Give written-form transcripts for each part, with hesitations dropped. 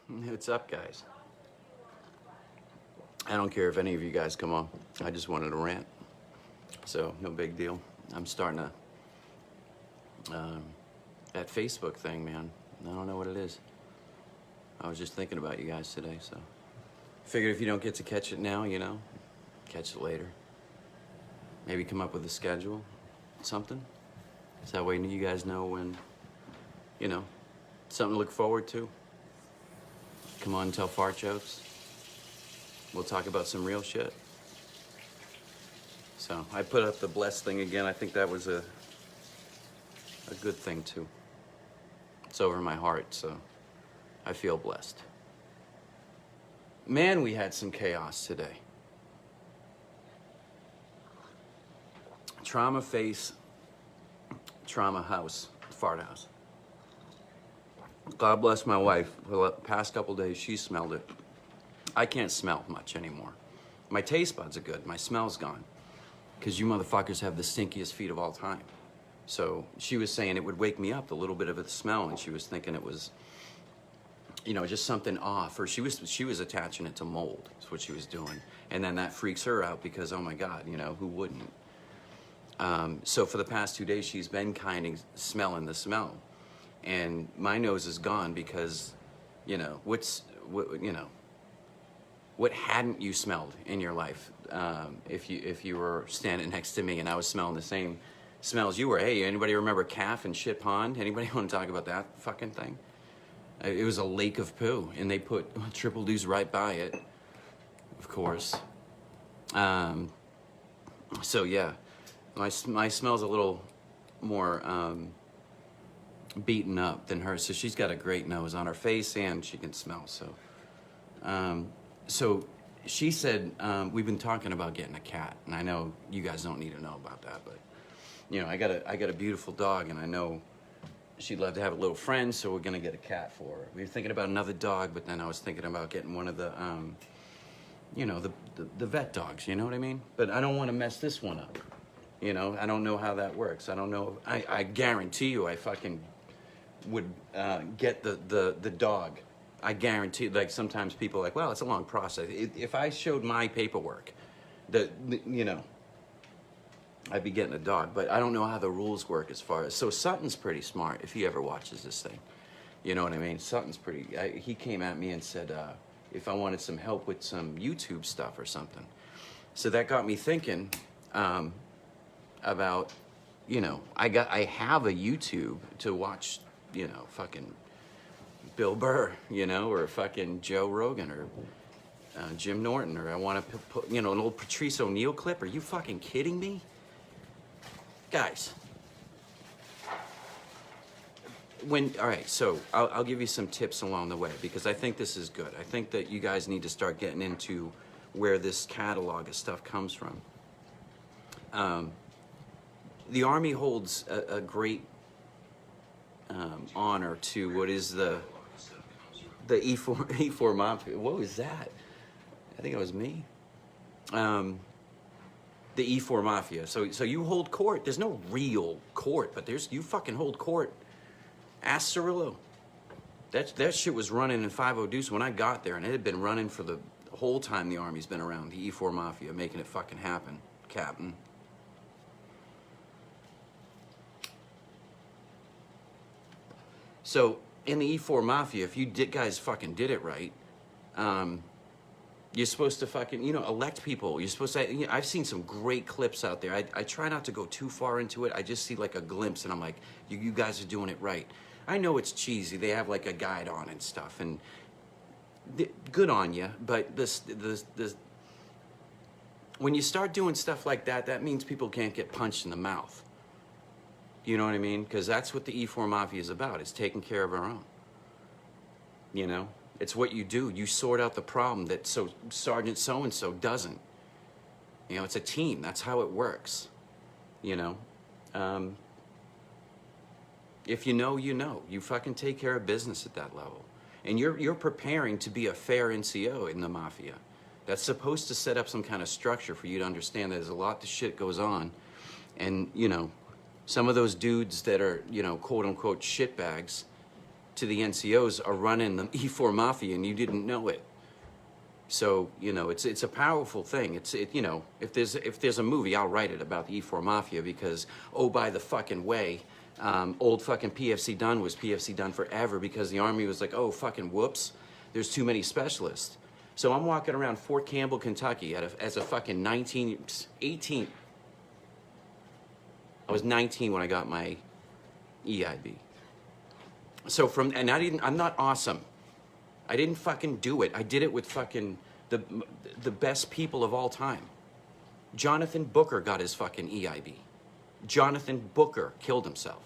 What's up, guys? I don't care if any of you guys come on. I just wanted to rant. So, no big deal. I'm starting that Facebook thing, man. I don't know what it is. I was just thinking about you guys today, so. Figured if you don't get to catch it now, catch it later. Maybe come up with a schedule, something. So that way you guys know when, something to look forward to. Come on and tell fart jokes. We'll talk about some real shit. So I put up the blessed thing again. I think that was a good thing too. It's over my heart, so I feel blessed. Man, we had some chaos today. Trauma face, trauma house, fart house. God bless my wife. For the past couple days, she smelled it. I can't smell much anymore. My taste buds are good. My smell's gone. Because you motherfuckers have the stinkiest feet of all time. So she was saying it would wake me up, the little bit of the smell, and she was thinking it was, just something off. Or she was attaching it to mold. That's what she was doing. And then that freaks her out because, oh my God, who wouldn't? So for the past 2 days, she's been kind of smelling the smell. And my nose is gone because, what hadn't you smelled in your life? If you were standing next to me and I was smelling the same smells you were. Hey, anybody remember Calf and Shit Pond? Anybody want to talk about that fucking thing? It was a lake of poo, and they put triple deuce right by it, of course. So yeah, my smell's a little more beaten up than hers. So she's got a great nose on her face, and she can smell. So she said, we've been talking about getting a cat, and I know you guys don't need to know about that, but I got a beautiful dog, and I know she'd love to have a little friend, so we're gonna get a cat for her. We were thinking about another dog, but then I was thinking about getting one of the, the vet dogs. You know what I mean? But I don't want to mess this one up. I don't know how that works. I don't know. I guarantee you, I fucking would get the dog. I guarantee, like sometimes people are like, well, it's a long process. If I showed my paperwork, I'd be getting a dog, but I don't know how the rules work as far as, so Sutton's pretty smart if he ever watches this thing. You know what I mean? Sutton's he came at me and said if I wanted some help with some YouTube stuff or something. So that got me thinking about, I have a YouTube to watch, fucking Bill Burr, or fucking Joe Rogan, or Jim Norton, or I want to put, an old Patrice O'Neill clip. Are you fucking kidding me? Guys, all right, so I'll give you some tips along the way, because I think this is good. I think that you guys need to start getting into where this catalog of stuff comes from. The Army holds a great honor to what is the E4 Mafia. What was that? I think it was me. The E4 Mafia. So you hold court. There's no real court, but you fucking hold court. Ask Cirillo. That shit was running in 50 Deuce when I got there, and it had been running for the whole time the Army's been around. The E4 Mafia, making it fucking happen, Captain. So in the E4 Mafia, if you guys fucking did it right, you're supposed to fucking, elect people. You're supposed to, I've seen some great clips out there. I try not to go too far into it. I just see like a glimpse, and I'm like, you guys are doing it right. I know it's cheesy. They have like a guide on and stuff, and good on you. But this, when you start doing stuff like that, that means people can't get punched in the mouth. You know what I mean? Because that's what the E4 Mafia is about. It's taking care of our own. It's what you do. You sort out the problem that Sergeant so-and-so doesn't. It's a team. That's how it works. If you know, you know. You fucking take care of business at that level. And you're preparing to be a fair NCO in the Mafia. That's supposed to set up some kind of structure for you to understand that there's a lot of shit goes on. And, some of those dudes that are, quote-unquote shitbags, to the NCOs are running the E4 Mafia and you didn't know it. So, you know, it's a powerful thing. You know, if there's a movie, I'll write it about the E4 Mafia because, oh, by the fucking way, old fucking PFC Dunn was PFC Dunn forever because the Army was like, oh, fucking whoops, there's too many specialists. So I'm walking around Fort Campbell, Kentucky as a fucking 18. I was 19 when I got my EIB. So I'm not awesome. I didn't fucking do it. I did it with fucking the best people of all time. Jonathan Booker got his fucking EIB. Jonathan Booker killed himself.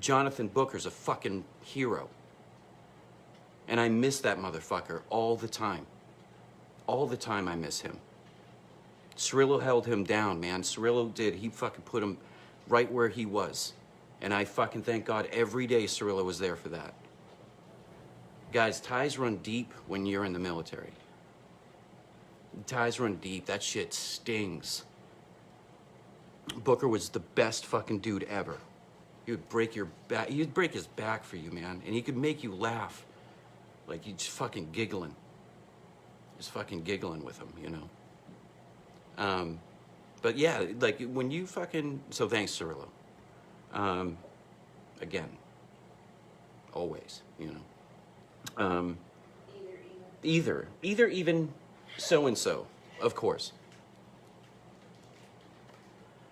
Jonathan Booker's a fucking hero. And I miss that motherfucker all the time. All the time I miss him. Cirillo held him down, man. Cirillo did. He fucking put him right where he was. And I fucking thank God every day Cirillo was there for that. Guys, ties run deep when you're in the military. Ties run deep. That shit stings. Booker was the best fucking dude ever. He would break your back. He'd break his back for you, man. And he could make you laugh. Like, you just fucking giggling. Just fucking giggling with him, you know? But yeah, like, when you fucking... So thanks, Cirillo. Again. Always, you know? Either, even so-and-so, of course.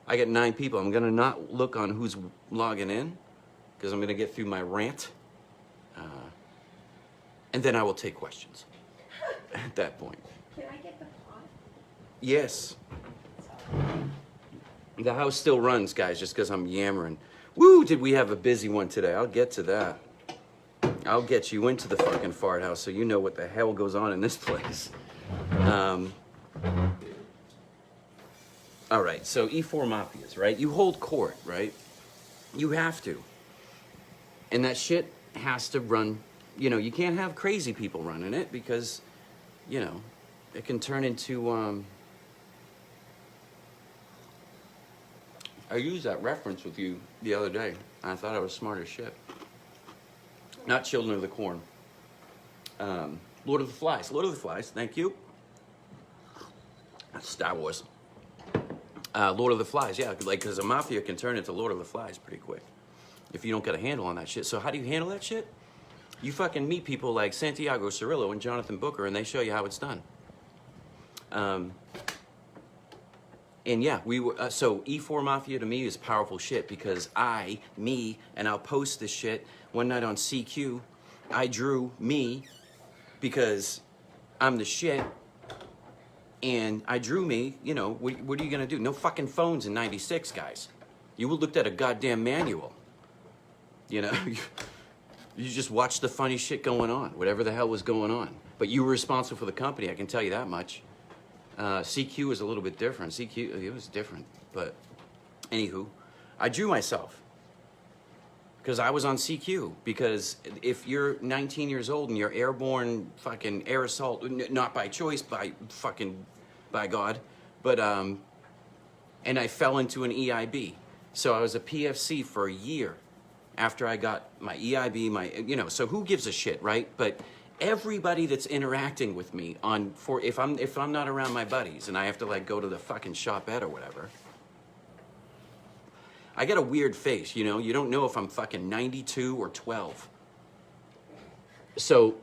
I got 9 people. I'm gonna not look on who's logging in, because I'm gonna get through my rant. And then I will take questions at that point. Can I get the pot? Yes. The house still runs, guys, just because I'm yammering. Woo, did we have a busy one today? I'll get to that. I'll get you into the fucking fart house so you know what the hell goes on in this place. All right, so E4 Mafias, right? You hold court, right? You have to. And that shit has to run. You know, you can't have crazy people running it because, you know, it can turn into, I used that reference with you the other day. And I thought I was smart as shit. Not Children of the Corn. Lord of the Flies. Lord of the Flies, thank you. That's Star Wars. Lord of the Flies, yeah, like, because a mafia can turn into Lord of the Flies pretty quick if you don't get a handle on that shit. So how do you handle that shit? You fucking meet people like Santiago Cirillo and Jonathan Booker, and they show you how it's done. And yeah, so E4 Mafia to me is powerful shit because and I'll post this shit. One night on CQ, I drew me because I'm the shit. And I drew me, you know, what are you gonna do? No fucking phones in 96, guys. You looked at a goddamn manual. You know, you just watched the funny shit going on, whatever the hell was going on. But you were responsible for the company, I can tell you that much. CQ was a little bit different. CQ, it was different. But anywho, I drew myself. Because I was on CQ. Because if you're 19 years old and you're airborne fucking air assault, not by choice, by God, but, and I fell into an EIB. So I was a PFC for a year after I got my EIB, you know, so who gives a shit, right? But everybody that's interacting with me if I'm not around my buddies and I have to like go to the fucking shopette or whatever, I got a weird face, you know? You don't know if I'm fucking 92 or 12. So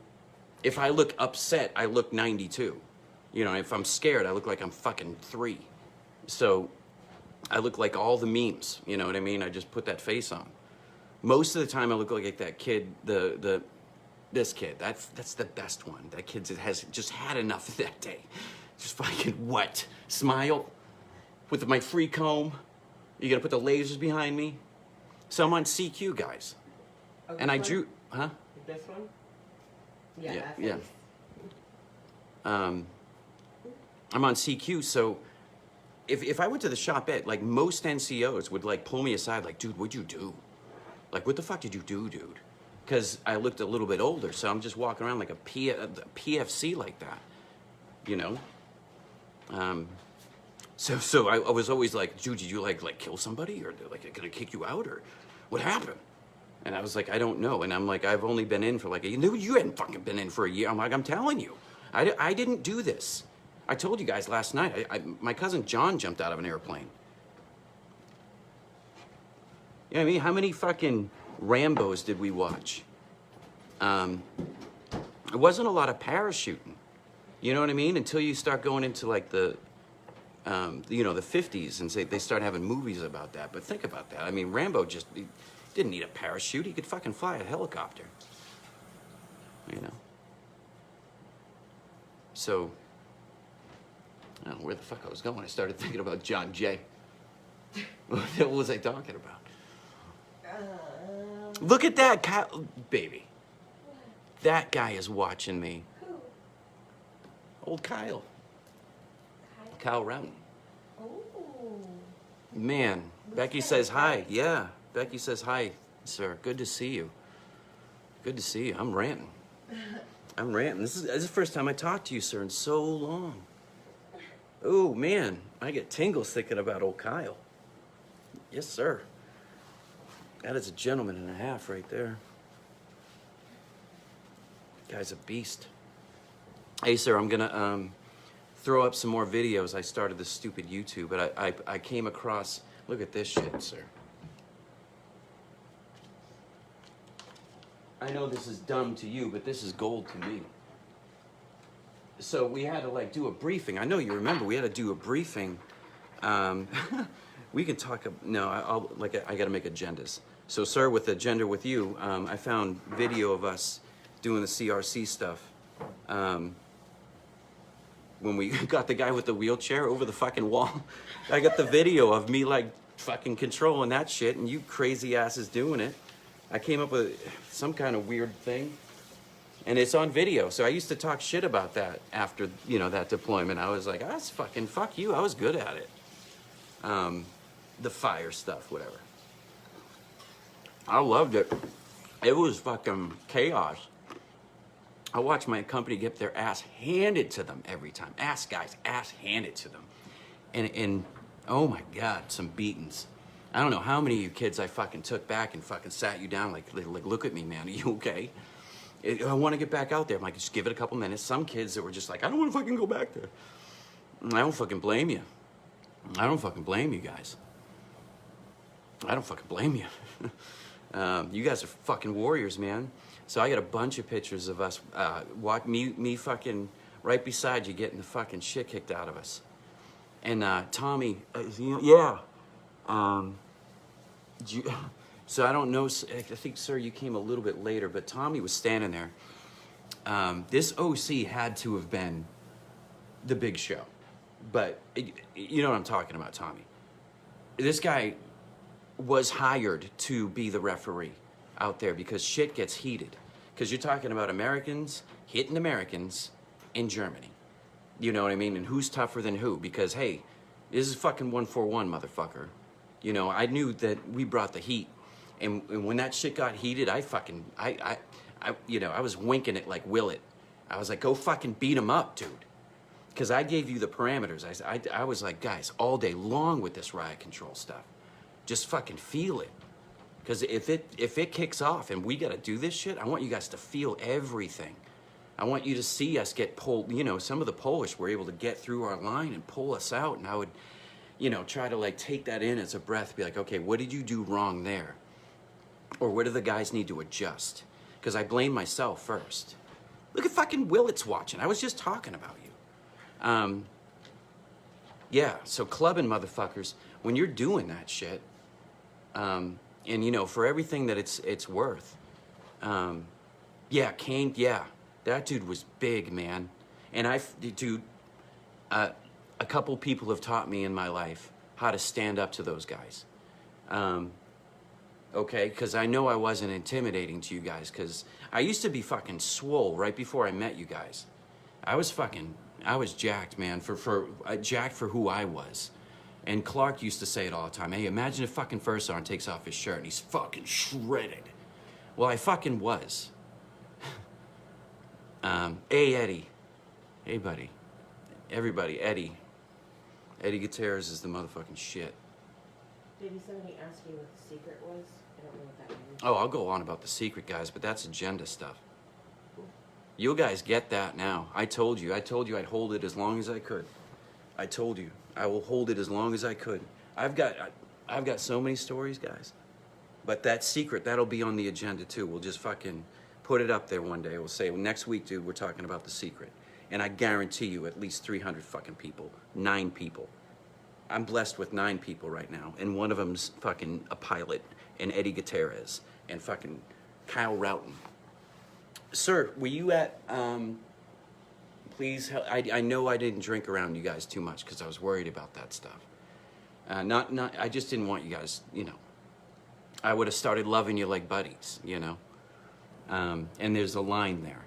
if I look upset, I look 92. You know, if I'm scared, I look like I'm fucking 3. So I look like all the memes, you know what I mean? I just put that face on. Most of the time I look like that kid, this kid. That's the best one. That kid has just had enough that day. Just fucking what? Smile with my free comb. You gonna put the lasers behind me? So I'm on CQ, guys. Oh, and I drew, huh? This one? Yeah. I'm on CQ, so if I went to the shopette, like most NCOs would like pull me aside, like, dude, what'd you do? Like, what the fuck did you do, dude? Because I looked a little bit older, so I'm just walking around like a PFC like that, you know? So I was always like, dude, did you like kill somebody? Or like, gonna kick you out? Or what happened? And I was like, I don't know. And I'm like, I've only been in for like you hadn't fucking been in for a year. I'm like, I'm telling you, I didn't do this. I told you guys last night, my cousin John jumped out of an airplane. You know what I mean? How many fucking Rambos did we watch? It wasn't a lot of parachuting. You know what I mean? Until you start going into like the 50s and they start having movies about that. But think about that. I mean, Rambo he didn't need a parachute. He could fucking fly a helicopter. You know? So, I don't know where the fuck I was going. I started thinking about John Jay. What was I talking about? Look at that, Kyle, baby. That guy is watching me. Who? Old Kyle. Kyle Ravmon. Oh. Man, Becky says hi. Yeah, Becky says hi, sir. Good to see you. Good to see you. I'm ranting. I'm ranting. This is the first time I talked to you, sir, in so long. Oh, man, I get tingles thinking about old Kyle. Yes, sir. That is a gentleman and a half right there. Guy's a beast. Hey, sir, I'm gonna throw up some more videos. I started this stupid YouTube, but I came across, look at this shit, sir. I know this is dumb to you, but this is gold to me. So we had to like do a briefing. I know you remember, we had to do a briefing. We can talk, no, I gotta make agendas. So, sir, with the agenda with you, I found video of us doing the CRC stuff. When we got the guy with the wheelchair over the fucking wall, I got the video of me like fucking controlling that shit and you crazy asses doing it. I came up with some kind of weird thing and it's on video. So I used to talk shit about that after, that deployment. I was like, that's fucking fuck you. I was good at it. The fire stuff, whatever. I loved it. It was fucking chaos. I watched my company get their ass handed to them every time. Ass handed to them. And oh my God, some beatings. I don't know how many of you kids I fucking took back and fucking sat you down like look at me, man, are you okay? I want to get back out there. I'm like, just give it a couple minutes. Some kids that were just like, I don't want to fucking go back there. I don't fucking blame you. I don't fucking blame you guys. I don't fucking blame you. You guys are fucking warriors, man. So I got a bunch of pictures of us, me fucking right beside you getting the fucking shit kicked out of us. And Tommy, yeah. So I don't know, I think, sir, you came a little bit later, but Tommy was standing there. This OC had to have been the big show. But you know what I'm talking about, Tommy. This guy was hired to be the referee out there because shit gets heated. Because you're talking about Americans hitting Americans in Germany. You know what I mean? And who's tougher than who? Because, hey, this is fucking 141, motherfucker. I knew that we brought the heat. And when that shit got heated, I was winking it like will it. I was like, go fucking beat him up, dude. Because I gave you the parameters. I was like, guys, all day long with this riot control stuff. Just fucking feel it. Because if it kicks off and we got to do this shit, I want you guys to feel everything. I want you to see us get pulled. Some of the Polish were able to get through our line and pull us out. And I would, try to like take that in as a breath. Be like, okay, what did you do wrong there? Or where do the guys need to adjust? Because I blame myself first. Look at fucking Willett's watching. I was just talking about you. Yeah, so clubbing motherfuckers, when you're doing that shit, and for everything that it's worth, yeah, Kane, yeah, that dude was big, man. And a couple people have taught me in my life how to stand up to those guys. Okay, because I know I wasn't intimidating to you guys, because I used to be fucking swole right before I met you guys. I was jacked, man, jacked for who I was. And Clark used to say it all the time. Hey, imagine if fucking First Sergeant takes off his shirt and he's fucking shredded. Well, I fucking was. Hey, Eddie. Hey, buddy. Everybody, Eddie. Eddie Gutierrez is the motherfucking shit. Did somebody ask you what the secret was? And don't know what that means. Oh, I'll go on about the secret, guys, but that's agenda stuff. You guys get that now. I told you I'd hold it as long as I could. I told you I will hold it as long as I could. I've got so many stories, guys. But that secret, that'll be on the agenda too. We'll just fucking put it up there one day. We'll say, well, next week, dude, we're talking about the secret. And I guarantee you at least 300 fucking people. 9 people. I'm blessed with 9 people right now. And one of them's fucking a pilot. And Eddie Gutierrez. And fucking Kyle Roughton. Sir, were you at, please, I know I didn't drink around you guys too much because I was worried about that stuff. I just didn't want you guys, you know, I would have started loving you like buddies, you know. And there's a line there.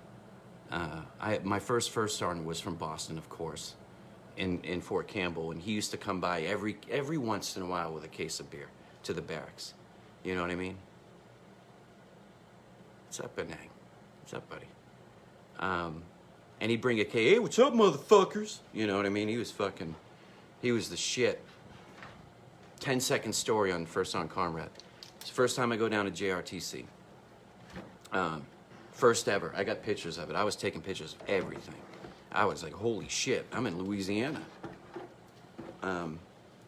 My first sergeant was from Boston, of course, in Fort Campbell, and he used to come by every once in a while with a case of beer to the barracks. You know what I mean? What's up, Benang? What's up, buddy? And he'd bring a case. Hey, what's up, motherfuckers? You know what I mean? He was the shit. 10-second story on First on Comrade. It's the first time I go down to JRTC. First ever. I got pictures of it. I was taking pictures of everything. I was like, holy shit, I'm in Louisiana. And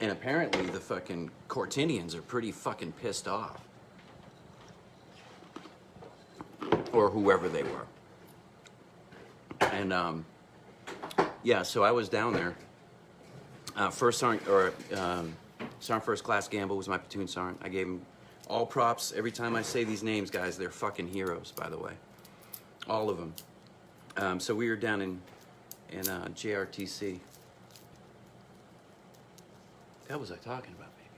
apparently the fucking Courtinians are pretty fucking pissed off. Or whoever they were. And yeah, so I was down there. Sergeant First Class Gamble was my platoon sergeant. I gave him all props. Every time I say these names, guys, they're fucking heroes, by the way. All of them. So we were down in JRTC. What was I talking about, baby?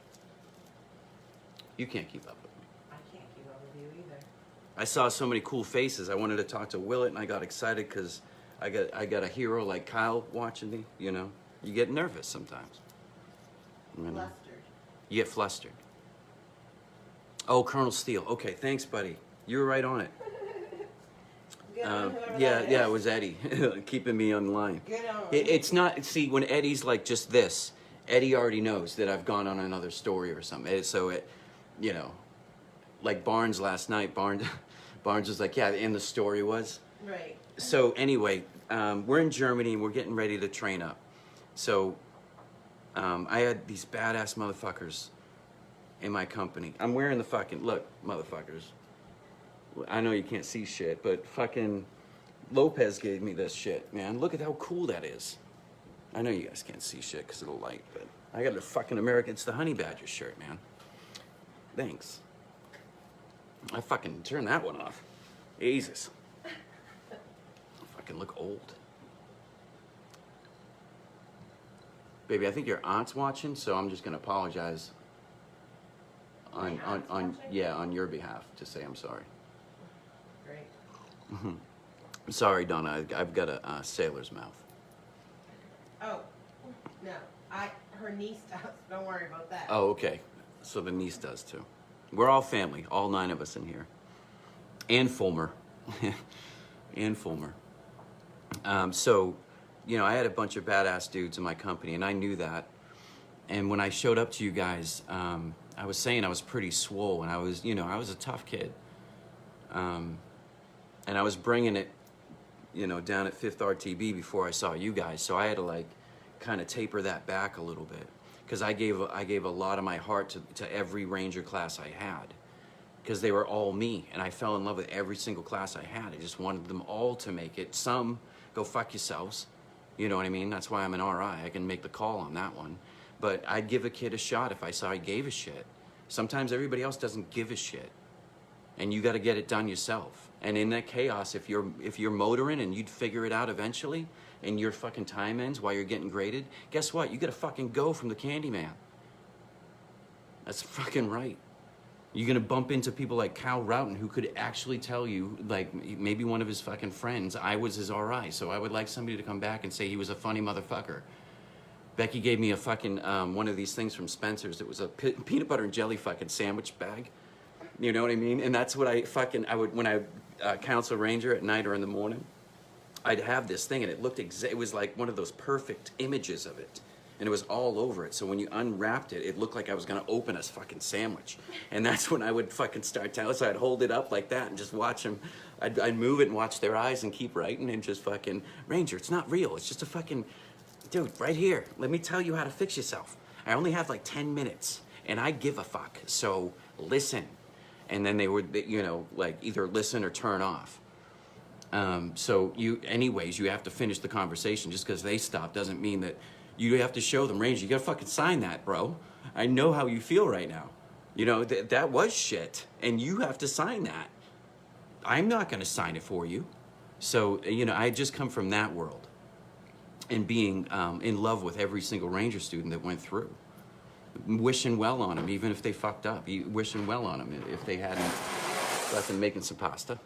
You can't keep up with me. I can't keep up with you either. I saw so many cool faces. I wanted to talk to Willett, and I got excited because I got a hero like Kyle watching me. You know, you get nervous sometimes. You know? Flustered. You get flustered. Oh, Colonel Steele. Okay, thanks, buddy. You were right on it. Good on whoever Yeah, that yeah, is. it was Eddie keeping me on the line. Good on. It's not. See, when Eddie's like just this, Eddie already knows that I've gone on another story or something. So it, you know, like Barnes last night. Barnes was like, yeah, and the story was. Right. So anyway, we're in Germany and we're getting ready to train up. So I had these badass motherfuckers in my company. I'm wearing the fucking, look, motherfuckers. I know you can't see shit, but fucking Lopez gave me this shit, man. Look at how cool that is. I know you guys can't see shit because of the light, but I got a fucking American, it's the Honey Badger shirt, man. Thanks. I fucking turned that one off. Jesus. I fucking look old. Baby, I think your aunt's watching, so I'm just gonna apologize on your behalf to say I'm sorry. Great. I'm sorry, Donna. I've got a sailor's mouth. Oh, no. Her niece does. Don't worry about that. Oh, okay. So the niece does too. We're all family, all 9 of us in here. And Fulmer. And Fulmer. So, you know, I had a bunch of badass dudes in my company, and I knew that. And when I showed up to you guys, I was saying I was pretty swole, and I was a tough kid. And I was bringing it, you know, down at 5th RTB before I saw you guys. So I had to like kind of taper that back a little bit. Because I gave a lot of my heart to every Ranger class I had. Because they were all me, and I fell in love with every single class I had. I just wanted them all to make it. Some, go fuck yourselves. You know what I mean? That's why I'm an RI. I can make the call on that one. But I'd give a kid a shot if I saw he gave a shit. Sometimes everybody else doesn't give a shit. And you got to get it done yourself. And in that chaos, if you're motoring and you'd figure it out eventually, and your fucking time ends while you're getting graded, guess what? You got to fucking go from the Candyman. That's fucking right. You're gonna bump into people like Kyle Roughton, who could actually tell you, like maybe one of his fucking friends, I was his RI, so I would like somebody to come back and say he was a funny motherfucker. Becky gave me a fucking, one of these things from Spencer's. It was a peanut butter and jelly fucking sandwich bag. You know what I mean? And that's what I would, when I counsel Ranger at night or in the morning, I'd have this thing, and it looked it was like one of those perfect images of it. and it was all over it. So when you unwrapped it, it looked like I was gonna open a fucking sandwich. And that's when I would fucking start telling. So I'd hold it up like that and just watch them. I'd move it and watch their eyes and keep writing and just fucking, Ranger, it's not real. It's just a fucking, dude, right here. Let me tell you how to fix yourself. I only have like 10 minutes and I give a fuck. So listen. And then they would, you know, like either listen or turn off. So anyways, you have to finish the conversation. Just because they stop doesn't mean that you have to show them, Ranger, you gotta fucking sign that, bro. I know how you feel right now. You know, that was shit. And you have to sign that. I'm not gonna sign it for you. So, you know, I just come from that world. And being in love with every single Ranger student that went through. Wishing well on them, even if they fucked up. Wishing well on them if they hadn't left them making some pasta.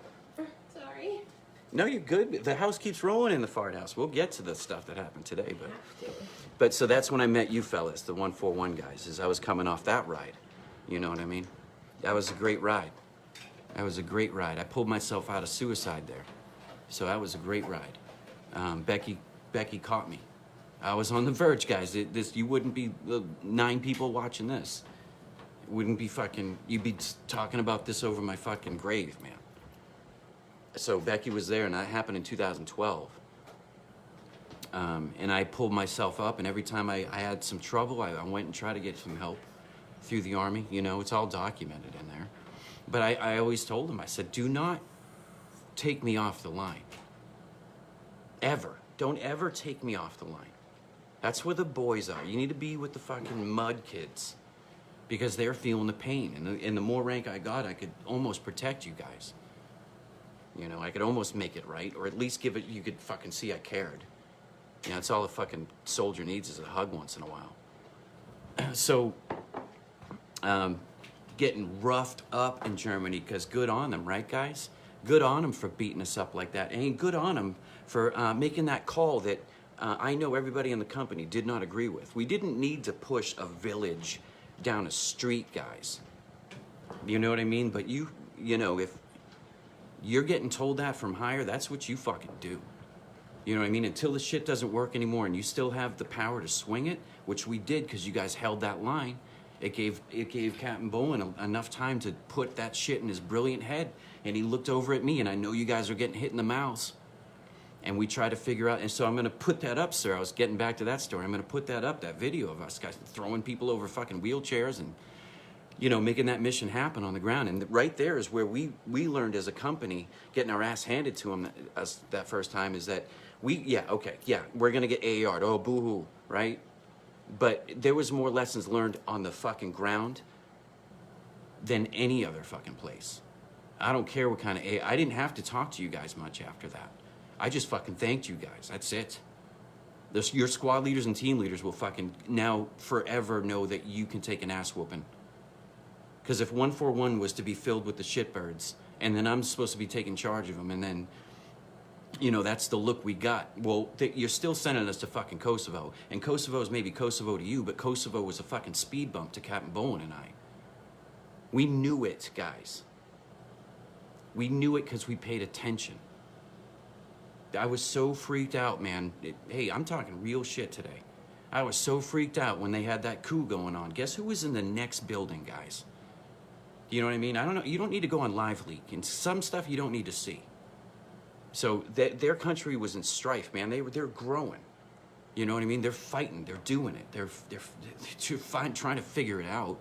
Sorry. No, you're good. The house keeps rolling in the fart house. We'll get to the stuff that happened today, but so that's when I met you fellas, the 141 guys, as I was coming off that ride. You know what I mean? That was a great ride. That was a great ride. I pulled myself out of suicide there. So that was a great ride. Becky caught me. I was on the verge, guys. You wouldn't be 9 people watching this. It wouldn't be fucking, you'd be talking about this over my fucking grave, man. So Becky was there, and that happened in 2012. And I pulled myself up, and every time I had some trouble, I went and tried to get some help through the Army. You know, it's all documented in there. But I always told them, I said, do not take me off the line. Ever. Don't ever take me off the line. That's where the boys are. You need to be with the fucking mud kids because they're feeling the pain. And the more rank I got, I could almost protect you guys. You know, I could almost make it right, or at least give it, you could fucking see I cared. You know, it's all a fucking soldier needs is a hug once in a while. So, getting roughed up in Germany, because good on them, right, guys? Good on them for beating us up like that. And good on them for making that call that I know everybody in the company did not agree with. We didn't need to push a village down a street, guys. You know what I mean? But you know, if you're getting told that from higher, that's what you fucking do. You know what I mean? Until the shit doesn't work anymore and you still have the power to swing it, which we did because you guys held that line. It gave Captain Bowen enough time to put that shit in his brilliant head. And he looked over at me, and I know you guys are getting hit in the mouths. And we try to figure out, and so I'm going to put that up, sir. I was getting back to that story. I'm going to put that up, that video of us guys throwing people over fucking wheelchairs and, you know, making that mission happen on the ground. And right there is where we learned as a company, getting our ass handed to us that first time, is that we're going to get AAR'd. Oh, boo-hoo, right? But there was more lessons learned on the fucking ground than any other fucking place. I don't care what kind of I didn't have to talk to you guys much after that. I just fucking thanked you guys. That's it. Your squad leaders and team leaders will fucking now forever know that you can take an ass whooping. Because if 141 was to be filled with the shitbirds, and then I'm supposed to be taking charge of them, and then, you know, that's the look we got. Well, you're still sending us to fucking Kosovo. And Kosovo is maybe Kosovo to you, but Kosovo was a fucking speed bump to Captain Bowen and I. We knew it, guys. We knew it because we paid attention. I was so freaked out, man. Hey, I'm talking real shit today. I was so freaked out when they had that coup going on. Guess who was in the next building, guys? You know what I mean? I don't know. You don't need to go on Live Leak. And some stuff you don't need to see. So their country was in strife, man. They're growing. You know what I mean? They're fighting. They're doing it. They're trying to figure it out.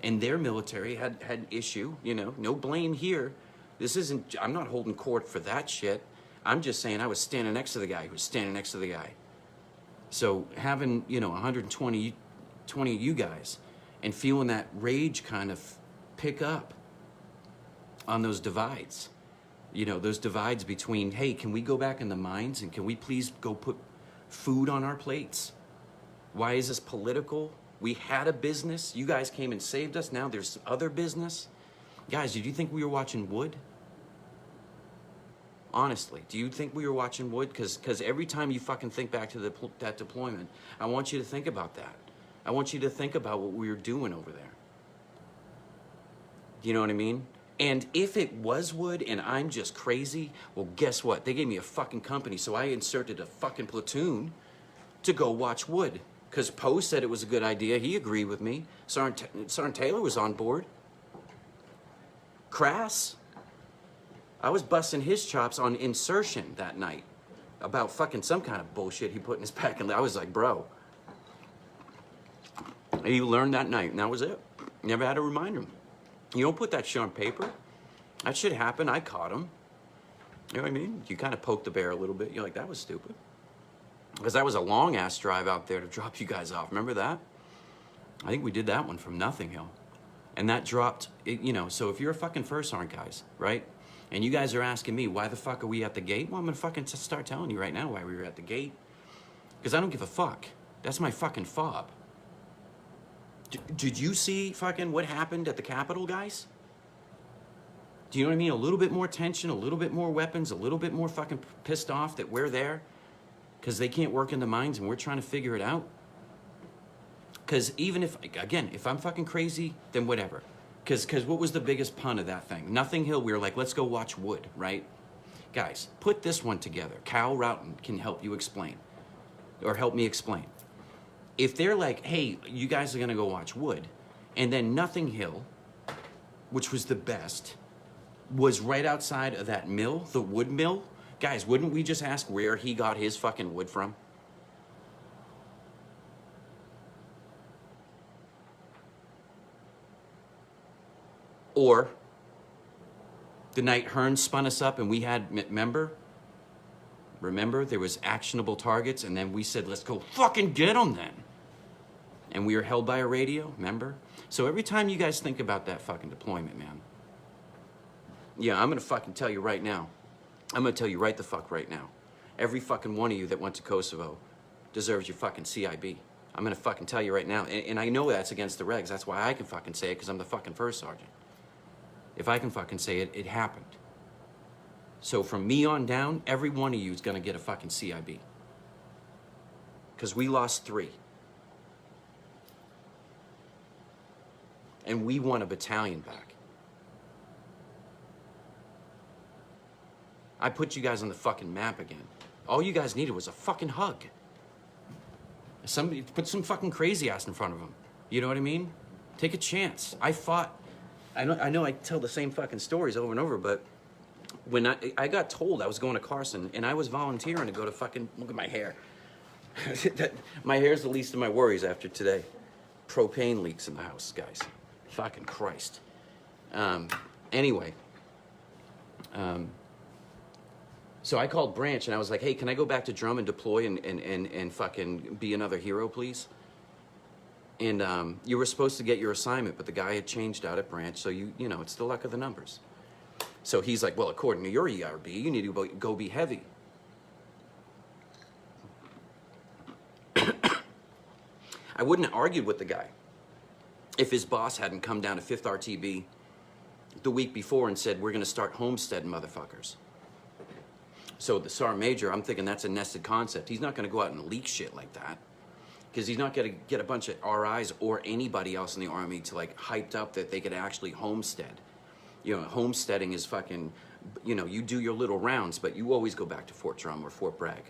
And their military had issue. You know, no blame here. This isn't. I'm not holding court for that shit. I'm just saying I was standing next to the guy who was standing next to the guy. So having, you know, 120 of you guys and feeling that rage kind of pick up on those divides. You know, those divides between, hey, can we go back in the mines and can we please go put food on our plates? Why is this political? We had a business. You guys came and saved us. Now there's other business. Guys, did you think we were watching Wood? Honestly, do you think we were watching Wood? Because every time you fucking think back to that deployment, I want you to think about that. I want you to think about what we were doing over there. You know what I mean? And if it was Wood and I'm just crazy, well, guess what? They gave me a fucking company, so I inserted a fucking platoon to go watch Wood. Because Poe said it was a good idea. He agreed with me. Sergeant Taylor was on board. Crass. I was busting his chops on insertion that night about fucking some kind of bullshit he put in his pack. And I was like, bro. He learned that night, and that was it. Never had to remind him. You don't put that shit on paper. That shit happened. I caught him. You know what I mean? You kind of poke the bear a little bit. You're like, that was stupid. Because that was a long-ass drive out there to drop you guys off. Remember that? I think we did that one from Nothing Hill. And that dropped, you know, so if you're a fucking first sergeant, guys, right? And you guys are asking me, why the fuck are we at the gate? Well, I'm going to fucking start telling you right now why we were at the gate. Because I don't give a fuck. That's my fucking fob. Did you see fucking what happened at the Capitol, guys? Do you know what I mean? A little bit more tension, a little bit more weapons, a little bit more fucking pissed off that we're there because they can't work in the mines and we're trying to figure it out. Because even if, again, if I'm fucking crazy, then whatever. Because what was the biggest pun of that thing? Nothing Hill, we were like, let's go watch Wood, right? Guys, put this one together. Cal Routon can help you explain. Or help me explain. If they're like, hey, you guys are going to go watch Wood, and then Nothing Hill, which was the best, was right outside of that mill, the wood mill, guys, wouldn't we just ask where he got his fucking wood from? Or the night Hearn spun us up and we had, remember, there was actionable targets, and then we said, let's go fucking get them then. And we were held by a radio, remember? So every time you guys think about that fucking deployment, man, yeah, I'm gonna fucking tell you right now. I'm gonna tell you right the fuck right now. Every fucking one of you that went to Kosovo deserves your fucking CIB. I'm gonna fucking tell you right now. And I know that's against the regs. That's why I can fucking say it, because I'm the fucking first sergeant. If I can fucking say it, it happened. So from me on down, every one of you is gonna get a fucking CIB. Because we lost 3. And we won a battalion back. I put you guys on the fucking map again. All you guys needed was a fucking hug. Somebody put some fucking crazy ass in front of them. You know what I mean? Take a chance. I fought. I know I tell the same fucking stories over and over, but when I got told I was going to Carson and I was volunteering to go to fucking, look at my hair. My hair's the least of my worries after today. Propane leaks in the house, guys. Fucking Christ. Anyway. So I called Branch and I was like, hey, can I go back to drum and deploy and fucking be another hero, please? And you were supposed to get your assignment, but the guy had changed out at Branch, so you know, it's the luck of the numbers. So he's like, well, according to your ERB, you need to go be heavy. I wouldn't have argued with the guy if his boss hadn't come down to 5th RTB the week before and said, we're going to start homesteading motherfuckers. So the Sergeant Major, I'm thinking that's a nested concept. He's not going to go out and leak shit like that, because he's not going to get a bunch of RIs or anybody else in the Army to like hyped up that they could actually homestead. You know, homesteading is fucking, you know, you do your little rounds, but you always go back to Fort Drum or Fort Bragg.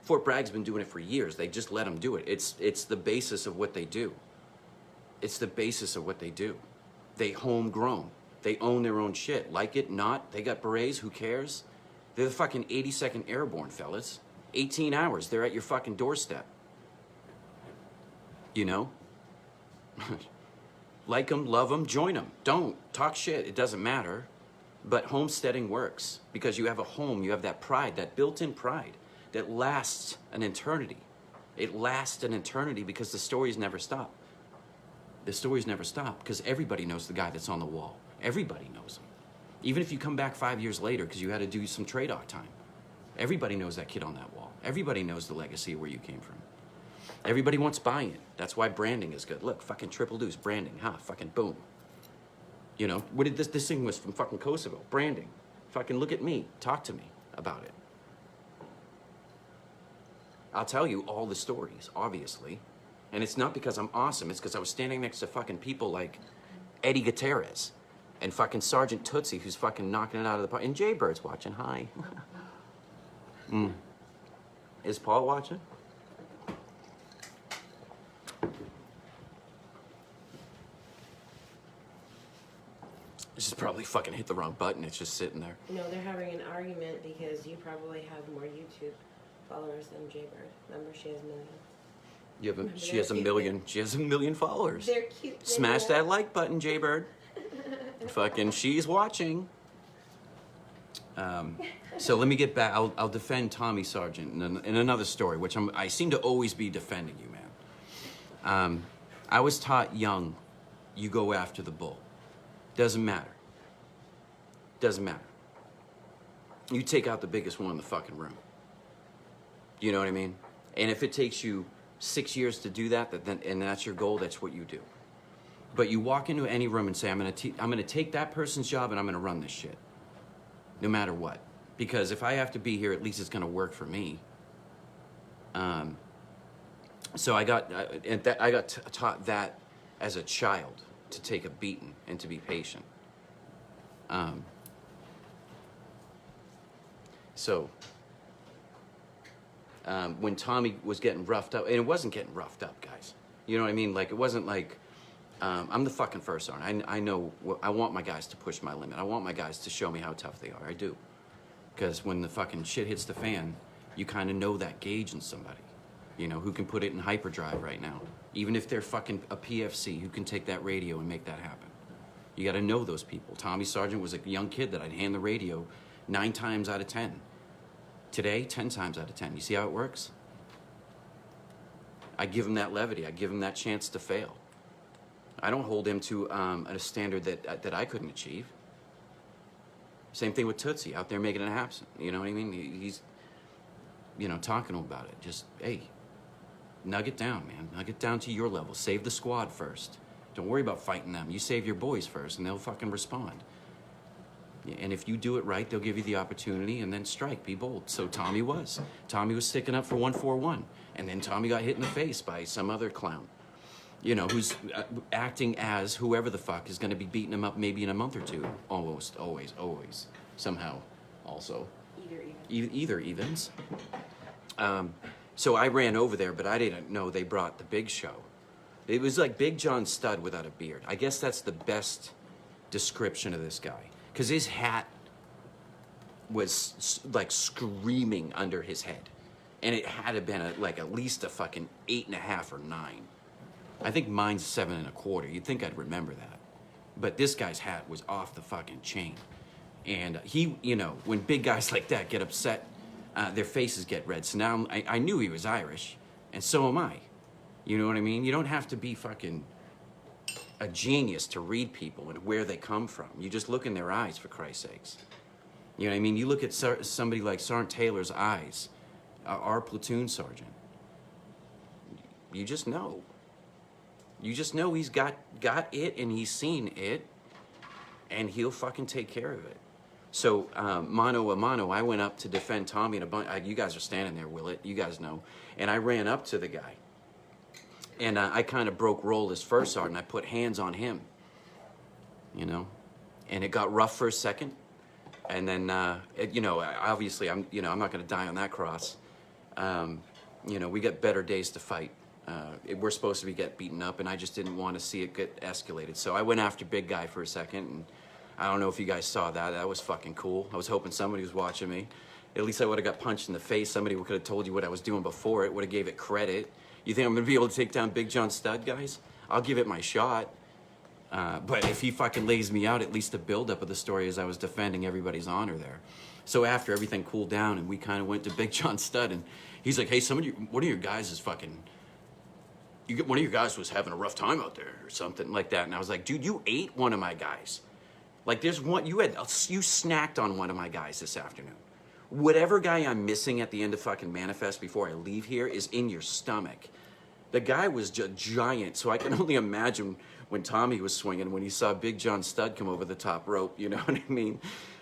Fort Bragg's been doing it for years. They just let them do it. It's the basis of what they do. It's the basis of what they do. They homegrown. They own their own shit. Like it, not. They got berets. Who cares? They're the fucking 82nd Airborne, fellas. 18 hours. They're at your fucking doorstep. You know? Like them, love them, join them. Don't. Talk shit. It doesn't matter. But homesteading works. Because you have a home. You have that pride. That built-in pride. That lasts an eternity. It lasts an eternity because the stories never stop. The stories never stop because everybody knows the guy that's on the wall. Everybody knows him. Even if you come back 5 years later because you had to do some trade-off time. Everybody knows that kid on that wall. Everybody knows the legacy of where you came from. Everybody wants buy-in. That's why branding is good. Look, fucking triple deuce, branding, huh? Fucking boom. You know, what did this thing was from fucking Kosovo. Branding. Fucking look at me. Talk to me about it. I'll tell you all the stories, obviously. And it's not because I'm awesome. It's because I was standing next to fucking people like Eddie Gutierrez and fucking Sergeant Tootsie, who's fucking knocking it out of the park. And Jaybird's watching. Hi. Is Paul watching? just probably fucking hit the wrong button. It's just sitting there. No, they're having an argument because you probably have more YouTube followers than Jaybird. Remember, she has millions. She has a million. She has a million followers. They're cute. Smash that like button, Jaybird. Fucking, she's watching. So let me get back. I'll defend Tommy Sargent in another story, which I seem to always be defending you, man. I was taught young, you go after the bull. Doesn't matter. Doesn't matter. You take out the biggest one in the fucking room. You know what I mean? And if it takes you 6 years to do that, and that's your goal, that's what you do. But you walk into any room and say, I'm gonna take that person's job and I'm gonna run this shit. No matter what. Because if I have to be here, at least it's gonna work for me. So I got taught that as a child, to take a beating and to be patient. When Tommy was getting roughed up, and it wasn't getting roughed up, guys. You know what I mean? Like, it wasn't like, I'm the fucking first sergeant. I know, I want my guys to push my limit. I want my guys to show me how tough they are. I do. Because when the fucking shit hits the fan, you kind of know that gauge in somebody. You know, who can put it in hyperdrive right now. Even if they're fucking a PFC, who can take that radio and make that happen. You gotta know those people. Tommy Sargent was a young kid that I'd hand the radio 9 times out of 10. Today, 10 times out of 10. You see how it works? I give him that levity. I give him that chance to fail. I don't hold him to a standard that I couldn't achieve. Same thing with Tootsie, out there making it happen. You know what I mean? He's, you know, talking to him about it. Just, hey, nug it down, man. Nug it down to your level. Save the squad first. Don't worry about fighting them. You save your boys first, and they'll fucking respond. And if you do it right, they'll give you the opportunity, and then strike. Be bold. So Tommy was. Tommy was sticking up for 141, and then Tommy got hit in the face by some other clown. You know, who's acting as whoever the fuck is going to be beating him up maybe in a month or two. Almost, always, somehow, also. Either evens. So I ran over there, but I didn't know they brought the big show. It was like Big John Studd without a beard. I guess that's the best description of this guy. Because his hat was like screaming under his head. And it had to been like at least a fucking 8.5 or 9. I think mine's 7 1/4. You'd think I'd remember that. But this guy's hat was off the fucking chain. And he, you know, when big guys like that get upset, their faces get red. So now I knew he was Irish, and so am I. You know what I mean? You don't have to be fucking a genius to read people and where they come from. You just look in their eyes, for Christ's sakes. You know what I mean? You look at somebody like Sergeant Taylor's eyes, our platoon sergeant. You just know. You just know he's got it and he's seen it, and he'll fucking take care of it. So, mano a mano, I went up to defend Tommy and a bunch. You guys are standing there, Willett. You guys know. And I ran up to the guy. And I kind of broke roll as first sergeant. I put hands on him. You know? And it got rough for a second. And then, you know, obviously, I'm not going to die on that cross. You know, we got better days to fight. We're supposed to be get beaten up, and I just didn't want to see it get escalated. So I went after big guy for a second, and I don't know if you guys saw that. That was fucking cool. I was hoping somebody was watching me. At least I would have got punched in the face. Somebody could have told you what I was doing before it, would have gave it credit. You think I'm going to be able to take down Big John Studd, guys? I'll give it my shot. But if he fucking lays me out, at least the buildup of the story is I was defending everybody's honor there. So after everything cooled down and we kind of went to Big John Studd, and he's like, hey, one of your guys is fucking... one of your guys was having a rough time out there or something like that. And I was like, dude, you ate one of my guys. Like, there's one, you snacked on one of my guys this afternoon. Whatever guy I'm missing at the end of fucking Manifest before I leave here is in your stomach. The guy was giant, so I can only imagine when Tommy was swinging, when he saw Big John Studd come over the top rope, you know what I mean?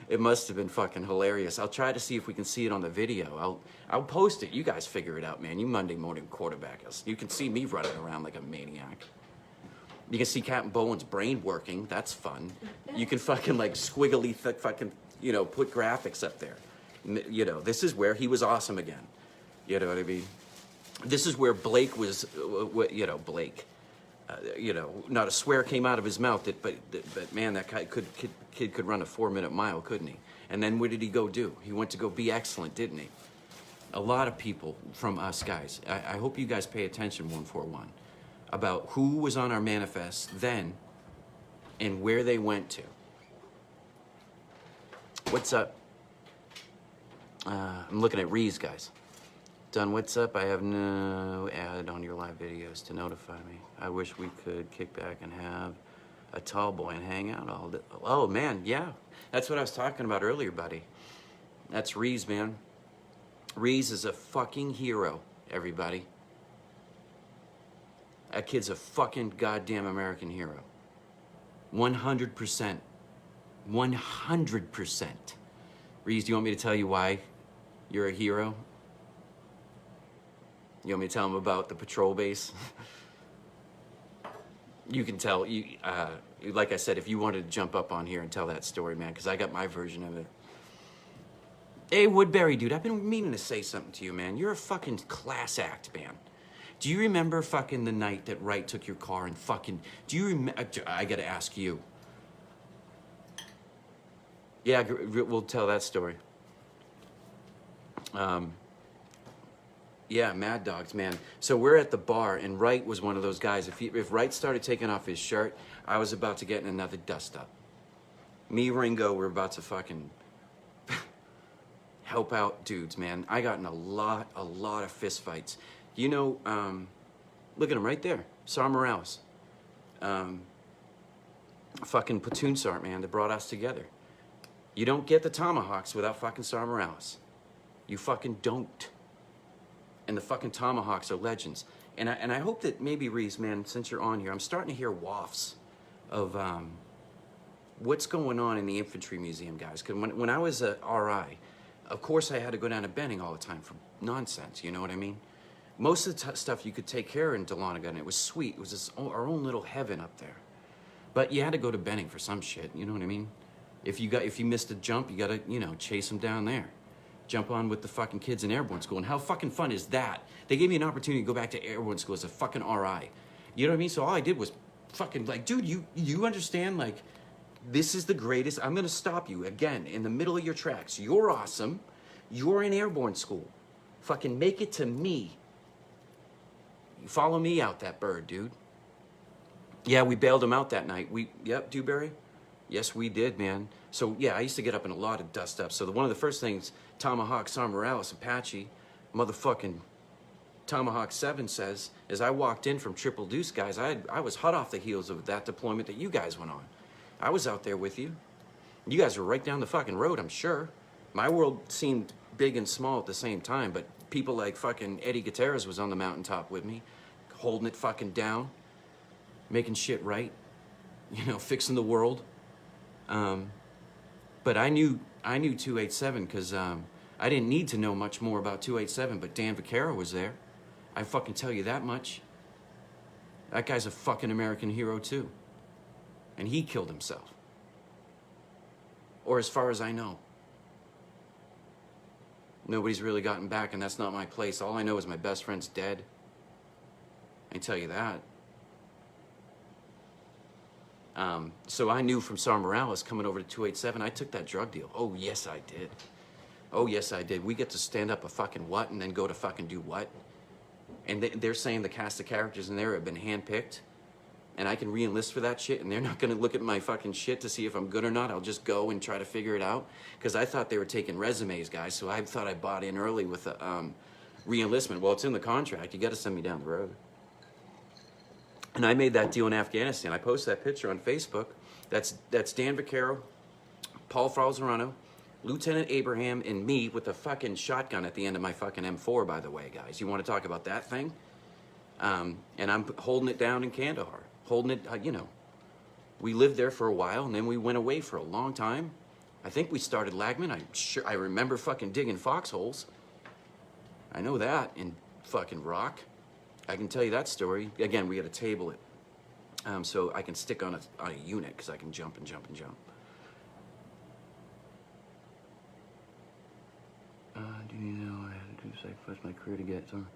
It must have been fucking hilarious. I'll try to see if we can see it on the video. I'll post it. You guys figure it out, man. You Monday morning quarterbackers. You can see me running around like a maniac. You can see Captain Bowen's brain working. That's fun. You can fucking like squiggly fucking, you know, put graphics up there. You know, this is where he was awesome again. You know what I mean? This is where Blake was, you know, Blake. you know, not a swear came out of his mouth. But man, that kid could run a 4-minute mile, couldn't he? And then what did he go do? He went to go be excellent, didn't he? A lot of people from us guys, I hope you guys pay attention, 141, about who was on our manifest then and where they went to. What's up? I'm looking at Ruiz, guys. Done, what's up? I have no ad on your live videos to notify me. I wish we could kick back and have a tall boy and hang out all day. Oh, man, yeah. That's what I was talking about earlier, buddy. That's Ruiz, man. Ruiz is a fucking hero, everybody. That kid's a fucking goddamn American hero. 100%. 100%. Ruiz, do you want me to tell you why you're a hero? You want me to tell him about the patrol base? You can tell. Like I said, if you wanted to jump up on here and tell that story, man, because I got my version of it. Hey, Woodbury, dude, I've been meaning to say something to you, man. You're a fucking class act, man. Do you remember fucking the night that Wright took your car and fucking... Do you remember... I gotta ask you. Yeah, we'll tell that story. Yeah, Mad Dogs, man. So we're at the bar, and Wright was one of those guys. If Wright started taking off his shirt, I was about to get in another dust-up. Me, Ringo, were about to fucking help out dudes, man. I got in a lot of fistfights. You know, look at him right there. Sar Morales. Fucking platoon sergeant, man, that brought us together. You don't get the tomahawks without fucking Sar Morales. You fucking don't. And the fucking tomahawks are legends. And I hope that maybe, Ruiz, man, since you're on here, I'm starting to hear wafts of what's going on in the infantry museum, guys. Because when I was a RI, of course I had to go down to Benning all the time for nonsense, you know what I mean? Most of the stuff you could take care of in Dahlonega, and it was sweet. It was our own little heaven up there. But you had to go to Benning for some shit, you know what I mean? If you missed a jump, you gotta, you know, chase them down there. Jump on with the fucking kids in airborne school. And how fucking fun is that? They gave me an opportunity to go back to airborne school as a fucking RI. You know what I mean? So all I did was fucking like, dude, you understand? Like, this is the greatest. I'm gonna stop you again in the middle of your tracks. You're awesome. You're in airborne school. Fucking make it to me. You follow me out, that bird, dude. Yeah, we bailed him out that night. Yep, Dewberry? Yes, we did, man. So, yeah, I used to get up in a lot of dust-ups. So one of the first things Tomahawk Sar Morales, Apache, motherfucking Tomahawk 7 says, is I walked in from Triple Deuce, guys. I was hot off the heels of that deployment that you guys went on. I was out there with you. You guys were right down the fucking road, I'm sure. My world seemed big and small at the same time, but people like fucking Eddie Gutierrez was on the mountaintop with me, holding it fucking down, making shit right, you know, fixing the world. But I knew 287 because I didn't need to know much more about 287, but Dan Vaccaro was there. I fucking tell you that much. That guy's a fucking American hero too. And he killed himself. Or as far as I know. Nobody's really gotten back, and that's not my place. All I know is my best friend's dead. I can tell you that. So I knew from Sar Morales coming over to 287, I took that drug deal. Oh, yes, I did. Oh, yes, I did. We get to stand up a fucking what and then go to fucking do what? And they're saying the cast of characters in there have been handpicked, and I can re-enlist for that shit, and they're not gonna look at my fucking shit to see if I'm good or not. I'll just go and try to figure it out. Because I thought they were taking resumes, guys, so I thought I bought in early with the re-enlistment. Well, it's in the contract. You gotta send me down the road. And I made that deal in Afghanistan. I posted that picture on Facebook. That's Dan Vaccaro, Paul Falzerano, Lieutenant Abraham, and me with a fucking shotgun at the end of my fucking M4, by the way, guys. You want to talk about that thing? And I'm holding it down in Kandahar. Holding it, you know. We lived there for a while, and then we went away for a long time. I think we started Lagman. I remember fucking digging foxholes. I know that in fucking rock. I can tell you that story. Again, we had to table it. So I can stick on a unit because I can jump and jump and jump. Do you know I had to sacrifice my career to get some?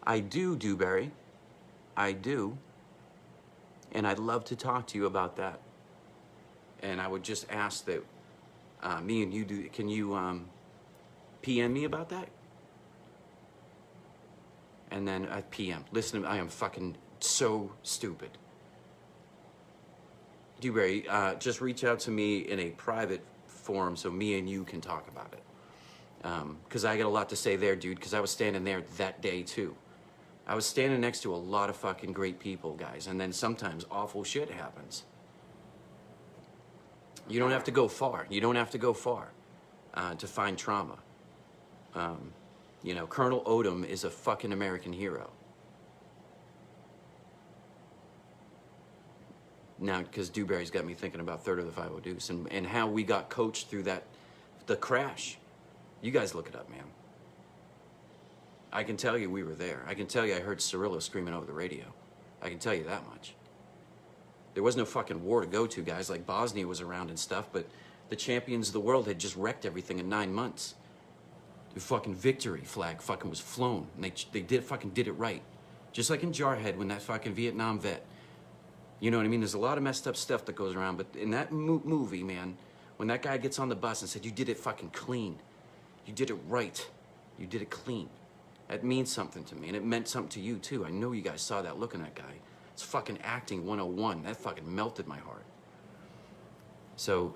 I do, Dewberry. I do. And I'd love to talk to you about that. And I would just ask that me and you do, can you PM me about that? And then I PM. Listen, I am fucking so stupid. Dewberry, just reach out to me in a private forum so me and you can talk about it. Because I got a lot to say there, dude, because I was standing there that day, too. I was standing next to a lot of fucking great people, guys, and then sometimes awful shit happens. You don't have to go far. You don't have to go far to find trauma. You know, Colonel Odom is a fucking American hero. Now, because Dewberry's got me thinking about Third of the 5 Deuce and how we got coached through that, the crash. You guys look it up, man. I can tell you we were there. I can tell you I heard Cirillo screaming over the radio. I can tell you that much. There was no fucking war to go to, guys. Like Bosnia was around and stuff, but the champions of the world had just wrecked everything in 9 months. The fucking victory flag fucking was flown, and they did it right. Just like in Jarhead when that fucking Vietnam vet. You know what I mean? There's a lot of messed up stuff that goes around, but in that movie, man, when that guy gets on the bus and said, you did it fucking clean. You did it right. You did it clean. That means something to me, and it meant something to you, too. I know you guys saw that look in that guy. It's fucking acting 101. That fucking melted my heart. So,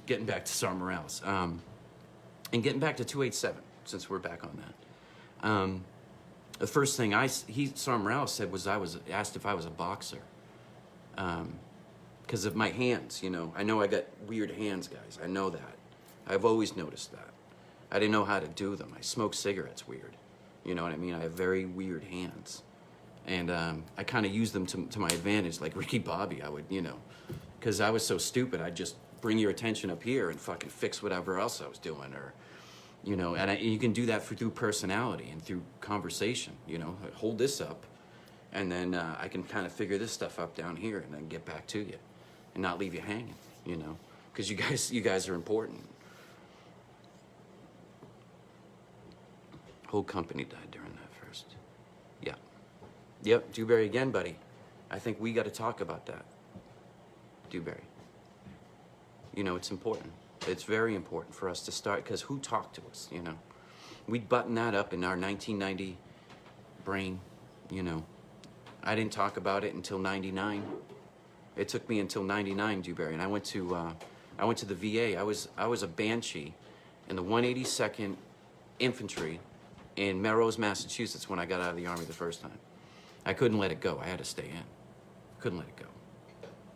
getting back to Sar Morales. And getting back to 287, since we're back on that. The first thing Sar Morales said was I was asked if I was a boxer. Because of my hands, you know. I know I got weird hands, guys. I know that. I've always noticed that. I didn't know how to do them. I smoke cigarettes weird. You know what I mean? I have very weird hands. And I kind of use them to my advantage, like Ricky Bobby. I would, you know, because I was so stupid, I'd just bring your attention up here and fucking fix whatever else I was doing, or, you know, and you can do that through personality and through conversation, you know. Hold this up, and then I can kind of figure this stuff up down here and then get back to you and not leave you hanging, you know, because you guys are important. Whole company died during that first. Yeah. Yep, Dewberry again, buddy. I think we got to talk about that. Dewberry. You know, it's important. It's very important for us to start, because who talked to us, you know? We'd button that up in our 1990 brain, you know. I didn't talk about it until 99. It took me until 99, Dewberry, and I went to the VA. I was a Banshee in the 182nd Infantry in Melrose, Massachusetts, when I got out of the Army the first time. I couldn't let it go. I had to stay in. Couldn't let it go.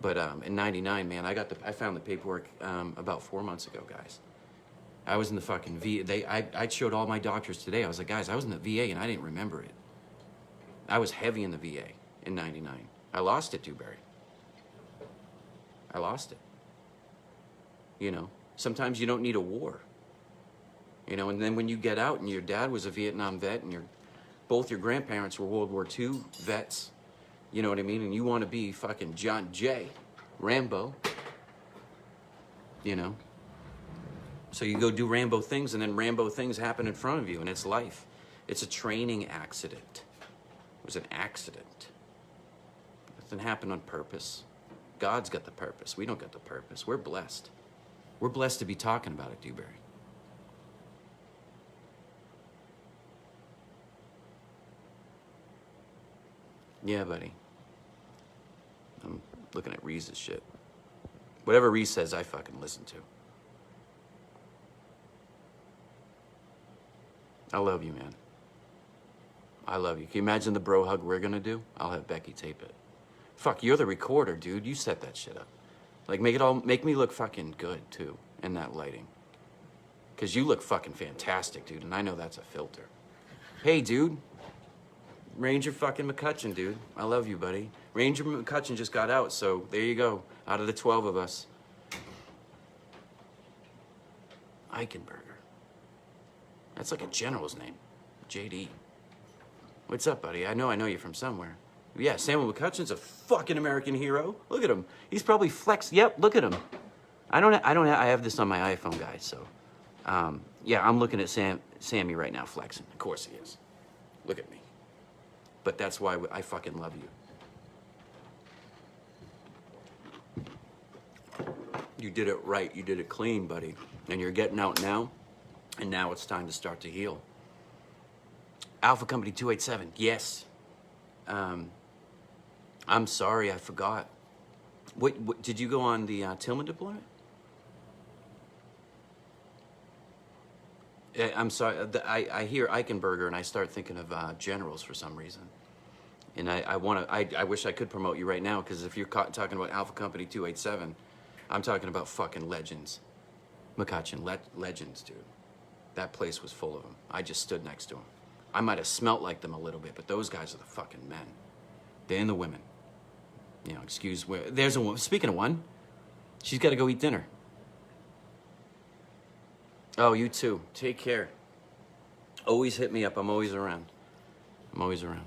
But in 99, man, I found the paperwork about 4 months ago, guys. I was in the fucking VA. I showed all my doctors today. I was like, guys, I was in the VA and I didn't remember it. I was heavy in the VA in 99. I lost it, Dewberry. I lost it. You know, sometimes you don't need a war. You know, and then when you get out and your dad was a Vietnam vet and both your grandparents were World War II vets, you know what I mean? And you want to be fucking John Jay, Rambo, you know? So you go do Rambo things, and then Rambo things happen in front of you, and it's life. It's a training accident. It was an accident. Nothing happened on purpose. God's got the purpose. We don't got the purpose. We're blessed. We're blessed to be talking about it, Dewberry. Yeah, buddy. I'm looking at Ruiz's shit. Whatever Ruiz says, I fucking listen to. I love you, man. I love you. Can you imagine the bro hug we're gonna do? I'll have Becky tape it. Fuck, you're the recorder, dude. You set that shit up. Like, make me look fucking good, too, in that lighting. Because you look fucking fantastic, dude, and I know that's a filter. Hey, dude. Ranger fucking McCutcheon, dude. I love you, buddy. Ranger McCutcheon just got out, so there you go. Out of the 12 of us. Eichenberger. That's like a general's name. JD. What's up, buddy? I know you from somewhere. Yeah, Samuel McCutcheon's a fucking American hero. Look at him. He's probably flexed. Yep, look at him. I have this on my iPhone, guys, so. Yeah, I'm looking at Sammy right now flexing. Of course he is. Look at me. But that's why I fucking love you. You did it right. You did it clean, buddy. And you're getting out now. And now it's time to start to heal. Alpha Company 287, yes. I'm sorry, I forgot. What did you go on the Tillman deployment? I'm sorry, I hear Eichenberger and I start thinking of generals for some reason. And I wish I could promote you right now, because if you're talking about Alpha Company 287, I'm talking about fucking legends. McCutcheon, legends, dude. That place was full of them. I just stood next to them. I might have smelt like them a little bit, but those guys are the fucking men. They and the women. You know, there's a woman. Speaking of one, she's got to go eat dinner. Oh, you too. Take care. Always hit me up. I'm always around. I'm always around.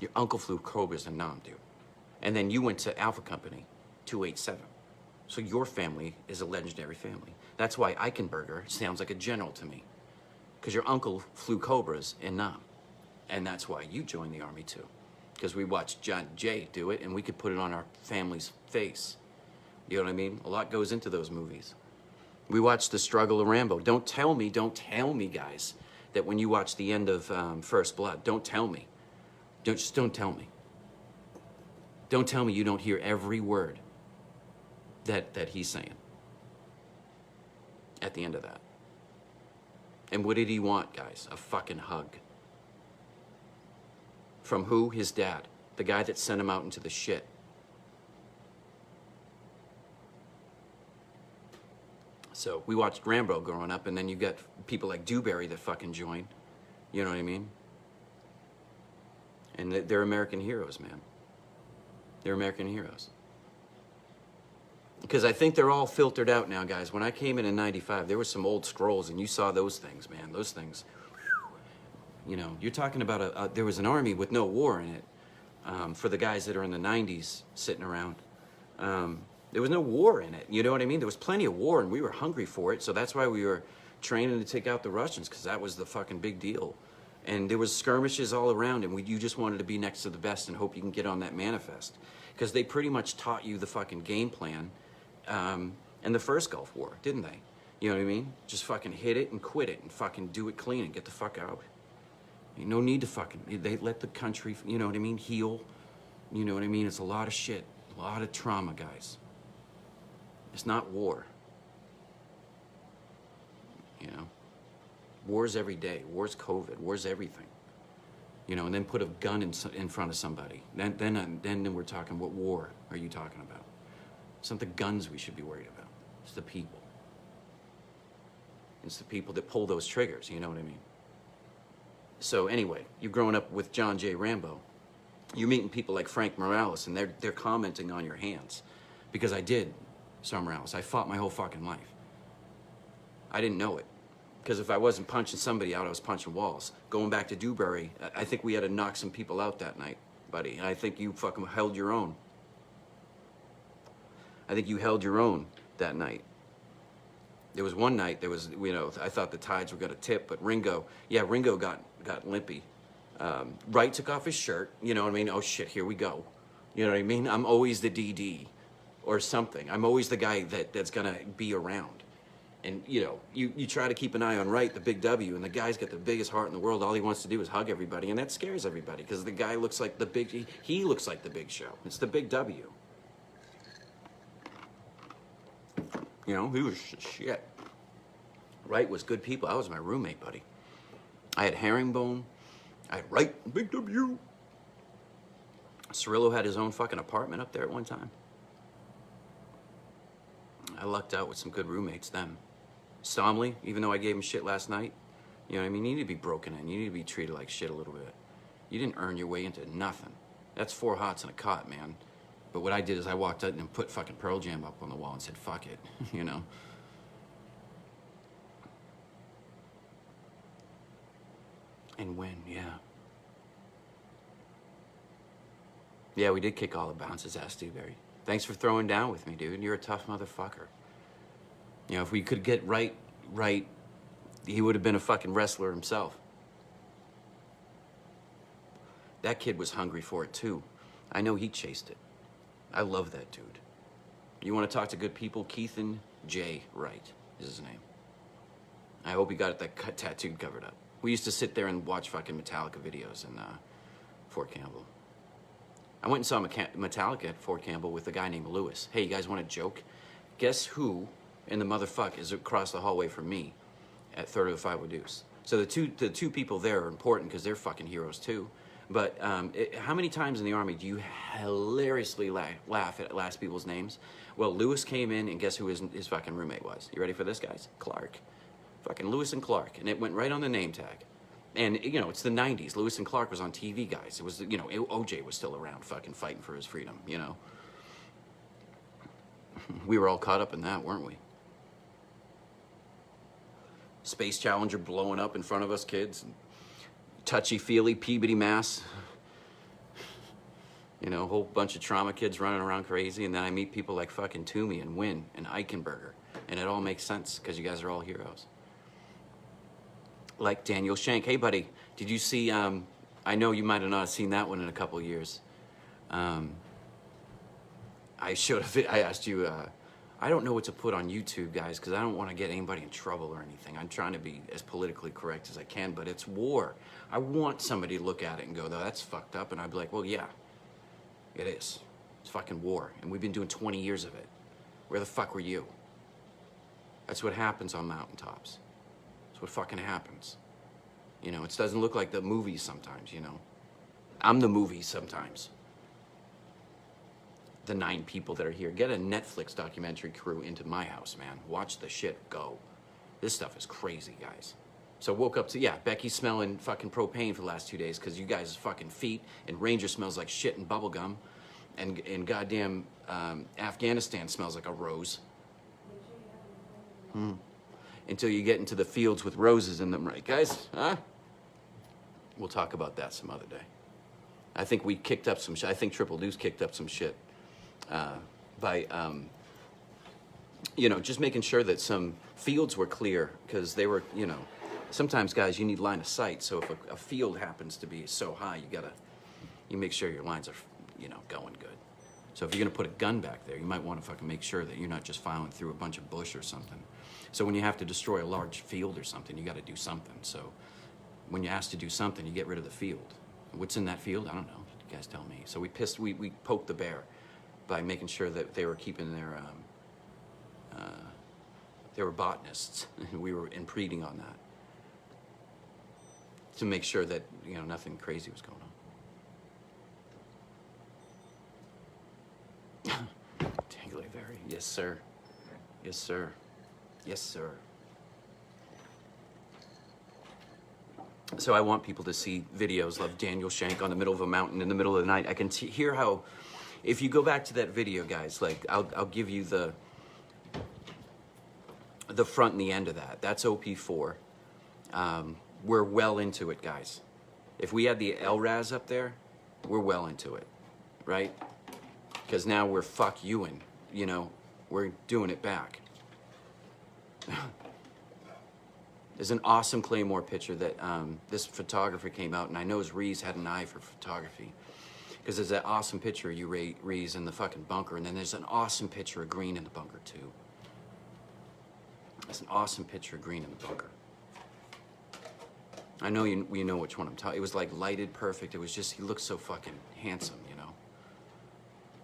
Your uncle flew Cobras in Nam, dude. And then you went to Alpha Company 287. So your family is a legendary family. That's why Eichenberger sounds like a general to me. Because your uncle flew Cobras in Nam. And that's why you joined the Army too. Because we watched John Jay do it, and we could put it on our family's face. You know what I mean? A lot goes into those movies. We watched The Struggle of Rambo. Don't tell me, guys, that when you watch the end of First Blood, don't tell me. Just don't tell me. Don't tell me you don't hear every word that he's saying at the end of that. And what did he want, guys? A fucking hug. From who? His dad. The guy that sent him out into the shit. So we watched Rambo growing up, and then you got people like Dewberry that fucking join. You know what I mean? And they're American heroes, man. They're American heroes. Because I think they're all filtered out now, guys. When I came in '95, there were some old scrolls, and you saw those things, man. Those things. You know, you're talking about there was an army with no war in it. For the guys that are in the '90s sitting around, there was no war in it. You know what I mean? There was plenty of war, and we were hungry for it. So that's why we were training to take out the Russians, because that was the fucking big deal. And there was skirmishes all around, and you just wanted to be next to the best and hope you can get on that manifest, because they pretty much taught you the fucking game plan in the first Gulf War, didn't they? You know what I mean? Just fucking hit it and quit it and fucking do it clean and get the fuck out. No need to fucking, they let the country, you know what I mean, heal. You know what I mean? It's a lot of shit, a lot of trauma, guys. It's not war. You know? War's every day. War's COVID. War's everything. You know, and then put a gun in front of somebody. Then we're talking, what war are you talking about? It's not the guns we should be worried about. It's the people. It's the people that pull those triggers, you know what I mean? So anyway, you've grown up with John J. Rambo. You're meeting people like Frank Morales, and they're commenting on your hands. Because I did, Sir Morales. I fought my whole fucking life. I didn't know it. Because if I wasn't punching somebody out, I was punching walls. Going back to Dewberry, I think we had to knock some people out that night, buddy. And I think you fucking held your own. I think you held your own that night. There was one night, there was, you know, I thought the tides were going to tip, but Ringo got limpy. Wright took off his shirt, you know what I mean? Oh shit, here we go. You know what I mean? I'm always the DD or something. I'm always the guy that's going to be around. And, you know, you try to keep an eye on Wright, the big W, and the guy's got the biggest heart in the world. All he wants to do is hug everybody, and that scares everybody, because the guy looks like the big, he looks like the big show. It's the big W. You know, he was shit. Wright was good people. I was my roommate, buddy. I had Herringbone. I had Wright, big W. Cirillo had his own fucking apartment up there at one time. I lucked out with some good roommates then. Stomley, even though I gave him shit last night, you know what I mean? You need to be broken in. You need to be treated like shit a little bit. You didn't earn your way into nothing. That's 4 hots and a cot, man. But what I did is I walked out and put fucking Pearl Jam up on the wall and said, fuck it, you know? And win, yeah. Yeah, we did kick all the bounces, ass Dewberry. Thanks for throwing down with me, dude. You're a tough motherfucker. You know, if we could get right, he would have been a fucking wrestler himself. That kid was hungry for it too. I know he chased it. I love that dude. You want to talk to good people? Keithan J. Wright is his name. I hope he got that tattooed covered up. We used to sit there and watch fucking Metallica videos in Fort Campbell. I went and saw Metallica at Fort Campbell with a guy named Lewis. Hey, you guys want a joke? Guess who in the motherfuck is across the hallway from me at 305 Deuce? So the two people there are important because they're fucking heroes too. But how many times in the Army do you hilariously laugh at last people's names? Well, Lewis came in, and guess who his fucking roommate was? You ready for this, guys? Clark. Fucking Lewis and Clark. And it went right on the name tag. And, you know, it's the 90s. Lewis and Clark was on TV, guys. It was, you know, OJ was still around fucking fighting for his freedom, you know. We were all caught up in that, weren't we? Space Challenger blowing up in front of us kids. Touchy-feely Peabody, Mass. You know, a whole bunch of trauma kids running around crazy. And then I meet people like fucking Toomey and Wynn and Eichenberger. And it all makes sense because you guys are all heroes. Like Daniel Shank. Hey, buddy, did you see, I know you might have not seen that one in a couple years. I asked you, I don't know what to put on YouTube, guys, because I don't want to get anybody in trouble or anything. I'm trying to be as politically correct as I can, but it's war. I want somebody to look at it and go, that's fucked up. And I'd be like, well, yeah, it is. It's fucking war. And we've been doing 20 years of it. Where the fuck were you? That's what happens on mountaintops. That's what fucking happens. You know, it doesn't look like the movies sometimes, you know. I'm the movie sometimes. The 9 people that are here. Get a Netflix documentary crew into my house, man. Watch the shit go. This stuff is crazy, guys. So woke up to, Becky smelling fucking propane for the last 2 days because you guys' fucking feet, and Ranger smells like shit and bubble gum, and goddamn Afghanistan smells like a rose. Until you get into the fields with roses in them, right, guys? Huh? We'll talk about that some other day. I think we kicked up some shit. I think Triple Deuce kicked up some shit. By, you know, just making sure that some fields were clear, because they were, you know, sometimes, guys, you need line of sight. So if a field happens to be so high, you make sure your lines are, you know, going good. So if you're going to put a gun back there, you might want to fucking make sure that you're not just filing through a bunch of bush or something. So when you have to destroy a large field or something, you got to do something. So when you're asked to do something, you get rid of the field. What's in that field? I don't know. You guys tell me. So we poked the bear by making sure that they were keeping their, they were botanists. We were impeding on that to make sure that, you know, nothing crazy was going on. Tingly very. Yes, sir. Yes, sir. Yes, sir. So I want people to see videos of Daniel Shank on the middle of a mountain in the middle of the night. I can hear how, if you go back to that video, guys, like I'll give you the front and the end of that. That's OP4. We're well into it, guys. If we had the LRAS up there, we're well into it, right? Because now we're fuck youing, you know, we're doing it back. There's an awesome Claymore picture that this photographer came out, and I know Ruiz had an eye for photography. Because there's that awesome picture of you, Ruiz, in the fucking bunker, and then there's an awesome picture of Green in the bunker, too. There's an awesome picture of Green in the bunker. I know you know which one I'm talking. It was like lighted perfect. It was just, he looked so fucking handsome, you know.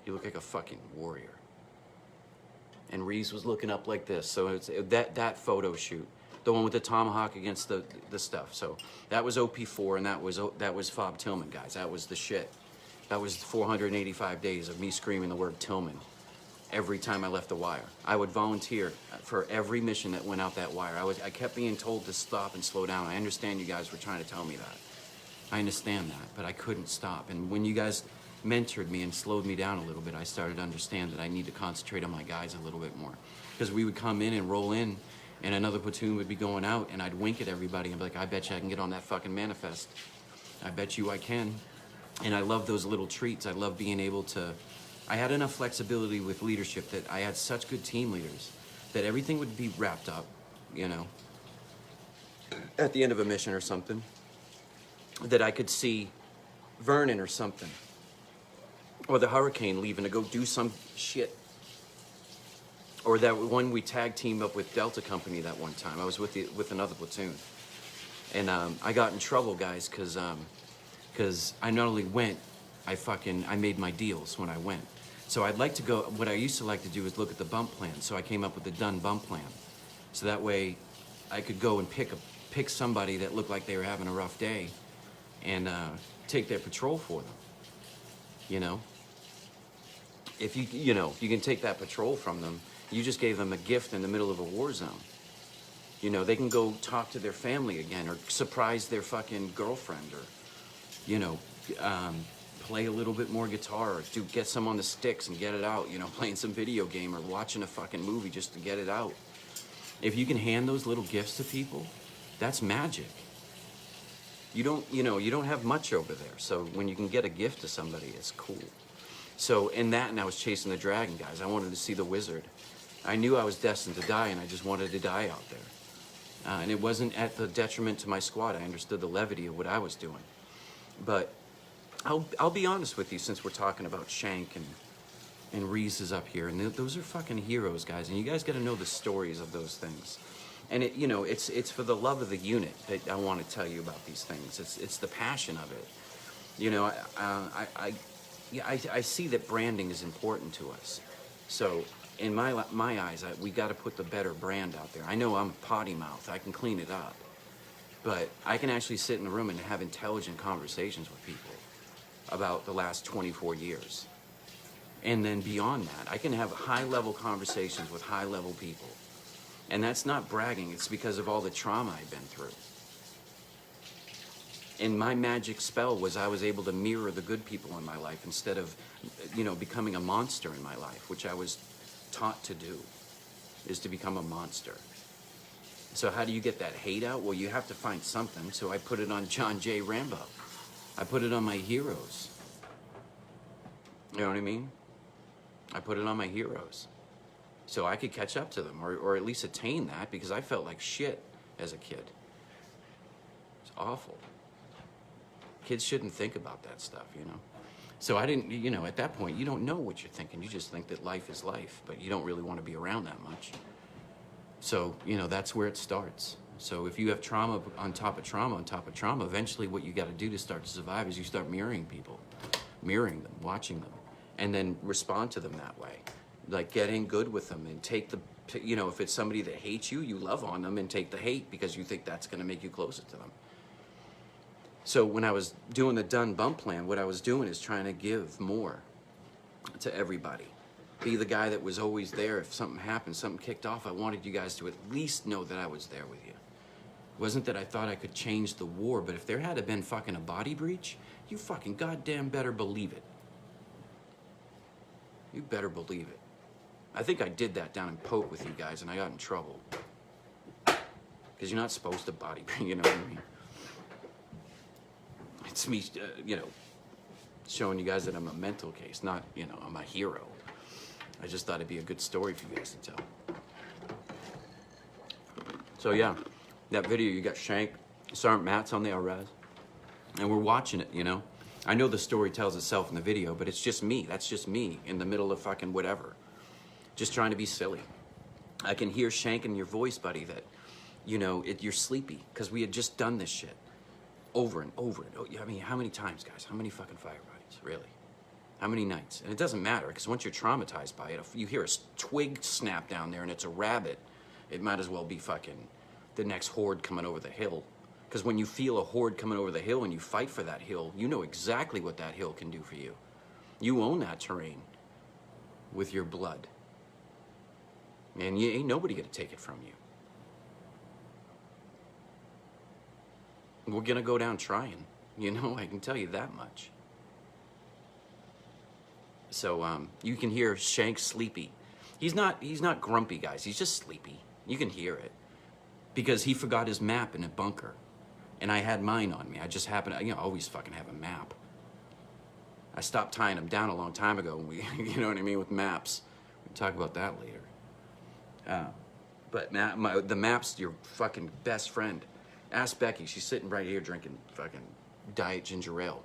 He looked like a fucking warrior. And Ruiz was looking up like this. So it's that photo shoot, the one with the tomahawk against the stuff. So that was OP4, and that was Fob Tillman, guys. That was the shit. That was 485 days of me screaming the word Tillman every time I left the wire. I would volunteer for every mission that went out that wire. I kept being told to stop and slow down. I understand you guys were trying to tell me that. I understand that, but I couldn't stop. And when you guys mentored me and slowed me down a little bit, I started to understand that I need to concentrate on my guys a little bit more. Because we would come in and roll in, and another platoon would be going out, and I'd wink at everybody and be like, I bet you I can get on that fucking manifest. I bet you I can. And I love those little treats. I love being able to, I had enough flexibility with leadership that I had such good team leaders that everything would be wrapped up, you know, at the end of a mission or something, that I could see Vernon or something. Or the hurricane leaving to go do some shit. Or that one we tag teamed up with Delta Company that one time. I was with another platoon. And I got in trouble, guys, because I not only went, I made my deals when I went. So I'd like to go, what I used to like to do is look at the bump plan. So I came up with the done bump plan. So that way I could go and pick somebody that looked like they were having a rough day and take their patrol for them, you know? If you can take that patrol from them, you just gave them a gift in the middle of a war zone. You know, they can go talk to their family again or surprise their fucking girlfriend or, you know, play a little bit more guitar or get some on the sticks and get it out, you know, playing some video game or watching a fucking movie just to get it out. If you can hand those little gifts to people, that's magic. You don't have much over there. So when you can get a gift to somebody, it's cool. So in that, and I was chasing the dragon, guys. I wanted to see the wizard. I knew I was destined to die, and I just wanted to die out there. And it wasn't at the detriment to my squad. I understood the levity of what I was doing. But I'll be honest with you, since we're talking about Shank and Ruiz is up here, and those are fucking heroes, guys. And you guys got to know the stories of those things. And it's for the love of the unit that I want to tell you about these things. It's the passion of it. You know, I see that branding is important to us. So in my eyes, we got to put the better brand out there. I know I'm a potty mouth. I can clean it up. But I can actually sit in a room and have intelligent conversations with people about the last 24 years. And then beyond that, I can have high-level conversations with high-level people. And that's not bragging. It's because of all the trauma I've been through. And my magic spell was I was able to mirror the good people in my life instead of, becoming a monster in my life, which I was taught to do, is to become a monster. So how do you get that hate out? Well, you have to find something. So I put it on John J. Rambo. I put it on my heroes. You know what I mean? I put it on my heroes. So I could catch up to them, or at least attain that, because I felt like shit as a kid. It's awful. Kids shouldn't think about that stuff, you know? So I didn't, at that point, you don't know what you're thinking. You just think that life is life, but you don't really want to be around that much. So, that's where it starts. So if you have trauma on top of trauma on top of trauma, eventually what you got to do to start to survive is you start mirroring people, mirroring them, watching them, and then respond to them that way. Like getting good with them and take if it's somebody that hates you, you love on them and take the hate because you think that's going to make you closer to them. So when I was doing the done bump plan, what I was doing is trying to give more to everybody. Be the guy that was always there. If something happened, something kicked off, I wanted you guys to at least know that I was there with you. It wasn't that I thought I could change the war, but if there had been fucking a body breach, you fucking goddamn better believe it. You better believe it. I think I did that down in Pope with you guys, and I got in trouble. Because you're not supposed to body breach, you know what I mean? It's me, showing you guys that I'm a mental case, not, I'm a hero. I just thought it'd be a good story for you guys to tell. So yeah, that video, you got Shank, Sergeant Matt's on there, Raz, and we're watching it, I know the story tells itself in the video, but it's just me. That's just me in the middle of fucking whatever. Just trying to be silly. I can hear Shank in your voice, buddy, that, you're sleepy, because we had just done this shit over and over and over. I mean, how many times, guys? How many fucking firefights, really? How many nights? And it doesn't matter, because once you're traumatized by it, if you hear a twig snap down there and it's a rabbit, it might as well be fucking the next horde coming over the hill. Because when you feel a horde coming over the hill and you fight for that hill, you know exactly what that hill can do for you. You own that terrain with your blood. And ain't nobody gonna take it from you. We're gonna go down trying, I can tell you that much. So you can hear Shank sleepy. He's not grumpy, guys. He's just sleepy. You can hear it. Because he forgot his map in a bunker. And I had mine on me. I just happened to, always fucking have a map. I stopped tying them down a long time ago. When we, you know what I mean, with maps. We'll talk about that later. But the map's your fucking best friend. Ask Becky. She's sitting right here drinking fucking diet ginger ale.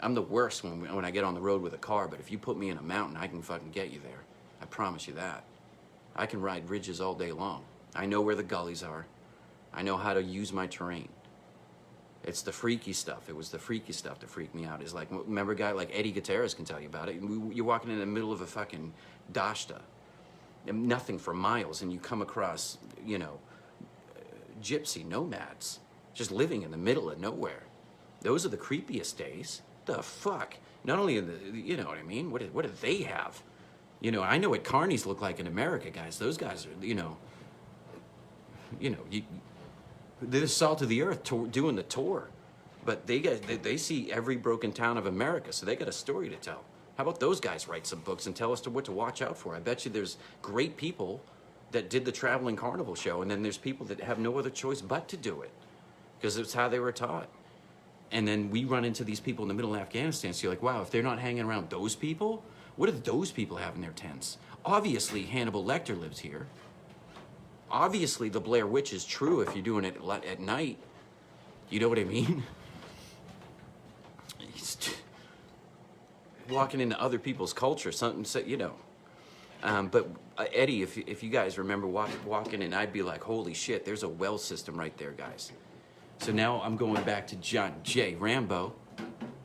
I'm the worst when I get on the road with a car, but if you put me in a mountain, I can fucking get you there. I promise you that. I can ride ridges all day long. I know where the gullies are. I know how to use my terrain. It's the freaky stuff. It was the freaky stuff that freaked me out. Is like, remember a guy like Eddie Gutierrez can tell you about it. You're walking in the middle of a fucking dashta, and nothing for miles, and you come across, you know, gypsy nomads just living in the middle of nowhere. Those are the creepiest days. The fuck? Not only in the, you know what I mean? What do they have? You know, I know what carnies look like in America, guys. Those guys are, you know, they're the salt of the earth doing the tour. But they see every broken town of America, so they got a story to tell. How about those guys write some books and tell us what to watch out for? I bet you there's great people that did the traveling carnival show, and then there's people that have no other choice but to do it because it's how they were taught. And then we run into these people in the middle of Afghanistan, so you're like, wow, if they're not hanging around those people, what do those people have in their tents? Obviously, Hannibal Lecter lives here. Obviously, the Blair Witch is true if you're doing it at night. You know what I mean? Walking into other people's culture, something, you know. But Eddie, if you guys remember walking in, I'd be like, holy shit, there's a well system right there, guys. So now I'm going back to John J. Rambo.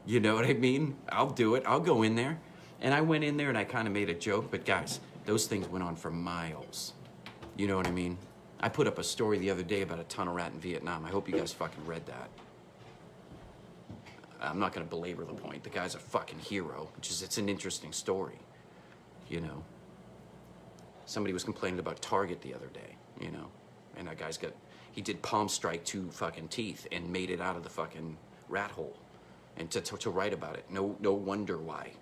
You know what I mean? I'll do it. I'll go in there. And I went in there and I kind of made a joke, but guys, those things went on for miles. You know what I mean? I put up a story the other day about a tunnel rat in Vietnam. I hope you guys fucking read that. I'm not gonna belabor the point. The guy's a fucking hero, it's an interesting story, you know? Somebody was complaining about Target the other day, you know? And that guy's he did palm strike 2 fucking teeth and made it out of the fucking rat hole. And to write about it, no wonder why.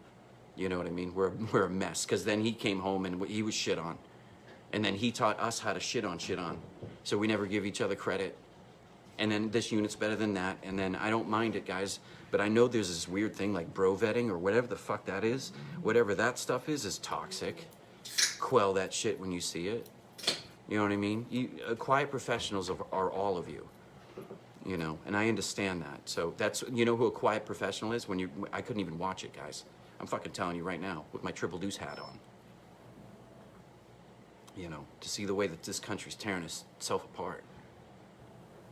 You know what I mean? We're a mess, because then he came home and he was shit on. And then he taught us how to shit on. So we never give each other credit. And then this unit's better than that. And then I don't mind it, guys. But I know there's this weird thing like bro vetting or whatever the fuck that is. Whatever that stuff is toxic. Quell that shit when you see it. You know what I mean? Quiet professionals are all of you. You know, and I understand that. So that's, you know who a quiet professional is? I couldn't even watch it, guys. I'm fucking telling you right now with my Triple Deuce hat on. You know, to see the way that this country's tearing itself apart.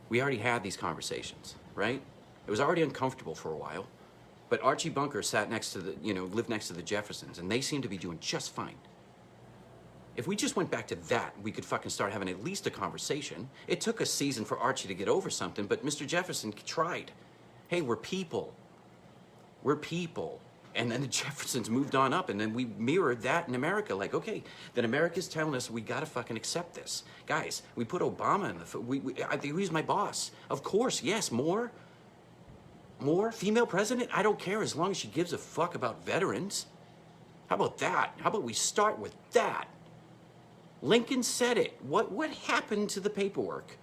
We already had these conversations, right? It was already uncomfortable for a while, but Archie Bunker lived next to the Jeffersons, and they seem to be doing just fine. If we just went back to that, we could fucking start having at least a conversation. It took a season for Archie to get over something, but Mr. Jefferson tried. Hey, we're people. We're people. And then the Jeffersons moved on up, and then we mirrored that in America. Like, okay, then America's telling us we gotta fucking accept this. Guys, we put Obama in the, I think he's my boss. Of course, yes, more? Female president? I don't care as long as she gives a fuck about veterans. How about that? How about we start with that? Lincoln said it. What happened to the paperwork?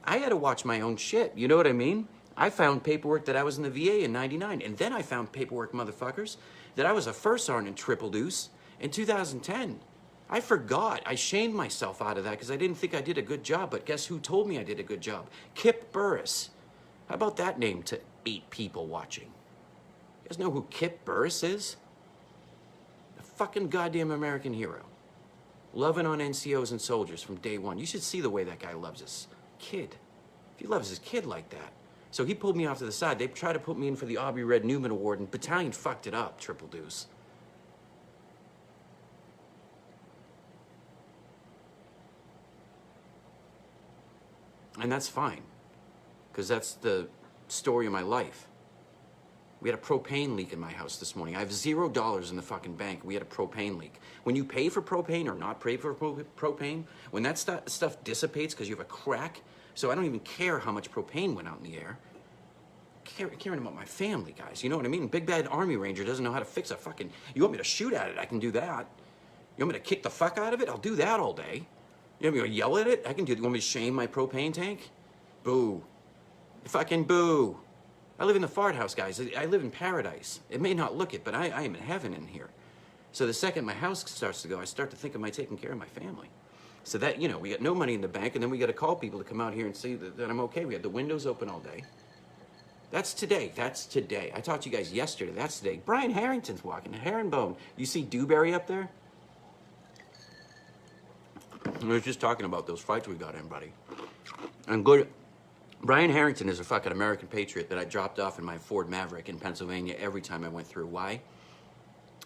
I had to watch my own shit, you know what I mean? I found paperwork that I was in the VA in '99, and then I found paperwork, motherfuckers, that I was a first sergeant Triple Deuce in 2010. I forgot. I shamed myself out of that because I didn't think I did a good job, but guess who told me I did a good job? Kip Burris. How about that name to 8 people watching? You guys know who Kip Burris is? The fucking goddamn American hero. Loving on NCOs and soldiers from day one. You should see the way that guy loves his kid. If he loves his kid like that. So he pulled me off to the side. They tried to put me in for the Aubrey Red Newman Award, and Battalion fucked it up, Triple Deuce. And that's fine, because that's the story of my life. We had a propane leak in my house this morning. I have $0 in the fucking bank. We had a propane leak. When you pay for propane or not pay for propane, when that stuff dissipates because you have a crack, so I don't even care how much propane went out in the air. Caring about my family, guys. You know what I mean? Big bad Army Ranger doesn't know how to fix a fucking... You want me to shoot at it? I can do that. You want me to kick the fuck out of it? I'll do that all day. You want me to yell at it? I can do that. You want me to shame my propane tank? Boo. Fucking boo. I live in the fart house, guys. I live in paradise. It may not look it, but I am in heaven in here. So the second my house starts to go, I start to think, am I taking care of my family? So that, you know, we got no money in the bank, and then we got to call people to come out here and see that I'm okay. We had the windows open all day. That's today. That's today. I talked to you guys yesterday. That's today. Brian Harrington's walking. Herringbone. You see Dewberry up there? We were just talking about those fights we got in, buddy. And good. Brian Harrington is a fucking American patriot that I dropped off in my Ford Maverick in Pennsylvania every time I went through. Why?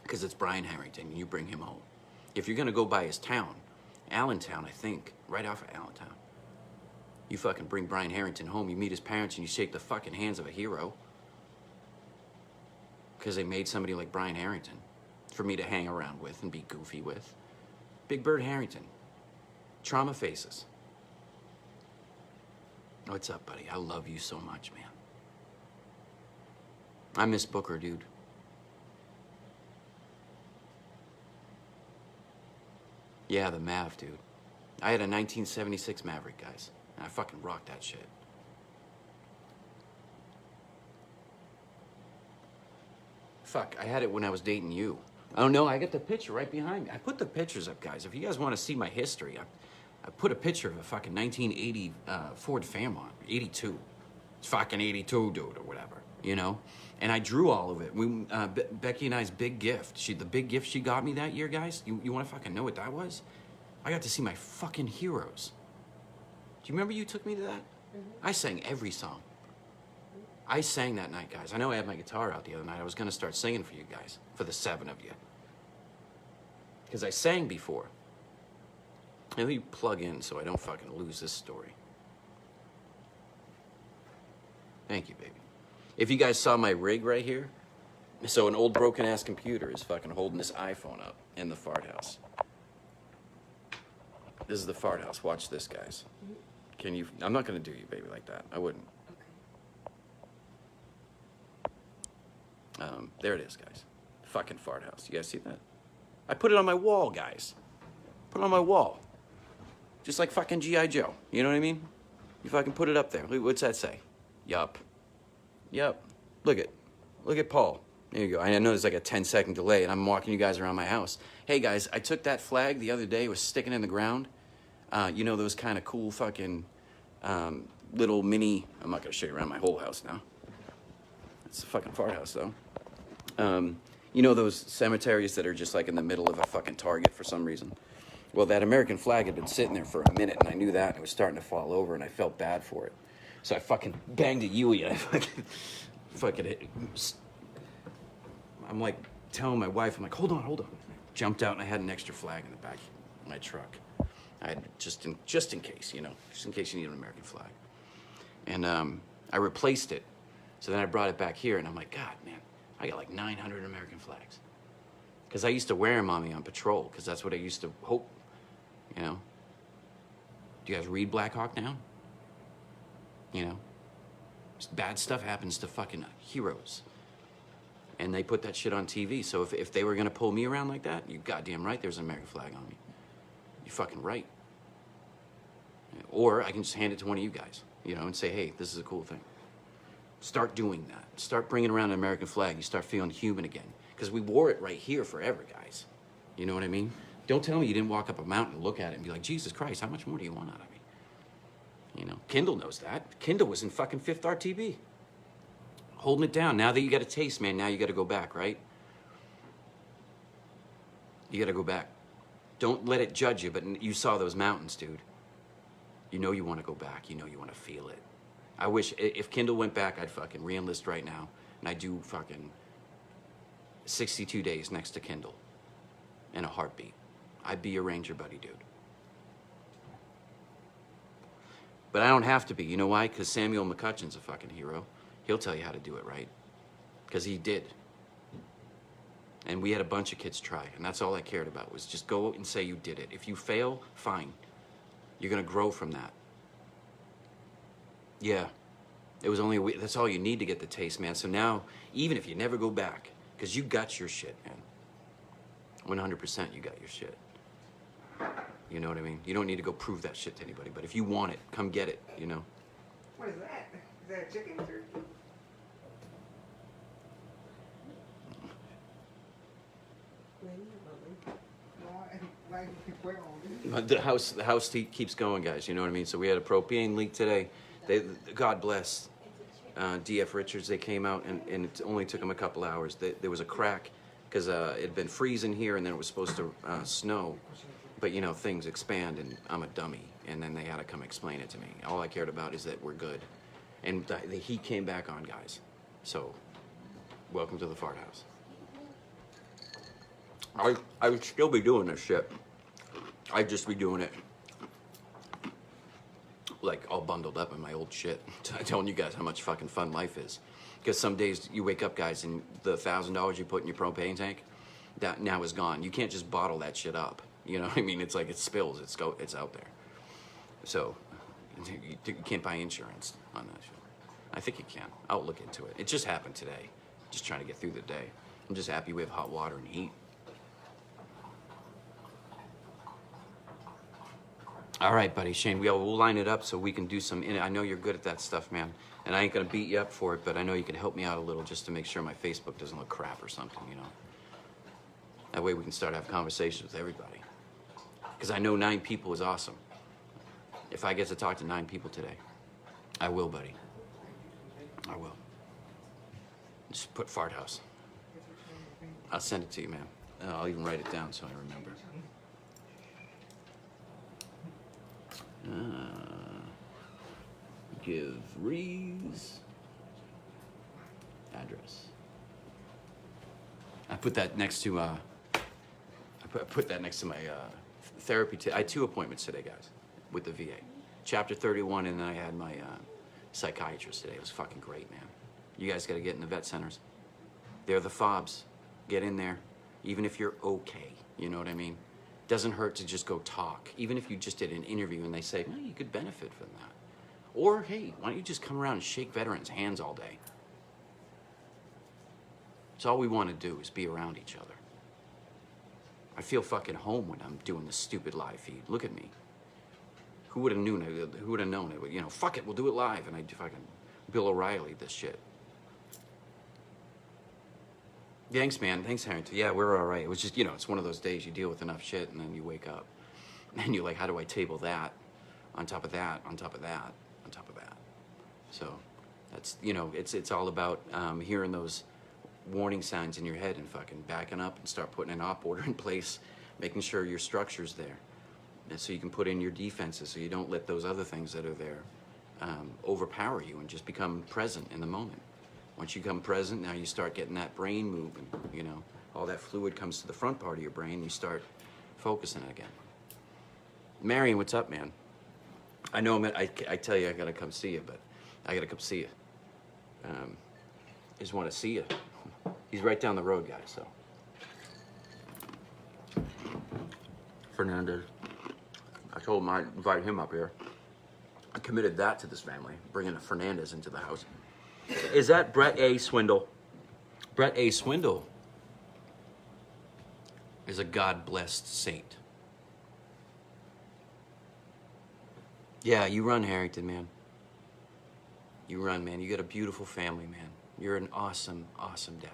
Because it's Brian Harrington, and you bring him home. If you're gonna go by his town, Allentown, I think, right off of Allentown, you fucking bring Brian Harrington home, you meet his parents, and you shake the fucking hands of a hero. Because they made somebody like Brian Harrington for me to hang around with and be goofy with. Big Bird Harrington. Trauma faces. What's up, buddy? I love you so much, man. I miss Booker, dude. Yeah, the Mav, dude. I had a 1976 Maverick, guys. And I fucking rocked that shit. Fuck, I had it when I was dating you. Oh no, I got the picture right behind me. I put the pictures up, guys. If you guys want to see my history, I put a picture of a fucking 1980 Ford Fairmont, 82. It's fucking 82, dude, or whatever, you know? And I drew all of it. Becky and I's big gift. The big gift she got me that year, guys, you want to fucking know what that was? I got to see my fucking heroes. Do you remember you took me to that? Mm-hmm. I sang every song. I sang that night, guys. I know I had my guitar out the other night. I was going to start singing for you guys, for the 7 of you. Because I sang before. Let me plug in so I don't fucking lose this story. Thank you, baby. If you guys saw my rig right here, so an old broken-ass computer is fucking holding this iPhone up in the fart house. This is the fart house. Watch this, guys. Can you... I'm not going to do you, baby, like that. I wouldn't. There it is, guys. Fucking fart house. You guys see that? I put it on my wall, guys. Put it on my wall. Just like fucking G.I. Joe. You know what I mean? You fucking put it up there. What's that say? Yup. Yup. Look at Paul. There you go. I know there's like a 10-second delay, and I'm walking you guys around my house. Hey, guys, I took that flag the other day. It was sticking in the ground. You know those kind of cool fucking little mini... I'm not going to show you around my whole house now. It's a fucking fart house, though. You know those cemeteries that are just like in the middle of a fucking Target for some reason? Well, that American flag had been sitting there for a minute, and I knew that, and it was starting to fall over, and I felt bad for it. So I fucking banged a Yui, and I I'm like telling my wife, I'm like, hold on. Jumped out, and I had an extra flag in the back of my truck. I had just in case, you know, just in case you need an American flag. And I replaced it. So then I brought it back here, and I'm like, God, man, I got like 900 American flags. Because I used to wear them on me on patrol, because that's what I used to hope, you know. Do you guys read Black Hawk now? You know? Just bad stuff happens to fucking heroes. And they put that shit on TV, so if they were going to pull me around like that, you goddamn right there's an American flag on me. You're fucking right. Or I can just hand it to one of you guys, you know, and say, hey, this is a cool thing. Start doing that. Start bringing around an American flag. You start feeling human again. Because we wore it right here forever, guys. You know what I mean? Don't tell me you didn't walk up a mountain and look at it and be like, Jesus Christ, how much more do you want out of me? You know, Kendall knows that. Kendall was in fucking 5th RTB. Holding it down. Now that you got a taste, man, now you got to go back, right? You got to go back. Don't let it judge you, but you saw those mountains, dude. You know you want to go back. You know you want to feel it. I wish, if Kendall went back, I'd fucking re-enlist right now. And I'd do fucking 62 days next to Kendall. In a heartbeat. I'd be your ranger buddy, dude. But I don't have to be. You know why? Because Samuel McCutcheon's a fucking hero. He'll tell you how to do it right. Because he did. And we had a bunch of kids try. And that's all I cared about, was just go and say you did it. If you fail, fine. You're going to grow from that. Yeah. It was only a week. That's all you need to get the taste, man. So now, even if you never go back, because you got your shit, man. 100% you got your shit. You know what I mean? You don't need to go prove that shit to anybody. But if you want it, come get it, you know? What is that? Is that a chicken turkey? The house keeps going, guys. You know what I mean? So we had a propane leak today. God bless DF Richards, they came out, and it only took them a couple hours. There was a crack, because it had been freezing here, and then it was supposed to snow. But, you know, things expand, and I'm a dummy. And then they had to come explain it to me. All I cared about is that we're good. And the heat came back on, guys. So, welcome to the fart house. I would still be doing this shit. I'd just be doing it like all bundled up in my old shit, telling you guys how much fucking fun life is. Because some days you wake up, guys, and the $1,000 you put in your propane tank, that now is gone. You can't just bottle that shit up. You know what I mean? It's like it spills. It's out there. So you can't buy insurance on that shit. I think you can. I'll look into it. It just happened today. Just trying to get through the day. I'm just happy we have hot water and heat. All right, buddy, Shane, we'll line it up so we can do some, I know you're good at that stuff, man, and I ain't gonna beat you up for it, but I know you can help me out a little just to make sure my Facebook doesn't look crap or something, you know? That way we can start having conversations with everybody. Because I know 9 people is awesome. If I get to talk to 9 people today, I will, buddy. I will. Just put fart house. I'll send it to you, man. I'll even write it down so I remember. Give Ruiz address. I put that next to I put that next to my therapy. I had 2 appointments today, guys, with the VA. Chapter 31, and then I had my psychiatrist today. It was fucking great, man. You guys got to get in the vet centers. They're the fobs. Get in there, even if you're okay. You know what I mean? Doesn't hurt to just go talk. Even if you just did an interview and they say, well, you could benefit from that. Or, hey, why don't you just come around and shake veterans' hands all day? It's all we want to do is be around each other. I feel fucking home when I'm doing this stupid live feed. Look at me. Who would have known it? Who would have known it? You know, fuck it, we'll do it live. And I fucking Bill O'Reilly this shit. Thanks, man. Thanks, Harrington. Yeah, we're all right. It was just, you know, it's one of those days you deal with enough shit and then you wake up. And you're like, how do I table that? On top of that, on top of that, on top of that. So that's, you know, it's all about hearing those warning signs in your head and fucking backing up and start putting an op order in place, making sure your structure's there. And so you can put in your defenses so you don't let those other things that are there overpower you and just become present in the moment. Once you become present, now you start getting that brain moving, you know. All that fluid comes to the front part of your brain, you start focusing again. Marion, what's up, man? I know I tell you I gotta come see you, but I gotta come see you. I just wanna see you. He's right down the road, guys, so. Fernandez. I told him I'd invite him up here. I committed that to this family, bringing a Fernandez into the house. Is that Brett A. Swindle? Brett A. Swindle is a God-blessed saint. Yeah, you run, Harrington, man. You run, man. You got a beautiful family, man. You're an awesome, awesome dad.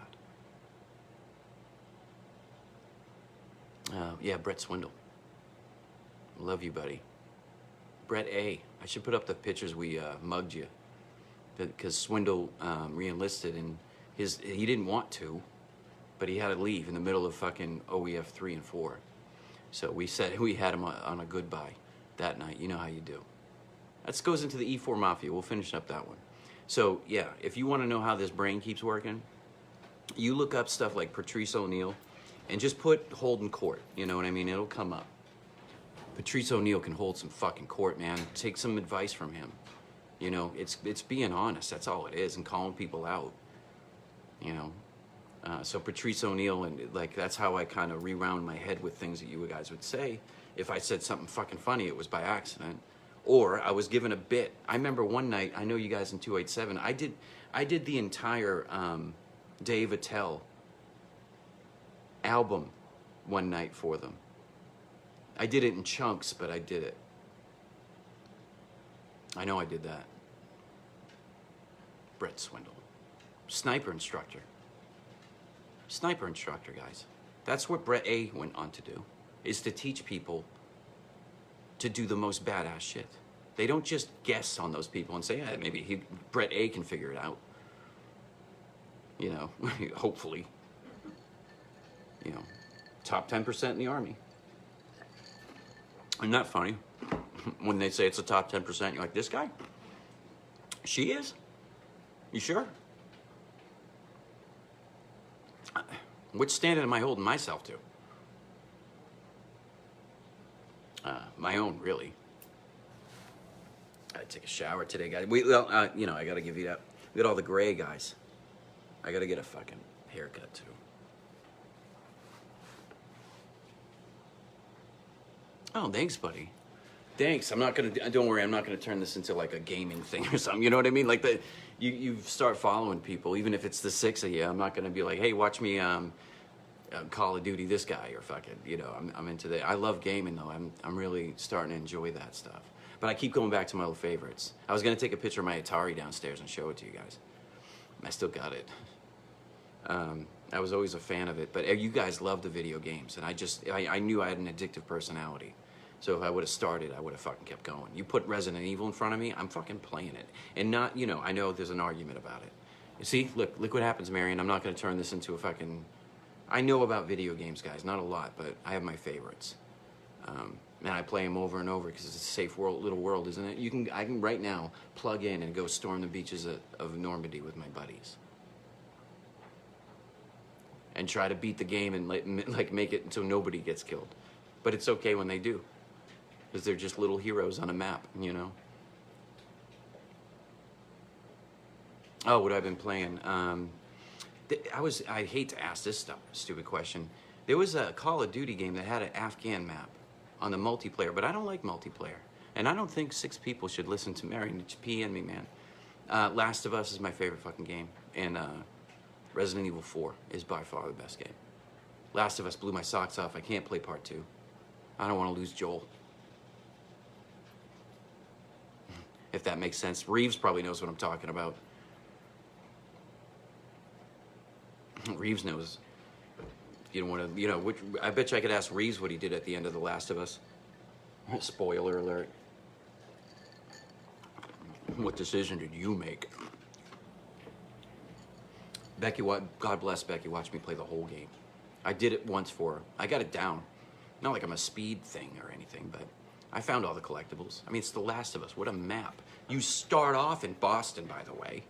Yeah, Brett Swindle. Love you, buddy. Brett A. I should put up the pictures we mugged you. Because Swindle re-enlisted and he didn't want to, but he had to leave in the middle of fucking OEF 3 and 4. So we had him on a goodbye that night. You know how you do. That goes into the E4 Mafia. We'll finish up that one. So yeah, if you want to know how this brain keeps working, you look up stuff like Patrice O'Neill and just put Holden Court. You know what I mean? It'll come up. Patrice O'Neill can hold some fucking court, man. Take some advice from him. You know, it's being honest. That's all it is, and calling people out. You know, so Patrice O'Neill, and like that's how I kind of rewound my head with things that you guys would say. If I said something fucking funny, it was by accident, or I was given a bit. I remember one night. I know you guys in 287. I did the entire Dave Attell album one night for them. I did it in chunks, but I did it. I know I did that. Brett Swindle. Sniper instructor. Sniper instructor, guys. That's what Brett A. went on to do, is to teach people to do the most badass shit. They don't just guess on those people and say, yeah, maybe Brett A can figure it out. You know, hopefully. You know, top 10% in the Army. Isn't that funny? When they say it's a top 10%, you're like, this guy? She is? You sure? Which standard am I holding myself to? My own, really. I take a shower today, guys. You know, I gotta give you that. Look at all the gray guys. I gotta get a fucking haircut too. Oh, thanks, buddy. Thanks. I'm not gonna. Don't worry. I'm not gonna turn this into like a gaming thing or something. You know what I mean? Like you start following people, even if it's the 6 of you. I'm not gonna be like, hey, watch me Call of Duty this guy or fucking. You know, I'm into that. I love gaming though. I'm really starting to enjoy that stuff. But I keep going back to my old favorites. I was gonna take a picture of my Atari downstairs and show it to you guys. I still got it. I was always a fan of it, but you guys love the video games, and I knew I had an addictive personality. So if I would have started, I would have fucking kept going. You put Resident Evil in front of me, I'm fucking playing it. And not, you know, I know there's an argument about it. You see, look what happens, Marion. I'm not gonna turn this into a fucking, I know about video games, guys, not a lot, but I have my favorites. And I play them over and over because it's a safe little world, isn't it? I can right now plug in and go storm the beaches of Normandy with my buddies. And try to beat the game and like make it so nobody gets killed. But it's okay when they do. Because they're just little heroes on a map, you know? Oh, what I've been playing. I hate to ask this stupid question. There was a Call of Duty game that had an Afghan map on the multiplayer, but I don't like multiplayer. And I don't think 6 people should listen to Mary and PM me, man. Last of Us is my favorite fucking game. And Resident Evil 4 is by far the best game. Last of Us blew my socks off. I can't play part 2. I don't want to lose Joel. If that makes sense. Reeves probably knows what I'm talking about. Reeves knows. You don't want to, you know, I bet you I could ask Reeves what he did at the end of The Last of Us. Spoiler alert. What decision did you make? Becky, God bless Becky, watched me play the whole game. I did it once for her. I got it down. Not like I'm a speed thing or anything, but I found all the collectibles. I mean, it's The Last of Us. What a map. You start off in Boston, by the way.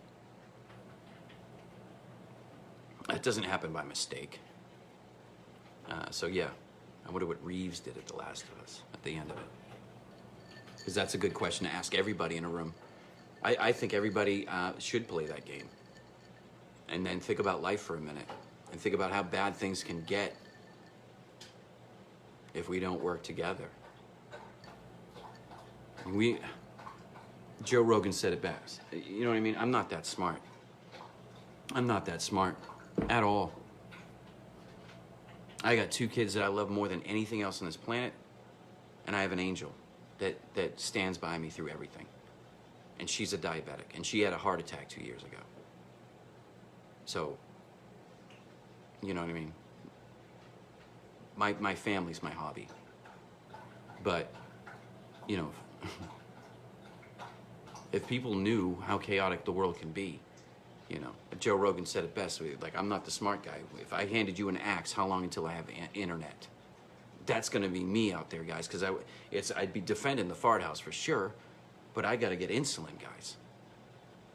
That doesn't happen by mistake. So yeah, I wonder what Reeves did at The Last of Us at the end of it. Because that's a good question to ask everybody in a room. I think everybody should play that game. And then think about life for a minute. And think about how bad things can get if we don't work together. Joe Rogan said it best. You know what I mean? I'm not that smart. I'm not that smart at all. I got 2 kids that I love more than anything else on this planet, and I have an angel that stands by me through everything. And she's a diabetic, and she had a heart attack 2 years ago. So, you know what I mean? My family's my hobby. But, you know, if people knew how chaotic the world can be, you know, Joe Rogan said it best. Like, I'm not the smart guy. If I handed you an axe, how long until I have internet? That's gonna be me out there, guys, because I'd be defending the fart house for sure, but I gotta get insulin, guys.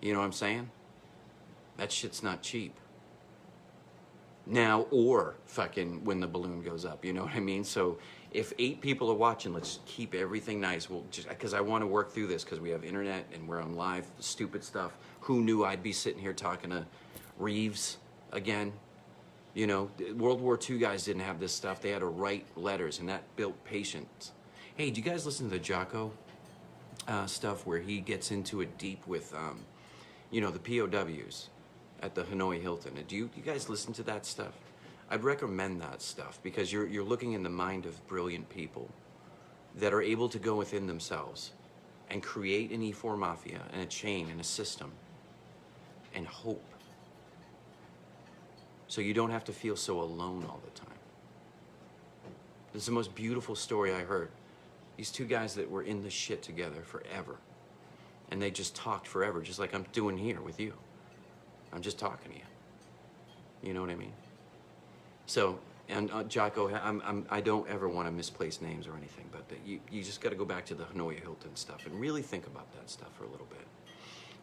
You know what I'm saying? That shit's not cheap. Now or fucking when the balloon goes up, you know what I mean? So if 8 people are watching, let's keep everything nice. We'll just, because I want to work through this because we have internet and we're on live, stupid stuff. Who knew I'd be sitting here talking to Reeves again? You know, World War II guys didn't have this stuff. They had to write letters, and that built patience. Hey, do you guys listen to the Jocko stuff where he gets into it deep with, you know, the POWs at the Hanoi Hilton? Do you guys listen to that stuff? I'd recommend that stuff because you're looking in the mind of brilliant people that are able to go within themselves and create an E4 mafia and a chain and a system and hope. So you don't have to feel so alone all the time. This is the most beautiful story I heard. These two guys that were in the shit together forever. And they just talked forever, just like I'm doing here with you. I'm just talking to you. You know what I mean? So, and Jocko, I don't ever want to misplace names or anything, but you just got to go back to the Hanoi Hilton stuff and really think about that stuff for a little bit.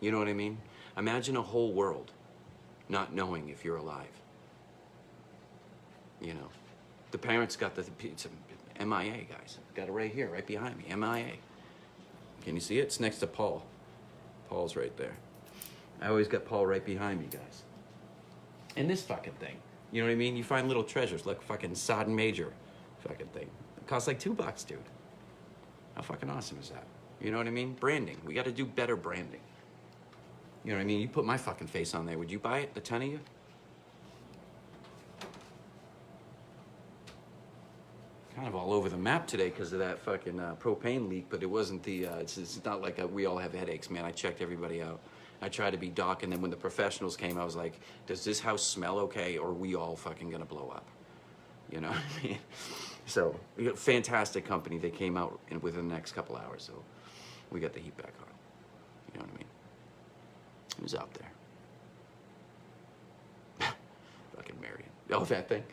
You know what I mean? Imagine a whole world not knowing if you're alive. You know, the parents got it's MIA, guys. Got it right here, right behind me, MIA. Can you see it? It's next to Paul. Paul's right there. I always got Paul right behind me, guys. And this fucking thing, you know what I mean? You find little treasures, like fucking Sodden Major fucking thing. It costs like $2, dude. How fucking awesome is that? You know what I mean? Branding. We got to do better branding. You know what I mean? You put my fucking face on there. Would you buy it? The 10 of you? Kind of all over the map today because of that fucking propane leak, but it wasn't the, it's not like we all have headaches, man. I checked everybody out. I tried to be Doc, and then when the professionals came, I was like, does this house smell okay, or are we all fucking gonna blow up? You know what I mean? So, we got fantastic company. They came out within the next couple hours, so we got the heat back on. You know what I mean? Who's out there? Fucking Marion. Oh, that thing?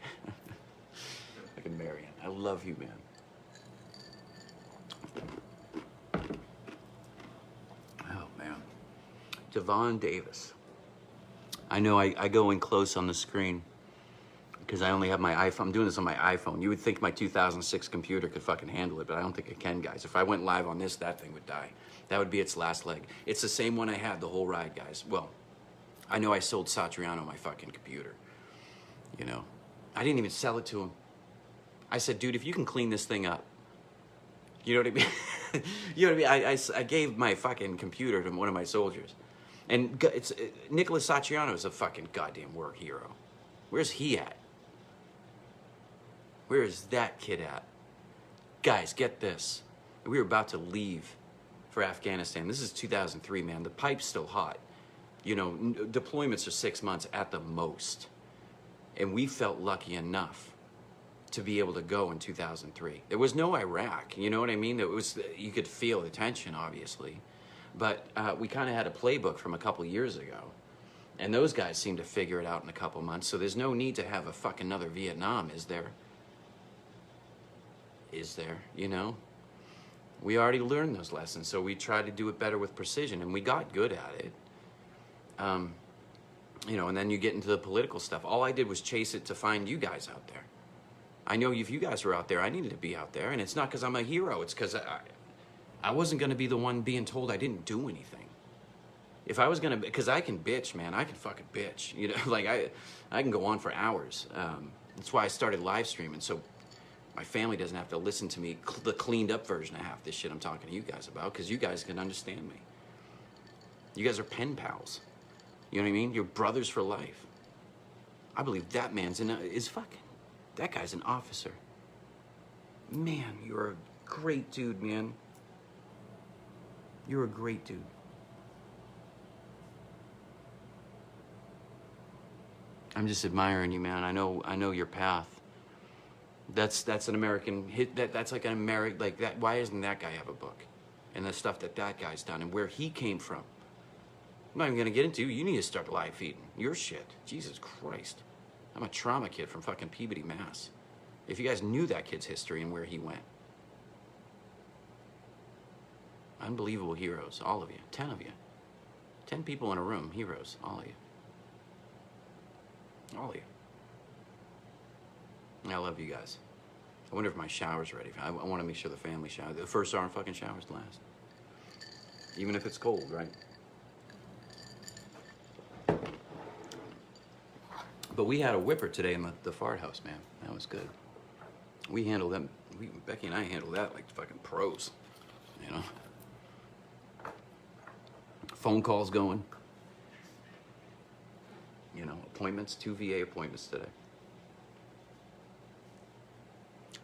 Fucking Marion. I love you, man. Oh, man. Devon Davis. I know I go in close on the screen because I only have my iPhone. I'm doing this on my iPhone. You would think my 2006 computer could fucking handle it, but I don't think it can, guys. If I went live on this, that thing would die. That would be its last leg. It's the same one I had the whole ride, guys. Well, I know I sold Satriano my fucking computer. You know, I didn't even sell it to him. I said, dude, if you can clean this thing up, you know what I mean? You know what I mean? I gave my fucking computer to one of my soldiers. And Nicholas Satriano is a fucking goddamn war hero. Where's he at? Where is that kid at? Guys, get this. We were about to leave for Afghanistan. This is 2003, man. The pipe's still hot. You know, deployments are 6 months at the most. And we felt lucky enough to be able to go in 2003. There was no Iraq, you know what I mean? It was, you could feel the tension, obviously. But we kind of had a playbook from a couple years ago. And those guys seemed to figure it out in a couple months, so there's no need to have a fucking another Vietnam, is there? Is there, you know? We already learned those lessons, so we tried to do it better with precision, and we got good at it. You know, and then you get into the political stuff. All I did was chase it to find you guys out there. I know if you guys were out there, I needed to be out there, and it's not because I'm a hero. It's because I wasn't going to be the one being told I didn't do anything. If I was going to, because I can bitch, man. I can fucking bitch. You know, like I can go on for hours. That's why I started live streaming, so my family doesn't have to listen to me, the cleaned up version of half this shit I'm talking to you guys about, because you guys can understand me. You guys are pen pals. You know what I mean? You're brothers for life. I believe that man's that guy's an officer. Man, you're a great dude, man. You're a great dude. I'm just admiring you, man. I know your path. That's an American hit. That's like an American, like that. Why doesn't that guy have a book? And the stuff that guy's done and where he came from. I'm not even gonna get into. You need to start live feeding your shit. Jesus Christ. I'm a trauma kid from fucking Peabody, Mass. If you guys knew that kid's history and where he went. Unbelievable heroes, all of you. 10 of you. 10 people in a room, heroes, all of you. All of you. I love you guys. I wonder if my shower's ready. I want to make sure the family shower. The first hour fucking shower's the last. Even if it's cold, right? But we had a whipper today in the fart house, man. That was good. We handled them. Becky and I handled that like fucking pros, you know. Phone calls going. You know, appointments, 2 VA appointments today.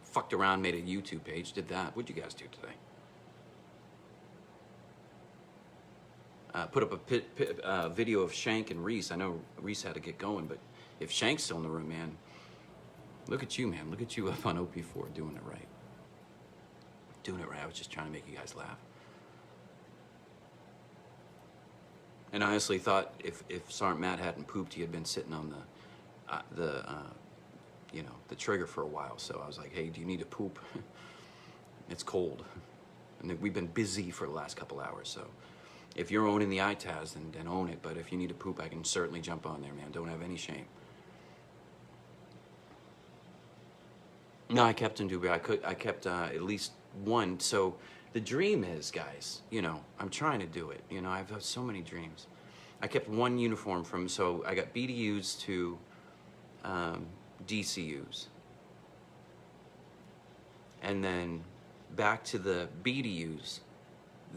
Fucked around, made a YouTube page, did that. What'd you guys do today? Put up a video of Shank and Ruiz. I know Ruiz had to get going, but if Shank's still in the room, man, look at you, man. Look at you up on OP4 doing it right. doing it right. I was just trying to make you guys laugh. And I honestly thought if Sergeant Matt hadn't pooped, he had been sitting on the trigger for a while. So I was like, hey, do you need to poop? It's cold. And we've been busy for the last couple hours. So if you're owning the ITAS, then own it. But if you need to poop, I can certainly jump on there, man. Don't have any shame. No, I kept in Dubai. I kept at least one. So the dream is, guys, I'm trying to do it. I've had so many dreams. I kept one uniform so I got BDUs to DCUs. And then back to the BDUs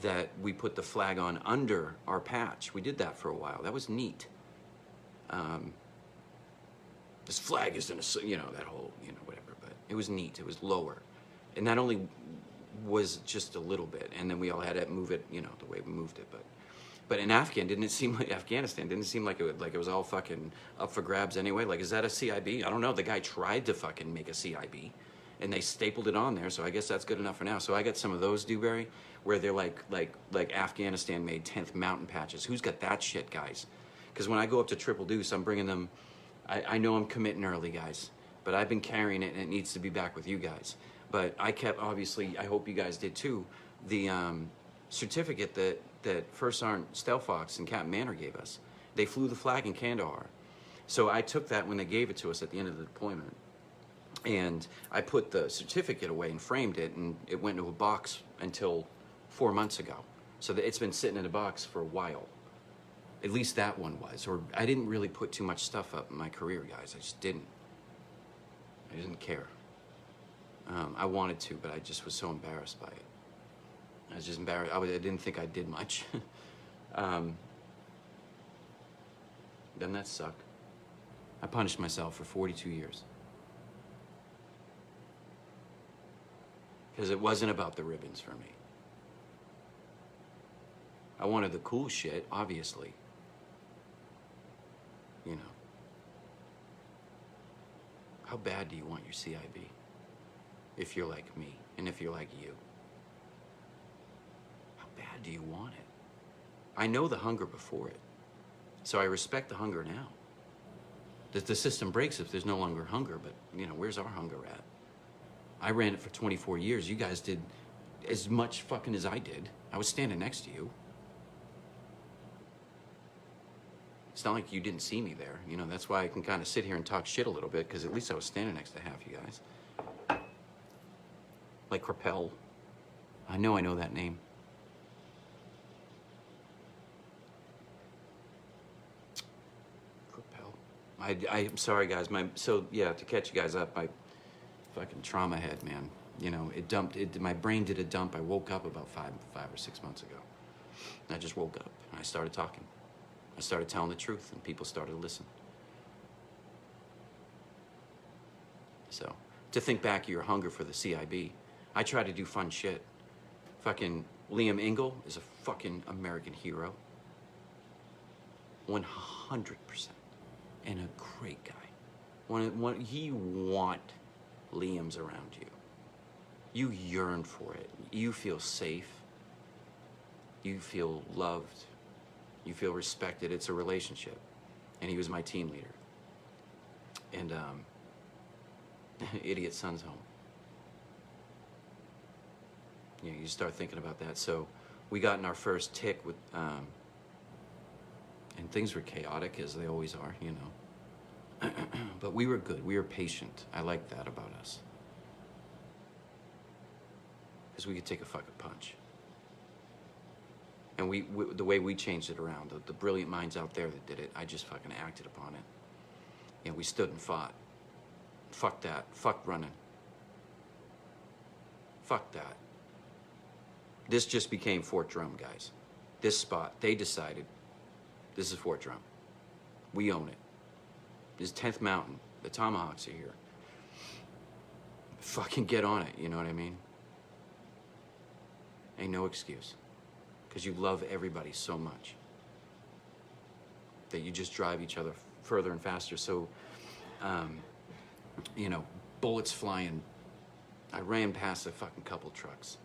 that we put the flag on under our patch. We did that for a while. That was neat. This flag isn't that whole, whatever. It was neat. It was lower. And that only was just a little bit. And then we all had to move it, the way we moved it. But in Afghanistan, didn't it seem like it was all fucking up for grabs anyway? Like, is that a CIB? I don't know. The guy tried to fucking make a CIB. And they stapled it on there, so I guess that's good enough for now. So I got some of those, Dewberry, where they're like Afghanistan-made 10th mountain patches. Who's got that shit, guys? Because when I go up to Triple Deuce, I'm bringing them. I know I'm committing early, guys. But I've been carrying it, and it needs to be back with you guys. But I kept, obviously, I hope you guys did too, the certificate that First Sergeant Stelfox and Captain Manor gave us. They flew the flag in Kandahar. So I took that when they gave it to us at the end of the deployment. And I put the certificate away and framed it, and it went into a box until 4 months ago. So it's been sitting in a box for a while. At least that one was. Or I didn't really put too much stuff up in my career, guys. I just didn't. I didn't care. I wanted to, but I just was so embarrassed by it. I was just embarrassed. I didn't think I did much. Doesn't that suck? I punished myself for 42 years. Because it wasn't about the ribbons for me. I wanted the cool shit, obviously. How bad do you want your CIB? If you're like me, and if you're like you. How bad do you want it? I know the hunger before it. So I respect the hunger now. The system breaks if there's no longer hunger, but, where's our hunger at? I ran it for 24 years. You guys did as much fucking as I did. I was standing next to you. It's not like you didn't see me there. That's why I can kind of sit here and talk shit a little bit, because at least I was standing next to half you guys. Like Crapel. I know that name. Crapel. I'm sorry, guys. To catch you guys up, my fucking trauma head, man. My brain did a dump. I woke up about five or 6 months ago. And I just woke up and I started talking. I started telling the truth, and people started to listen. So, to think back of your hunger for the CIB, I try to do fun shit. Fucking Liam Ingle is a fucking American hero. 100%. And a great guy. You want Liam's around you. You yearn for it. You feel safe. You feel loved. You feel respected. It's a relationship. And he was my team leader. And, idiot son's home. You start thinking about that. So we got in our first tick with, and things were chaotic, as they always are, But we were good. We were patient. I like that about us. Because we could take a fucking punch. And the way we changed it around, the brilliant minds out there that did it, I just fucking acted upon it. We stood and fought. Fuck that. Fuck running. Fuck that. This just became Fort Drum, guys. This spot, they decided, this is Fort Drum. We own it. This 10th Mountain. The Tomahawks are here. Fucking get on it, you know what I mean? Ain't no excuse. Because you love everybody so much that you just drive each other further and faster. So, bullets flying. I ran past a fucking couple trucks.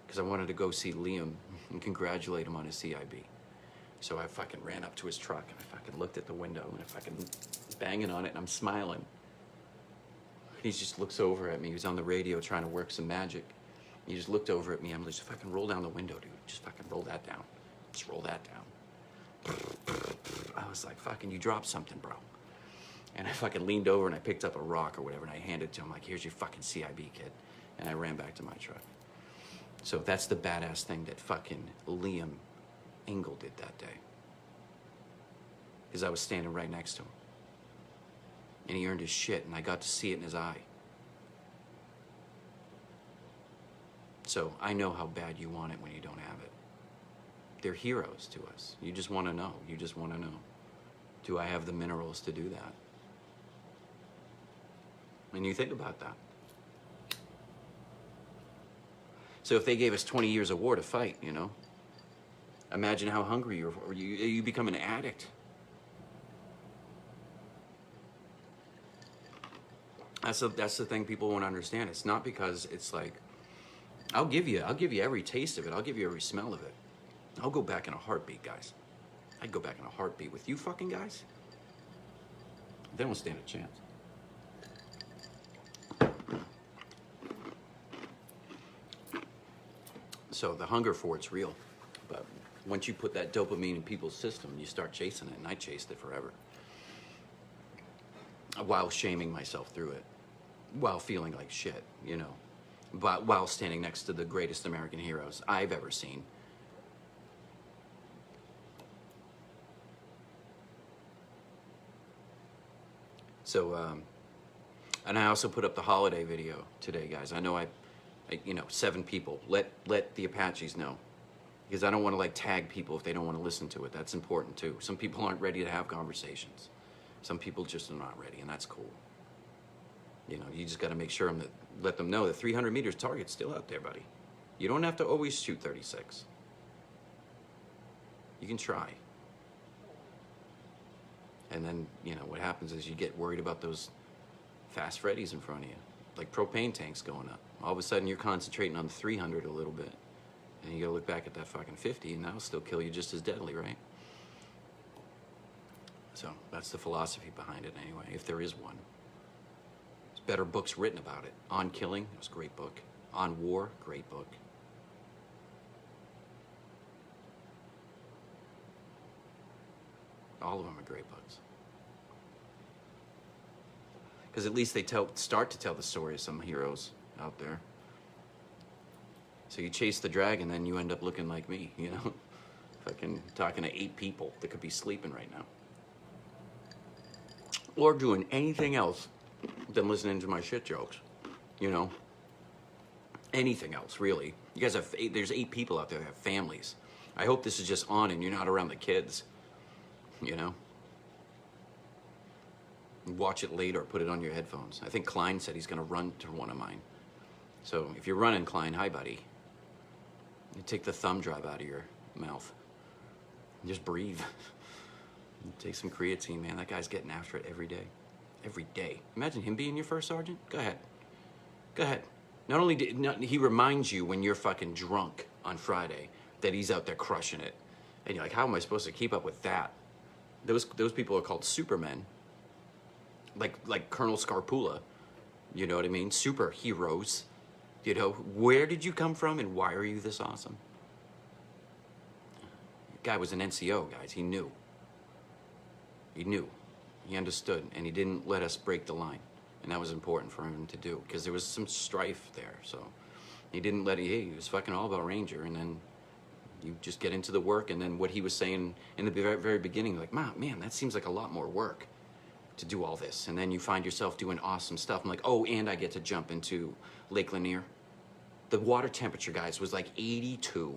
because I wanted to go see Liam and congratulate him on his CIB. So I fucking ran up to his truck and I fucking looked at the window and I fucking banging on it and I'm smiling. He just looks over at me. He was on the radio trying to work some magic. He just looked over at me. I'm like, just fucking roll down the window, dude. Just fucking roll that down. Just roll that down. I was like, fucking, you dropped something, bro. And I fucking leaned over and I picked up a rock or whatever and I handed it to him like, here's your fucking CIB, kid. And I ran back to my truck. So that's the badass thing that fucking Liam Engel did that day. Because I was standing right next to him. And he earned his shit and I got to see it in his eye. So I know how bad you want it when you don't have it. They're heroes to us. You just want to know. You just want to know. Do I have the minerals to do that? And you think about that. So if they gave us 20 years of war to fight, you know, imagine how hungry you're, or you become an addict. That's the thing people won't understand. It's not because it's like, I'll give you every taste of it. I'll give you every smell of it. I'll go back in a heartbeat, guys. I'd go back in a heartbeat with you fucking guys. They don't stand a chance. So the hunger for it's real. But once you put that dopamine in people's system, you start chasing it, and I chased it forever. While shaming myself through it. While feeling like shit, you know. But while standing next to the greatest American heroes I've ever seen. So, and I also put up the holiday video today, guys. I know I you know, 7 people. Let the Apaches know. Because I don't want to like tag people if they don't want to listen to it. That's important too. Some people aren't ready to have conversations. Some people just are not ready, and that's cool. You know, you just got to make sure that, let them know that 300 meters target's still out there, buddy. You don't have to always shoot 36. You can try. And then, you know, what happens is you get worried about those fast Freddies in front of you. Like propane tanks going up. All of a sudden you're concentrating on the 300 a little bit. And you gotta look back at that fucking 50 and that'll still kill you just as deadly, right? So that's the philosophy behind it anyway, if there is one. There's better books written about it. On Killing, it was a great book. On War, great book. All of them are great books. Because at least they start to tell the story of some heroes out there. So you chase the dragon, then you end up looking like me, you know? Fucking talking to 8 people that could be sleeping right now. Or doing anything else than listening to my shit jokes, you know? Anything else, really. You guys have, there's 8 people out there that have families. I hope this is just on and you're not around the kids, you know? Watch it later, put it on your headphones. I think Klein said he's gonna run to one of mine. So if you're running, Klein, hi buddy. You take the thumb drive out of your mouth. And just breathe. Take some creatine, man. That guy's getting after it every day. Every day. Imagine him being your first sergeant. Go ahead. Go ahead. Not only he reminds you when you're fucking drunk on Friday that he's out there crushing it. And you're like, how am I supposed to keep up with that? Those people are called supermen. Like Colonel Scarpula. You know what I mean? Superheroes. You know, where did you come from and why are you this awesome? The guy was an NCO, guys. He knew. He knew. He understood. And he didn't let us break the line. And that was important for him to do. Because there was some strife there. So he didn't let it. Hey, he was fucking all about Ranger. And then you just get into the work. And then what he was saying in the very, very beginning, like, man, that seems like a lot more work to do all this. And then you find yourself doing awesome stuff. I'm like, oh, and I get to jump into Lake Lanier. The water temperature, guys, was like 82.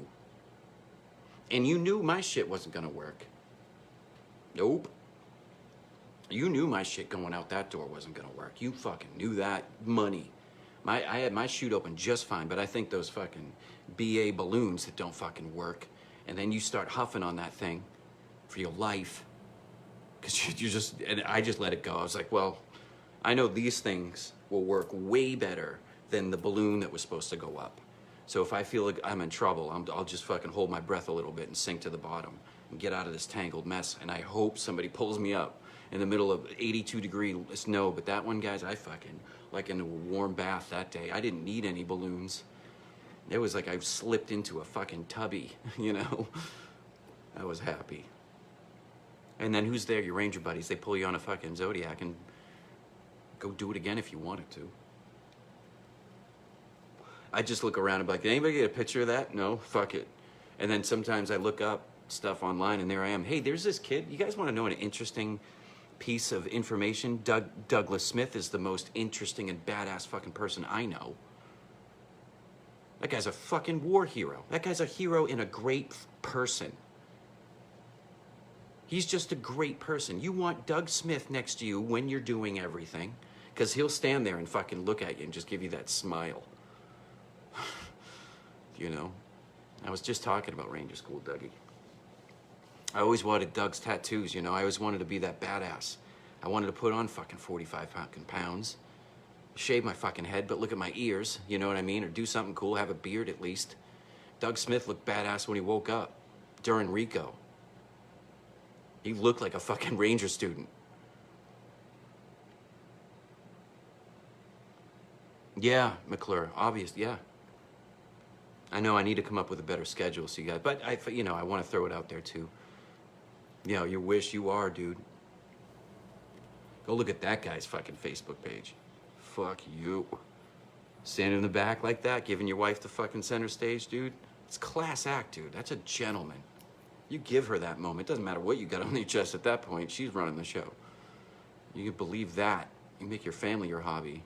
And you knew my shit wasn't gonna work. Nope. You knew my shit going out that door wasn't gonna work. You fucking knew that. Money. I had my chute open just fine, but I think those fucking BA balloons that don't fucking work, and then you start huffing on that thing for your life. Because you just, and I just let it go. I was like, well, I know these things will work way better than the balloon that was supposed to go up. So if I feel like I'm in trouble, I'll just fucking hold my breath a little bit and sink to the bottom and get out of this tangled mess. And I hope somebody pulls me up in the middle of 82-degree snow. But that one, guys, I fucking, like in a warm bath that day. I didn't need any balloons. It was like I slipped into a fucking tubby, you know? I was happy. And then who's there? Your ranger buddies. They pull you on a fucking Zodiac and go do it again if you wanted to. I just look around and be like, did anybody get a picture of that? No? Fuck it. And then sometimes I look up stuff online and there I am. Hey, there's this kid. You guys want to know an interesting piece of information? Douglas Smith is the most interesting and badass fucking person I know. That guy's a fucking war hero. That guy's a hero and a great person. He's just a great person. You want Doug Smith next to you when you're doing everything, because he'll stand there and fucking look at you and just give you that smile. You know? I was just talking about Ranger School, Dougie. I always wanted Doug's tattoos, you know? I always wanted to be that badass. I wanted to put on fucking 45 fucking pounds, shave my fucking head, but look at my ears, you know what I mean? Or do something cool, have a beard at least. Doug Smith looked badass when he woke up during Rico. He looked like a fucking Ranger student. Yeah, McClure, obvious, yeah. I know I need to come up with a better schedule, so you guys, but I want to throw it out there too. You know, your wish, you are, dude. Go look at that guy's fucking Facebook page. Fuck you. Standing in the back like that, giving your wife the fucking center stage, dude. It's class act, dude. That's a gentleman. You give her that moment. It doesn't matter what you got on your chest at that point. She's running the show. You can believe that. You make your family your hobby.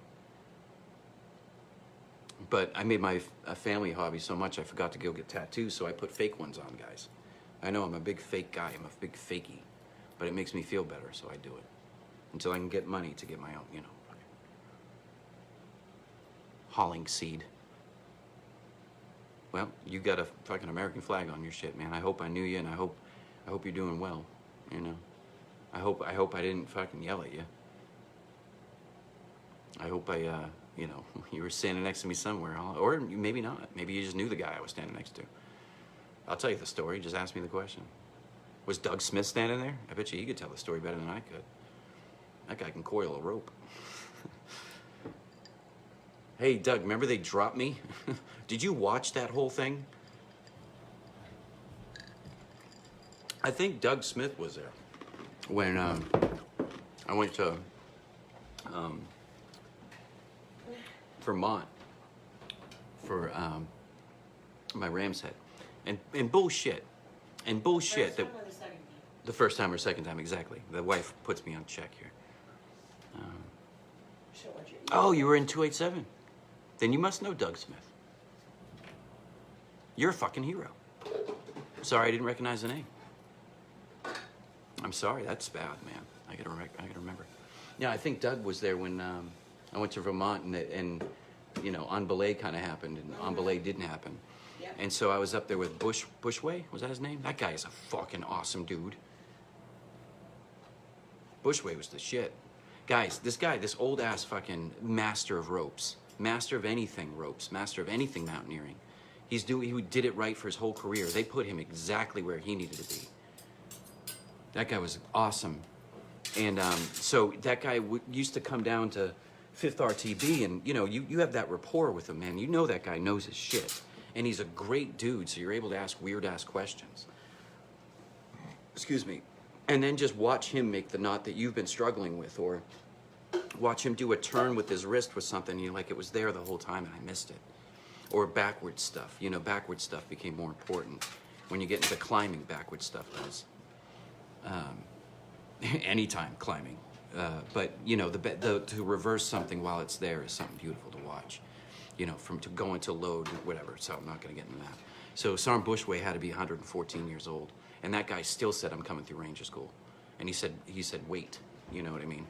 But I made my family hobby so much I forgot to go get tattoos, so I put fake ones on, guys. I know I'm a big fake guy. I'm a big fakey. But it makes me feel better, so I do it. Until I can get money to get my own, you know. Hauling seed. Well, you got a fucking American flag on your shit, man. I hope I knew you, and I hope you're doing well, you know. I hope I didn't fucking yell at you. I hope you know, you were standing next to me somewhere, or maybe not. Maybe you just knew the guy I was standing next to. I'll tell you the story. Just ask me the question. Was Doug Smith standing there? I bet you he could tell the story better than I could. That guy can coil a rope. Hey, Doug, remember they dropped me? Did you watch that whole thing? I think Doug Smith was there when I went to Vermont for my Ram's Head. And bullshit. And bullshit. First time or the second time? The first time or second time, exactly. The wife puts me on check here. Oh, you were in 287. Then you must know Doug Smith. You're a fucking hero. Sorry, I didn't recognize the name. I'm sorry, that's bad, man. I gotta remember. Yeah, I think Doug was there when I went to Vermont and you know, On Belay kind of happened and On Belay didn't happen. Yep. And so I was up there with Bushway, was that his name? That guy is a fucking awesome dude. Bushway was the shit. Guys, this old ass fucking master of ropes, master of anything ropes, master of anything mountaineering. He did it right for his whole career. They put him exactly where he needed to be. That guy was awesome. And so that guy used to come down to 5th RTB, and you know, you have that rapport with him, man. You know that guy knows his shit. And he's a great dude, so you're able to ask weird-ass questions. Excuse me. And then just watch him make the knot that you've been struggling with, or watch him do a turn with his wrist with something, and you're like, it was there the whole time and I missed it. Or backward stuff. You know, backward stuff became more important. When you get into climbing, backward stuff does. Anytime climbing. But, you know, to reverse something while it's there is something beautiful to watch. You know, to go into load, whatever. So I'm not going to get into that. So Sergeant Bushway had to be 114 years old. And that guy still said, I'm coming through Ranger School. And he said, wait. You know what I mean?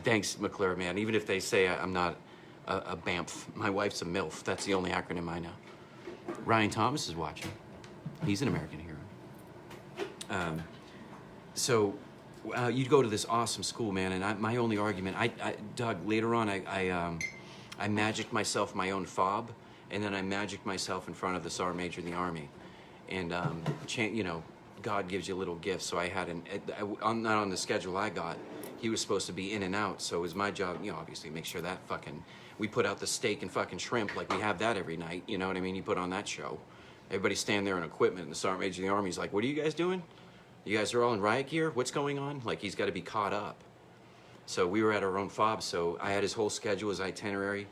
Thanks, McClure, man. Even if they say I'm not a BAMF, my wife's a MILF. That's the only acronym I know. Ryan Thomas is watching. He's an American hero. So you'd go to this awesome school, man, and my only argument, Doug, later on, I magicked myself my own fob, and then I magicked myself in front of the sergeant major in the Army. And, you know, God gives you little gifts, so I had not on the schedule I got, he was supposed to be in and out, so it was my job, you know, obviously make sure that fucking, we put out the steak and fucking shrimp like we have that every night, you know what I mean? You put on that show. Everybody's standing there in equipment, and the sergeant major of the Army's like, what are you guys doing? You guys are all in riot gear? What's going on? Like, he's got to be caught up. So we were at our own fob, so I had his whole schedule, his itinerary.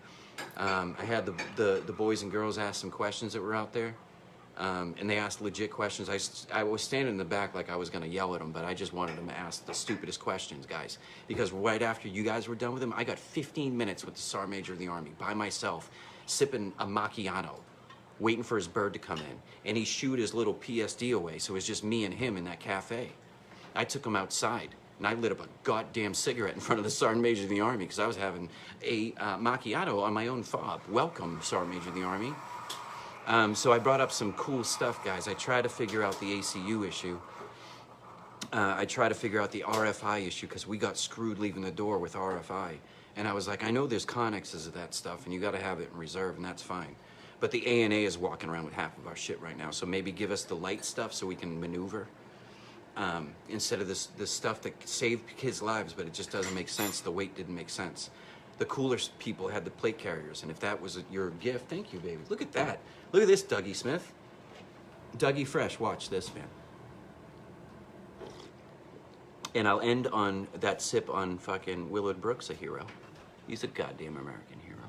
I had the boys and girls ask some questions that were out there, and they asked legit questions. I was standing in the back like I was going to yell at them, but I just wanted them to ask the stupidest questions, guys. Because right after you guys were done with him, I got 15 minutes with the sergeant major of the Army by myself, sipping a macchiato, waiting for his bird to come in. And he shooed his little PSD away, so it was just me and him in that cafe. I took him outside, and I lit up a goddamn cigarette in front of the sergeant major of the Army because I was having a macchiato on my own fob. Welcome, sergeant major of the Army. So I brought up some cool stuff, guys. I tried to figure out the ACU issue. I tried to figure out the RFI issue because we got screwed leaving the door with RFI. And I was like, I know there's connexes of that stuff, and you got to have it in reserve, and that's fine. But the ANA is walking around with half of our shit right now, so maybe give us the light stuff so we can maneuver. Instead of this stuff that saved kids' lives, but it just doesn't make sense. The weight didn't make sense. The cooler people had the plate carriers, and if that was your gift, thank you, baby. Look at that. Look at this, Dougie Smith. Dougie Fresh, watch this, man. And I'll end on that sip on fucking Willard Brooks, a hero. He's a goddamn American hero.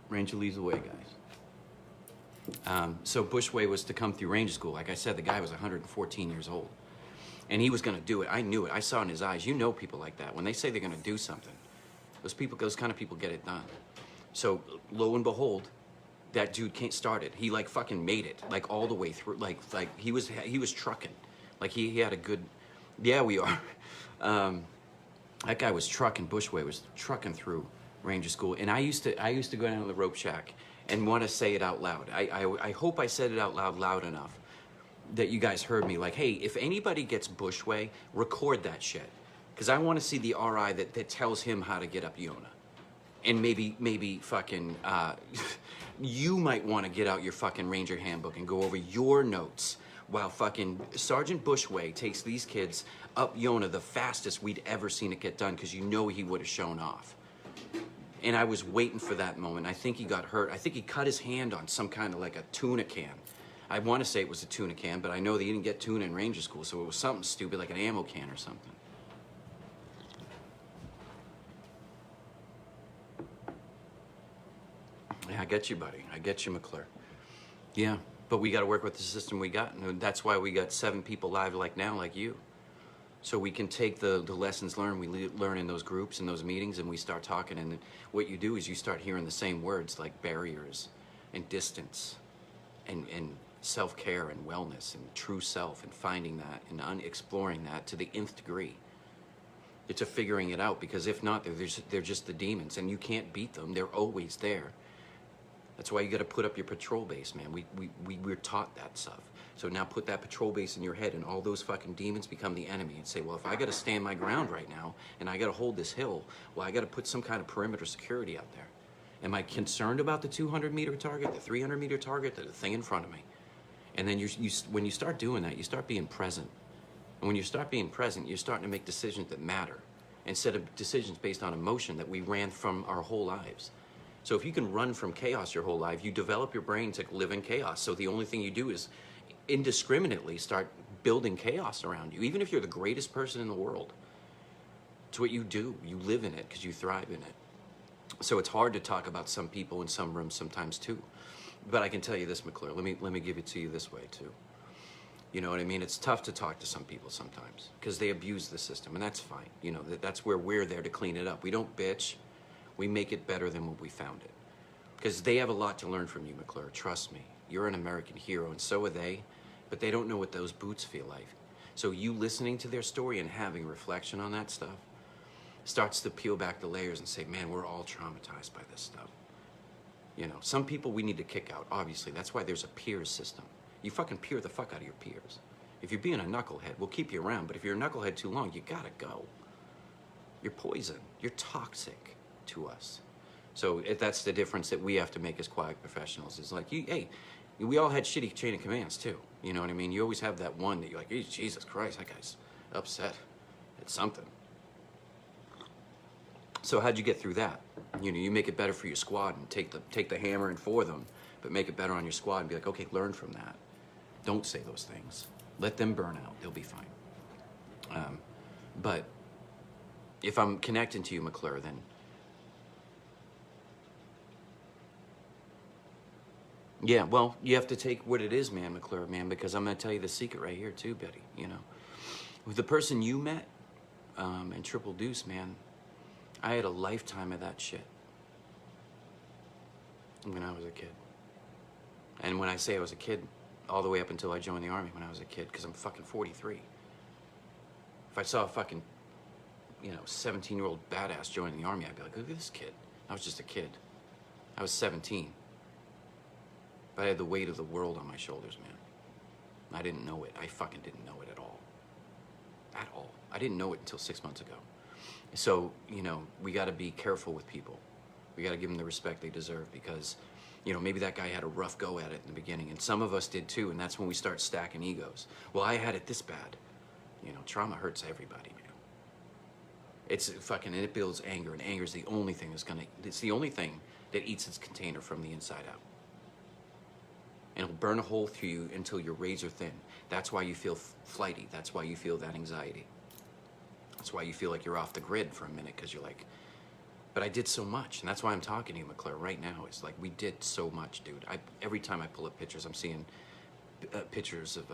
Ranger leads the way, guys. So Bushway was to come through Ranger School. Like I said, the guy was 114 years old. And he was going to do it. I knew it. I saw in his eyes. You know people like that. When they say they're going to do something, those kind of people get it done. So lo and behold, that dude can't start it. He like fucking made it, like all the way through. Like he was trucking. Like he had a good, yeah, we are. That guy was trucking. Bushway was trucking through Ranger School. And I used to go down to the rope shack and want to say it out loud. I hope I said it out loud enough that you guys heard me. Like, hey, if anybody gets Bushway, record that shit. Because I want to see the RI that tells him how to get up Yona. And maybe fucking, you might want to get out your fucking Ranger handbook and go over your notes while fucking Sergeant Bushway takes these kids up Yona the fastest we'd ever seen it get done, because you know he would have shown off. And I was waiting for that moment. I think he got hurt. I think he cut his hand on some kind of like a tuna can. I want to say it was a tuna can, but I know that he didn't get tuna in Ranger School, so it was something stupid like an ammo can or something. Yeah, I get you, buddy. I get you, McClure. Yeah, but we got to work with the system we got, and that's why we got 7 people live like now, like you. So we can take the lessons learned we learn in those groups and those meetings, and we start talking, and what you do is you start hearing the same words like barriers and distance and self-care and wellness and true self, and finding that and exploring that to the nth degree. It's a figuring it out, because if not, they're just the demons, and you can't beat them. They're always there. That's why you got to put up your patrol base, man. We're taught that stuff. So now put that patrol base in your head, and all those fucking demons become the enemy, and say, well, if I got to stand my ground right now and I got to hold this hill, well, I got to put some kind of perimeter security out there. Am I concerned about the 200-meter target, the 300-meter target, the thing in front of me? And then when you start doing that, you start being present. And when you start being present, you're starting to make decisions that matter, instead of decisions based on emotion that we ran from our whole lives. So if you can run from chaos your whole life, you develop your brain to live in chaos. So the only thing you do is indiscriminately start building chaos around you, even if you're the greatest person in the world. It's what you do. You live in it because you thrive in it. So it's hard to talk about some people in some rooms sometimes too. But I can tell you this, McClure, let me give it to you this way too. You know what I mean? It's tough to talk to some people sometimes because they abuse the system, and that's fine. You know, that's where we're there to clean it up. We don't bitch. We make it better than when we found it. Because they have a lot to learn from you, McClure. Trust me. You're an American hero, and so are they. But they don't know what those boots feel like. So you listening to their story and having reflection on that stuff starts to peel back the layers and say, man, we're all traumatized by this stuff. You know, some people we need to kick out, obviously. That's why there's a peers system. You fucking peer the fuck out of your peers. If you're being a knucklehead, we'll keep you around. But if you're a knucklehead too long, you gotta go. You're poison. You're toxic to us. So that's the difference that we have to make as quiet professionals. Is like, hey, we all had shitty chain of commands too. You know what I mean? You always have that one that you're like, hey, Jesus Christ, that guy's upset at something. So how'd you get through that? You know, you make it better for your squad and take the hammer and for them, but make it better on your squad and be like, okay, learn from that. Don't say those things. Let them burn out. They'll be fine. But if I'm connecting to you, McClure, then yeah, well, you have to take what it is, man, McClure, man, because I'm going to tell you the secret right here, too, Betty, you know. With the person you met in Triple Deuce, man, I had a lifetime of that shit when I was a kid. And when I say I was a kid, all the way up until I joined the Army when I was a kid, because I'm fucking 43. If I saw a fucking, 17-year-old badass joining the Army, I'd be like, look at this kid. I was just a kid. I was 17. But I had the weight of the world on my shoulders, man. I didn't know it. I fucking didn't know it at all. At all. I didn't know it until 6 months ago. So, we got to be careful with people. We got to give them the respect they deserve because, maybe that guy had a rough go at it in the beginning. And some of us did too. And that's when we start stacking egos. Well, I had it this bad. Trauma hurts everybody, man. It's fucking, and it builds anger. And anger is the only thing it's the only thing that eats its container from the inside out. And it'll burn a hole through you until you're razor thin. That's why you feel flighty. That's why you feel that anxiety. That's why you feel like you're off the grid for a minute, because you're like, but I did so much. And that's why I'm talking to you, McClure, right now. It's like, we did so much, dude. Every time I pull up pictures, I'm seeing pictures of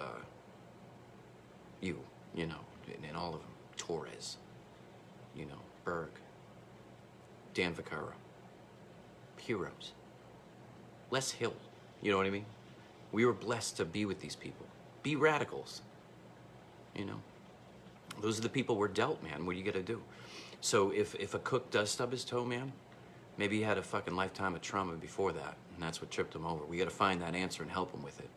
you, and all of them. Torres, Berg, Dan Vaccaro. Heroes. Les Hill, you know what I mean? We were blessed to be with these people. Be radicals. Those are the people we're dealt, man. What are you gonna do? So if a cook does stub his toe, man, maybe he had a fucking lifetime of trauma before that, and that's what tripped him over. We gotta find that answer and help him with it.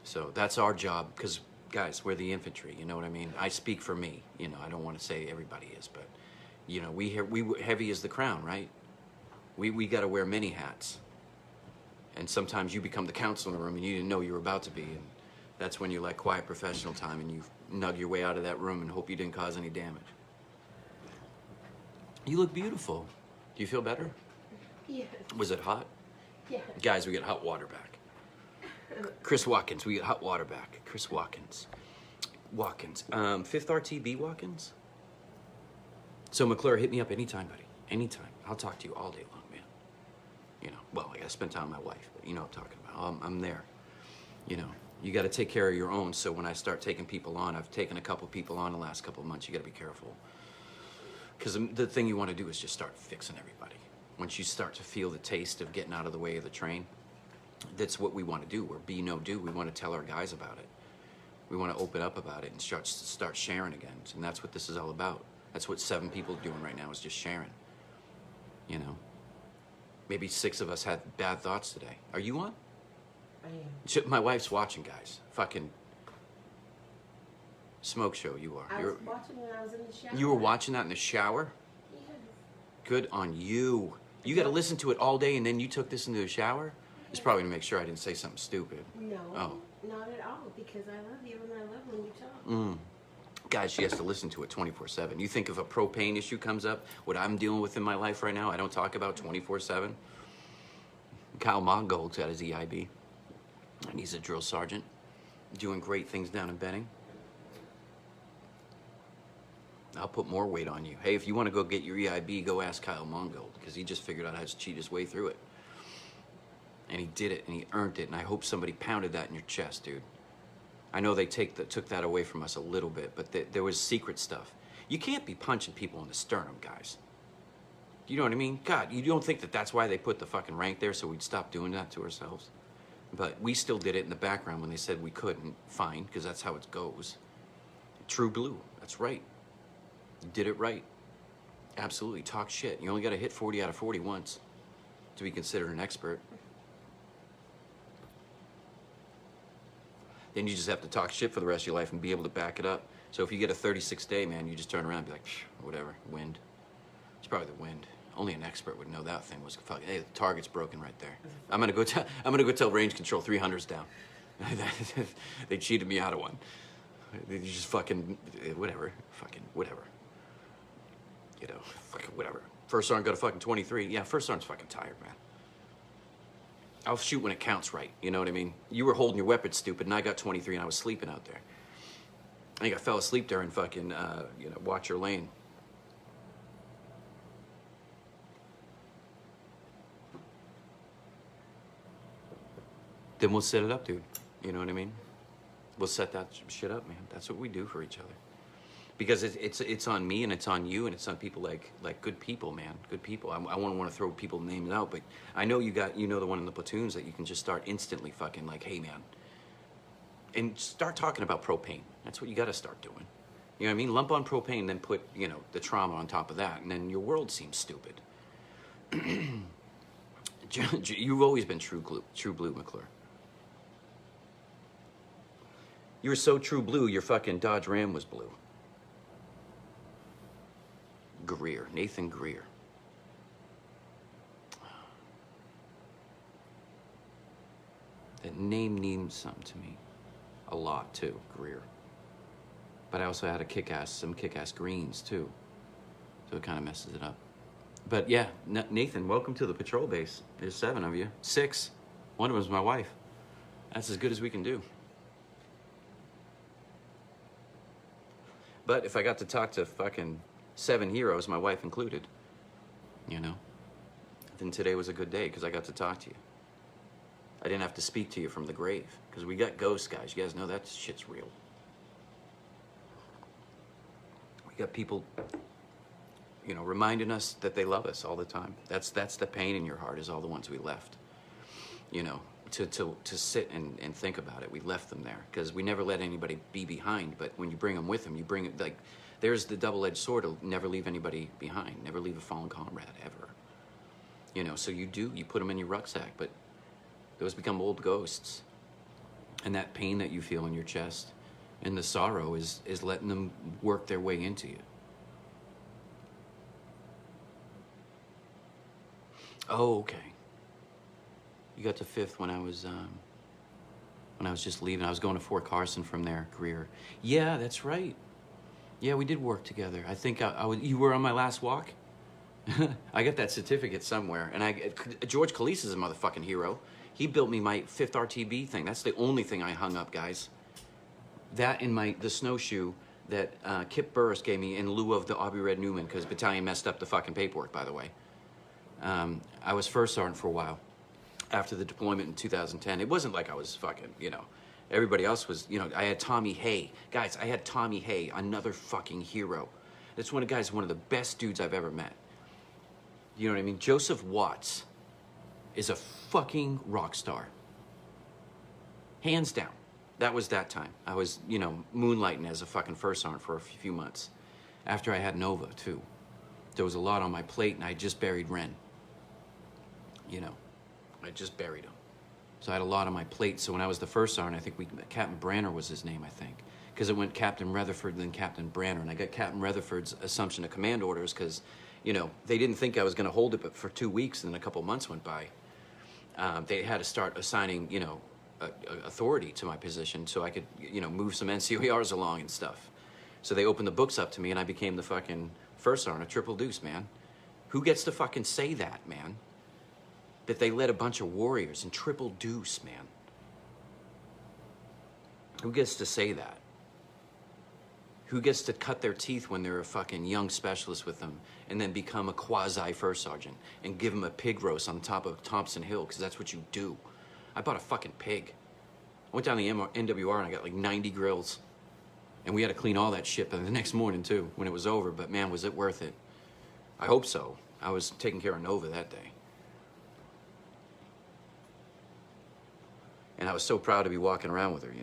So that's our job, because, guys, we're the infantry, you know what I mean? I speak for me, I don't want to say everybody is, but, we heavy as the crown, right? We gotta wear many hats. And sometimes you become the counsel in the room and you didn't know you were about to be. And that's when you're like quiet professional time and you nug your way out of that room and hope you didn't cause any damage. You look beautiful. Do you feel better? Yes. Was it hot? Yes. Guys, we get hot water back. Chris Watkins, we get hot water back. Chris Watkins. Fifth RTB Watkins? So McClure, hit me up anytime, buddy. Anytime. I'll talk to you all day long, man. Well, I gotta spend time with my wife, but you know what I'm talking about. I'm there. You gotta take care of your own, so when I start taking people on, I've taken a couple people on the last couple of months, you gotta be careful. Because the thing you wanna do is just start fixing everybody. Once you start to feel the taste of getting out of the way of the train, that's what we wanna do. We're be no do. We wanna tell our guys about it. We wanna open up about it and start sharing again. And that's what this is all about. That's what 7 people are doing right now, is just sharing. Maybe 6 of us had bad thoughts today. Are you on? I am. My wife's watching, guys. Fucking smoke show you are. I was watching when I was in the shower. You were watching that in the shower? Yes. Good on you. You got to listen to it all day and then you took this into the shower? It's probably to make sure I didn't say something stupid. No, Oh. Not at all, because I love you and I love when you talk. Guys, she has to listen to it 24/7. You think if a propane issue comes up, what I'm dealing with in my life right now, I don't talk about 24/7. Kyle Mongold's got his EIB, and he's a drill sergeant, doing great things down in Benning. I'll put more weight on you. Hey, if you want to go get your EIB, go ask Kyle Mongold, because he just figured out how to cheat his way through it. And he did it, and he earned it, and I hope somebody pounded that in your chest, dude. I know they took that away from us a little bit, but there was secret stuff. You can't be punching people in the sternum, guys. You know what I mean? God, you don't think that that's why they put the fucking rank there, so we'd stop doing that to ourselves? But we still did it in the background when they said we couldn't. Fine, because that's how it goes. True blue, that's right. You did it right. Absolutely, talk shit. You only got to hit 40 out of 40 once to be considered an expert. Then you just have to talk shit for the rest of your life and be able to back it up. So if you get a 36 day, man, you just turn around and be like, whatever, wind. It's probably the wind. Only an expert would know that thing was fucking. Hey, the target's broken right there. I'm gonna go tell range control 300's down. They cheated me out of one. They just fucking whatever, fucking whatever. You know, fucking whatever. First sergeant got a fucking 23. Yeah, first sergeant's fucking tired, man. I'll shoot when it counts right. You know what I mean? You were holding your weapon, stupid, and I got 23 and I was sleeping out there. I think I fell asleep during fucking, watch your lane. Then we'll set it up, dude. You know what I mean? We'll set that shit up, man. That's what we do for each other. Because it's on me and it's on you and it's on people like good people, man. Good people. I wouldn't want to throw people's names out, but I know you know the one in the platoons that you can just start instantly fucking like, hey, man. And start talking about propane. That's what you got to start doing. You know what I mean? Lump on propane, then put, the trauma on top of that, and then your world seems stupid. You've always been true blue, McClure. You were so true blue, your fucking Dodge Ram was blue. Greer, Nathan Greer. That name means something to me. A lot, too, Greer. But I also had some kick-ass greens, too. So it kind of messes it up. But yeah, Nathan, welcome to the patrol base. There's 7 of you. 6. One of them is my wife. That's as good as we can do. But if I got to talk to fucking 7 heroes, my wife included, then today was a good day because I got to talk to you. I didn't have to speak to you from the grave because we got ghosts, guys. You guys know that shit's real. We got people, reminding us that they love us all the time. That's the pain in your heart is all the ones we left, to sit and think about it. We left them there because we never let anybody be behind. But when you bring them with them, you bring it like, there's the double-edged sword of never leave anybody behind, never leave a fallen comrade ever. So you put them in your rucksack, but those become old ghosts. And that pain that you feel in your chest and the sorrow is letting them work their way into you. Oh, okay. You got to 5th when I was just leaving. I was going to Fort Carson from there, Greer. Yeah, that's right. Yeah, we did work together. I think you were on my last walk? I got that certificate somewhere. And George Calise is a motherfucking hero. He built me my 5th RTB thing. That's the only thing I hung up, guys. That and the snowshoe that Kip Burris gave me in lieu of the Aubrey Red Newman, because battalion messed up the fucking paperwork, by the way. I was first sergeant for a while after the deployment in 2010. It wasn't like I was fucking, everybody else was, I had Tommy Hay. Guys, I had Tommy Hay, another fucking hero. That's one of the best dudes I've ever met. You know what I mean? Joseph Watts is a fucking rock star. Hands down. That was that time. I was, moonlighting as a fucking first sergeant for a few months. After I had Nova, too. There was a lot on my plate, and I just buried Ren. I just buried him. So I had a lot on my plate. So when I was the first sergeant, I think Captain Branner was his name, I think. Because it went Captain Rutherford, then Captain Branner. And I got Captain Rutherford's assumption of command orders because, they didn't think I was going to hold it but for 2 weeks, and then a couple months went by. They had to start assigning, authority to my position so I could, move some NCOERs along and stuff. So they opened the books up to me, and I became the fucking first sergeant, a triple deuce, man. Who gets to fucking say that, man? That they led a bunch of warriors in triple deuce, man. Who gets to say that? Who gets to cut their teeth when they're a fucking young specialist with them and then become a quasi first sergeant and give them a pig roast on top of Thompson Hill because that's what you do. I bought a fucking pig. I went down the NWR and I got like 90 grills. And we had to clean all that shit by the next morning too when it was over. But man, was it worth it? I hope so. I was taking care of Nova that day. And I was so proud to be walking around with her,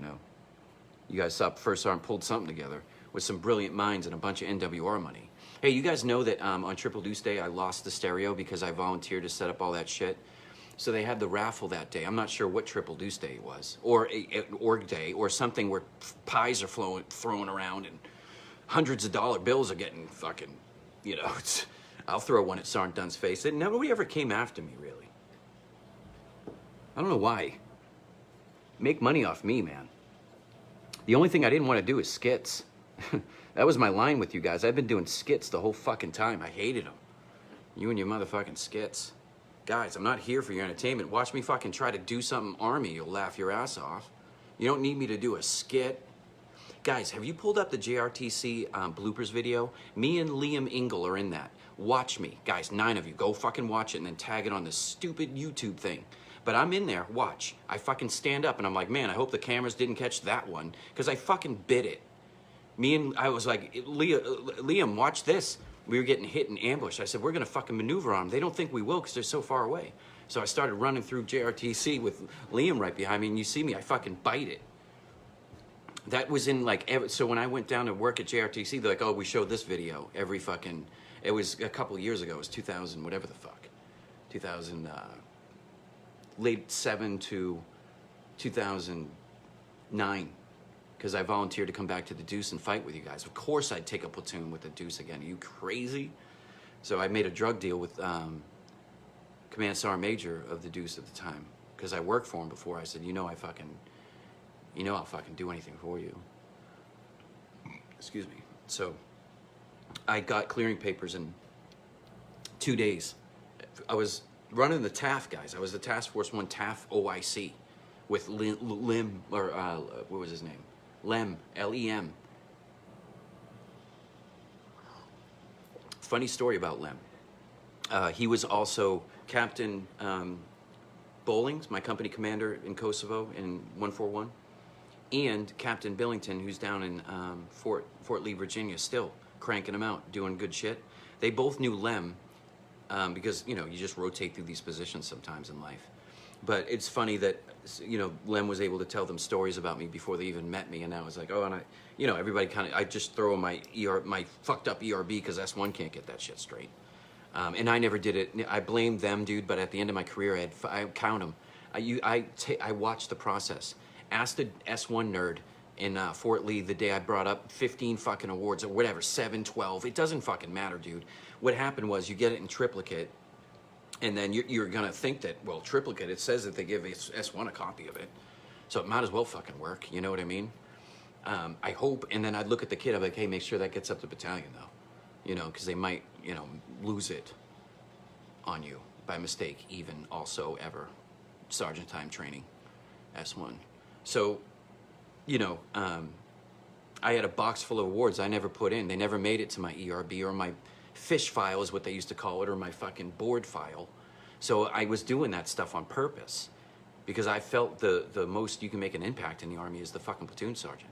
You guys saw First Sergeant pulled something together with some brilliant minds and a bunch of NWR money. Hey, you guys know that on Triple Deuce Day, I lost the stereo because I volunteered to set up all that shit. So they had the raffle that day. I'm not sure what Triple Deuce Day it was, or a org day, or something where pies are thrown around and hundreds of dollar bills are getting fucking, you know, I'll throw one at Sergeant Dunn's face. And nobody ever came after me, really. I don't know why. Make money off me, man. The only thing I didn't want to do is skits. That was my line with you guys. I've been doing skits the whole fucking time. I hated them. You and your motherfucking skits. Guys, I'm not here for your entertainment. Watch me fucking try to do something Army. You'll laugh your ass off. You don't need me to do a skit. Guys, have you pulled up the JRTC bloopers video? Me and Liam Ingle are in that. Watch me. Guys, 9 of you. Go fucking watch it and then tag it on this stupid YouTube thing. But I'm in there. Watch. I fucking stand up and I'm like, man, I hope the cameras didn't catch that one. Because I fucking bit it. I was like, Liam, watch this. We were getting hit in ambush. I said, we're going to fucking maneuver on them. They don't think we will because they're so far away. So I started running through JRTC with Liam right behind me. And you see me, I fucking bite it. That was in like, so when I went down to work at JRTC, they're like, oh, we showed this video every fucking, it was a couple of years ago. It was 2000, whatever the fuck. 2000, late 7 to 2009. Because I volunteered to come back to the Deuce and fight with you guys. Of course I'd take a platoon with the Deuce again. Are you crazy? So I made a drug deal with Command Sergeant Major of the Deuce at the time. Because I worked for him before. I said, I'll fucking do anything for you. Excuse me. So I got clearing papers in 2 days. I was running the TAF, guys. I was the Task Force 1 TAF OIC with Lim, or what was his name? Lem, L-E-M. Funny story about Lem. He was also Captain Bowlings, my company commander in Kosovo in 141, and Captain Billington, who's down in Fort Lee, Virginia, still cranking them out, doing good shit. They both knew Lem because, you just rotate through these positions sometimes in life. But it's funny that, Lem was able to tell them stories about me before they even met me. And I was like, oh, and everybody I just throw in my fucked up ERB because S1 can't get that shit straight. And I never did it. I blame them, dude. But at the end of my career, I count them. I watched the process. Asked the S1 nerd in Fort Lee the day I brought up 15 fucking awards or whatever, 7, 12. It doesn't fucking matter, dude. What happened was you get it in triplicate. And then you're going to think that, well, triplicate, it says that they give S1 a copy of it. So it might as well fucking work, you know what I mean? I hope, and then I'd look at the kid, I'm like, hey, make sure that gets up to battalion, though. Because they might, lose it on you by mistake, even also ever. Sergeant time training, S1. So, I had a box full of awards I never put in. They never made it to my ERB or my fish file is what they used to call it, or my fucking board file. So I was doing that stuff on purpose because I felt the most you can make an impact in the Army is the fucking platoon sergeant.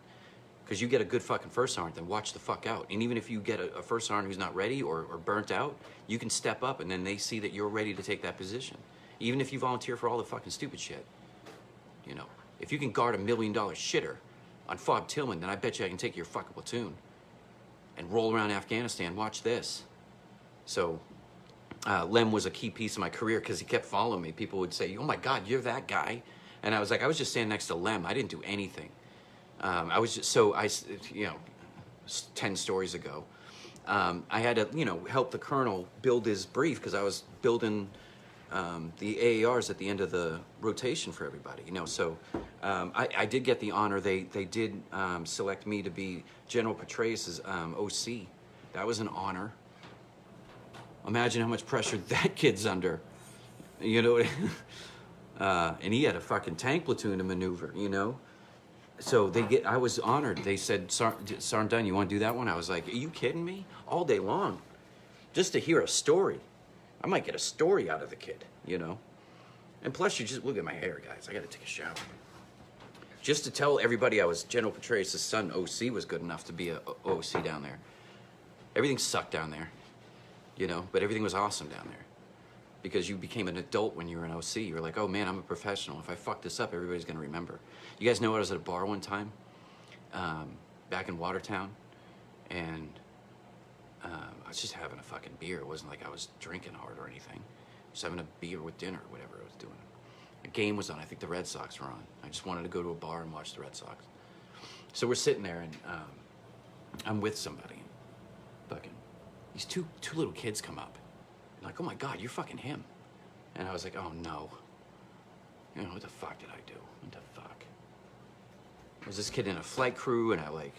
Because you get a good fucking first sergeant, then watch the fuck out. And even if you get a first sergeant who's not ready or burnt out, you can step up and then they see that you're ready to take that position. Even if you volunteer for all the fucking stupid shit. If you can guard $1 million shitter on Fob Tillman, then I bet you I can take your fucking platoon and roll around Afghanistan. Watch this. So Lem was a key piece of my career because he kept following me. People would say, oh my God, you're that guy. And I was like, I was just standing next to Lem. I didn't do anything. I was just, 10 stories ago, I had to, help the colonel build his brief because I was building the AARs at the end of the rotation for everybody, So I did get the honor. They did select me to be General Petraeus' OC. That was an honor. Imagine how much pressure that kid's under, and he had a fucking tank platoon to maneuver, So I was honored. They said, Sergeant Dunn, you want to do that one? I was like, are you kidding me? All day long. Just to hear a story. I might get a story out of the kid, And plus, you just look at my hair, guys. I got to take a shower. Just to tell everybody I was General Petraeus' son, OC, was good enough to be a OC down there. Everything sucked down there, but everything was awesome down there. Because you became an adult when you were an OC. You were like, oh man, I'm a professional. If I fuck this up, everybody's gonna remember. You guys know I was at a bar one time, back in Watertown, and I was just having a fucking beer. It wasn't like I was drinking hard or anything. Just having a beer with dinner or whatever I was doing. A game was on. I think the Red Sox were on. I just wanted to go to a bar and watch the Red Sox. So we're sitting there, and I'm with somebody. And fucking, these two little kids come up. And like, oh my God, you're fucking him. And I was like, oh no. You know, what the fuck did I do? What the fuck? Was this kid in a flight crew, and I like,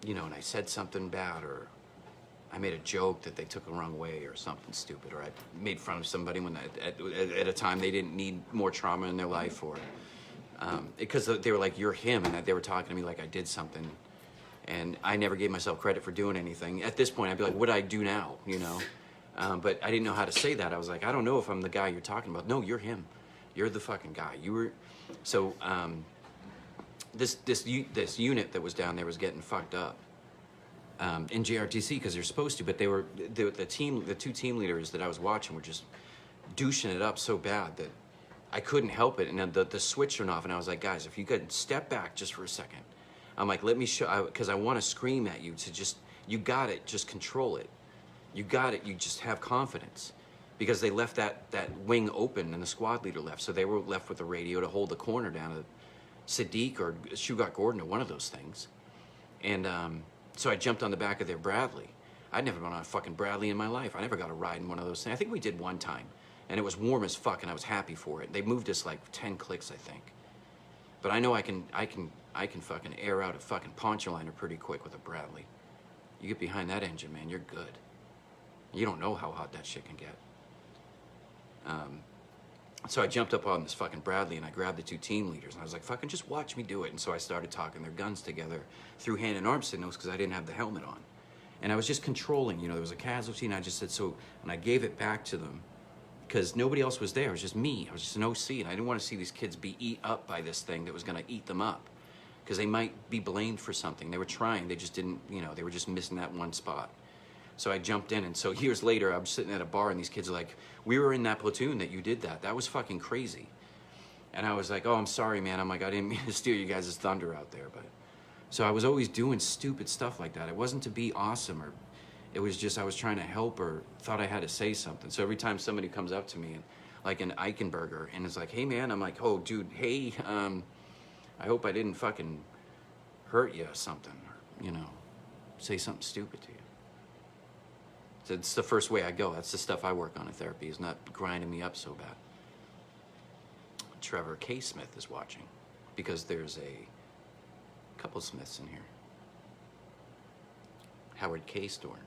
you know, and I said something bad, or I made a joke that they took the wrong way, or something stupid, or I made fun of somebody when at a time they didn't need more trauma in their life, or because they were like, you're him, and they were talking to me like I did something, and I never gave myself credit for doing anything. At this point, I'd be like, what do I do now, you know? But I didn't know how to say that. I was like, I don't know if I'm the guy you're talking about. No, you're him. You're the fucking guy. You were, so this unit that was down there was getting fucked up in JRTC because they're supposed to, but they were the two team leaders that I was watching were just douching it up so bad that I couldn't help it, and then the switch went off, and I was like, guys, if you could step back just for a second. I'm like, let me show, because I want to scream at you to just, you got it, just control it. You got it, you just have confidence. Because they left that wing open, and the squad leader left, so they were left with the radio to hold the corner down to Sadiq or Shugat Gordon or one of those things. And so I jumped on the back of their Bradley. I'd never been on a fucking Bradley in my life. I never got a ride in one of those things. I think we did one time, and it was warm as fuck, and I was happy for it. They moved us like 10 clicks, I think. But I know I can fucking air out a fucking poncho liner pretty quick with a Bradley. You get behind that engine, man, you're good. You don't know how hot that shit can get. So I jumped up on this fucking Bradley, and I grabbed the two team leaders, and I was like, fucking just watch me do it. And so I started talking their guns together through hand and arm signals because I didn't have the helmet on. And I was just controlling, you know, there was a casualty, and I just said, so, and I gave it back to them because nobody else was there. It was just me. I was just an OC, and I didn't want to see these kids be eat up by this thing that was going to eat them up because they might be blamed for something. They were trying. They just didn't, you know, they were just missing that one spot. So I jumped in, and so years later, I'm sitting at a bar, and these kids are like, we were in that platoon that you did that. That was fucking crazy. And I was like, oh, I'm sorry, man. I'm like, I didn't mean to steal you guys' thunder out there. But so I was always doing stupid stuff like that. It wasn't to be awesome, or it was just I was trying to help or thought I had to say something. So every time somebody comes up to me, and like an Eichenberger, and is like, hey, man, I'm like, oh, dude, hey, I hope I didn't fucking hurt you or something, or, you know, say something stupid to you. It's the first way I go. That's the stuff I work on in therapy, is not grinding me up so bad. Trevor K. Smith is watching because there's a couple Smiths in here. Howard K. Stern.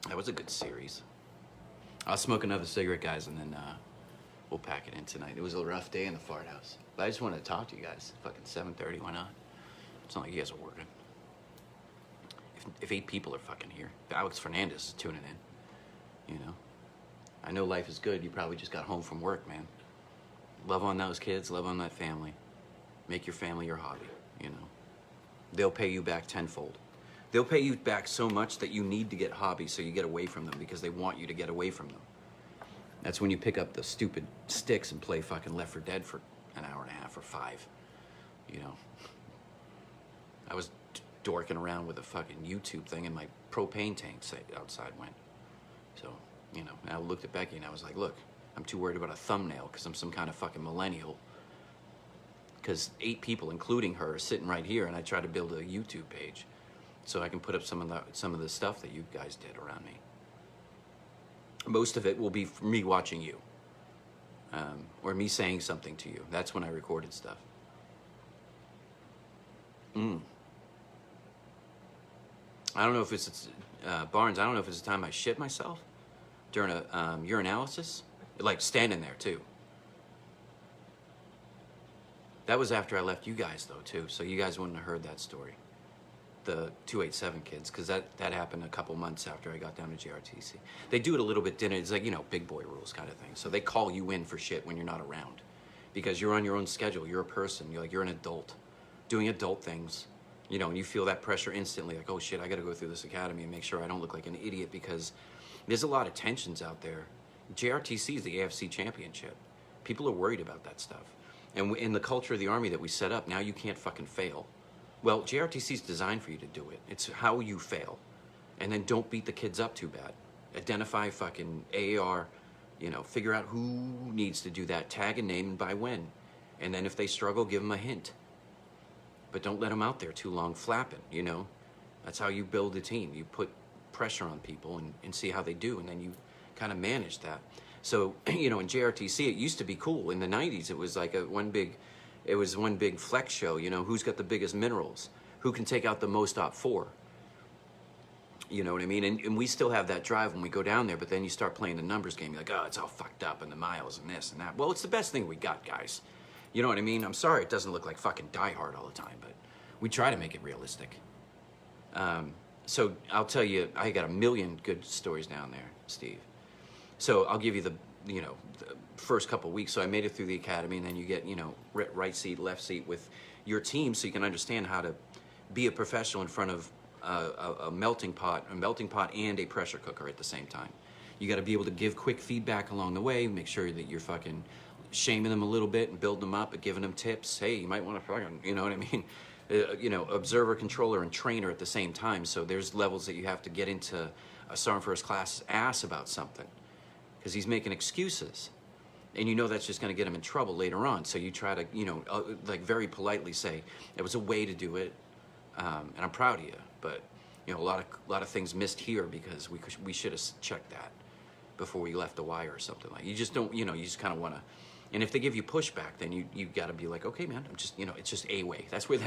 That was a good series. I'll smoke another cigarette, guys, and then we'll pack it in tonight. It was a rough day in the fart house. But I just wanted to talk to you guys. Fucking 7:30, why not? It's not like you guys are working. If 8 people are fucking here, if Alex Fernandez is tuning in, you know. I know life is good. You probably just got home from work, man. Love on those kids, love on that family. Make your family your hobby, you know. They'll pay you back tenfold. They'll pay you back so much that you need to get hobbies so you get away from them because they want you to get away from them. That's when you pick up the stupid sticks and play fucking Left 4 Dead for an hour and a half or 5, you know. I was dorking around with a fucking YouTube thing, and my propane tank outside went. So, you know, I looked at Becky and I was like, look, I'm too worried about a thumbnail because I'm some kind of fucking millennial. Because 8 people, including her, are sitting right here, and I try to build a YouTube page so I can put up some of the stuff that you guys did around me. Most of it will be me watching you, or me saying something to you. That's when I recorded stuff. I don't know if it's Barnes. I don't know if it's the time I shit myself during a urinalysis, like standing there too. That was after I left you guys though too, so you guys wouldn't have heard that story. The 287 kids, because that happened a couple months after I got down to JRTC. They do it a little bit different. It's like, you know, big boy rules kind of thing. So they call you in for shit when you're not around, because you're on your own schedule. You're a person. You're an adult, doing adult things. You know, and you feel that pressure instantly, like, oh shit, I gotta go through this academy and make sure I don't look like an idiot, because there's a lot of tensions out there. JRTC is the AFC championship. People are worried about that stuff. And in the culture of the Army that we set up, now you can't fucking fail. Well, JRTC is designed for you to do it. It's how you fail. And then don't beat the kids up too bad. Identify fucking AAR, you know, figure out who needs to do that, tag a name and by when. And then if they struggle, give them a hint. But don't let them out there too long flapping, you know. That's how you build a team. You put pressure on people and see how they do, and then you kind of manage that. So, you know, in JRTC, it used to be cool. In the 90s, it was like one big flex show, you know, who's got the biggest minerals, who can take out the most OP4. You know what I mean? And we still have that drive when we go down there, but then you start playing the numbers game. You're like, oh, it's all fucked up and the miles and this and that. Well, it's the best thing we got, guys. You know what I mean? I'm sorry it doesn't look like fucking Die Hard all the time, but we try to make it realistic. So I'll tell you, I got a million good stories down there, Steve. So I'll give you the first couple weeks. So I made it through the academy, and then you get, you know, right seat, left seat with your team, so you can understand how to be a professional in front of a melting pot and a pressure cooker at the same time. You got to be able to give quick feedback along the way, make sure that you're fucking shaming them a little bit and building them up and giving them tips. Hey, you might want to fucking, you know what I mean? You know, observer, controller, and trainer at the same time. So there's levels that you have to get into a Sergeant First Class's ass about something, because he's making excuses. And you know that's just going to get him in trouble later on. So you try to, you know, like very politely say, it was a way to do it, and I'm proud of you. But, you know, a lot of things missed here because we should have checked that before we left the wire or something. Like, you just don't, you know, you just kind of want to. And if they give you pushback, then you got to be like, okay, man, I'm just, you know, it's just a way. That's where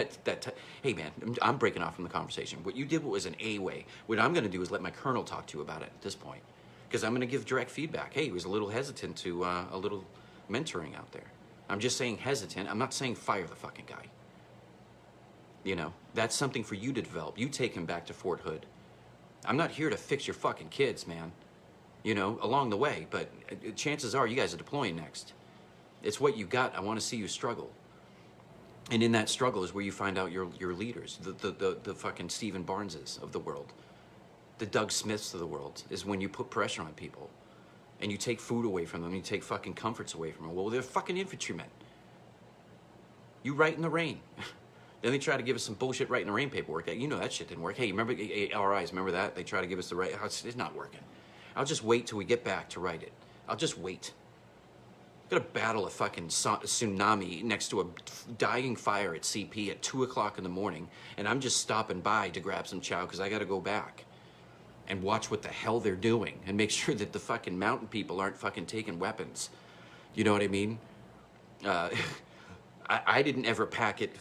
hey, man, I'm breaking off from the conversation. What you did was an a way. What I'm going to do is let my colonel talk to you about it at this point, because I'm going to give direct feedback. Hey, he was a little hesitant to a little mentoring out there. I'm just saying hesitant. I'm not saying fire the fucking guy. You know, that's something for you to develop. You take him back to Fort Hood. I'm not here to fix your fucking kids, man. You know, along the way, but chances are you guys are deploying next. It's what you got. I want to see you struggle. And in that struggle is where you find out your leaders, the fucking Stephen Barneses of the world, the Doug Smiths of the world, is when you put pressure on people and you take food away from them, you take fucking comforts away from them. Well, they're fucking infantrymen. You write in the rain. Then they try to give us some bullshit write in the rain paperwork. You know that shit didn't work. Hey, remember RIs, remember that? They try to give us the right, it's not working. I'll just wait till we get back to write it. I'll just wait. Gonna battle a fucking tsunami next to a dying fire at CP at 2 o'clock in the morning, and I'm just stopping by to grab some chow because I gotta go back and watch what the hell they're doing and make sure that the fucking mountain people aren't fucking taking weapons. You know what I mean? I didn't ever pack it.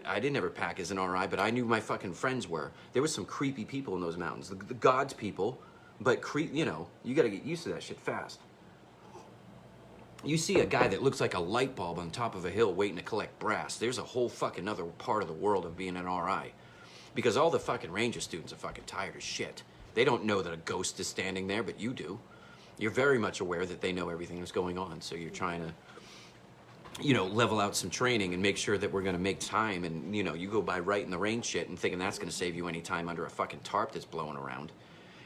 I didn't ever pack as an RI, but I knew my fucking friends were. There was some creepy people in those mountains, the God's people, but you know, you gotta get used to that shit fast. You see a guy that looks like a light bulb on top of a hill waiting to collect brass. There's a whole fucking other part of the world of being an RI. Because all the fucking Ranger students are fucking tired as shit. They don't know that a ghost is standing there, but you do. You're very much aware that they know everything that's going on, so you're trying to, you know, level out some training and make sure that we're gonna make time, and, you know, you go by right in the rain shit and thinking that's gonna save you any time under a fucking tarp that's blowing around.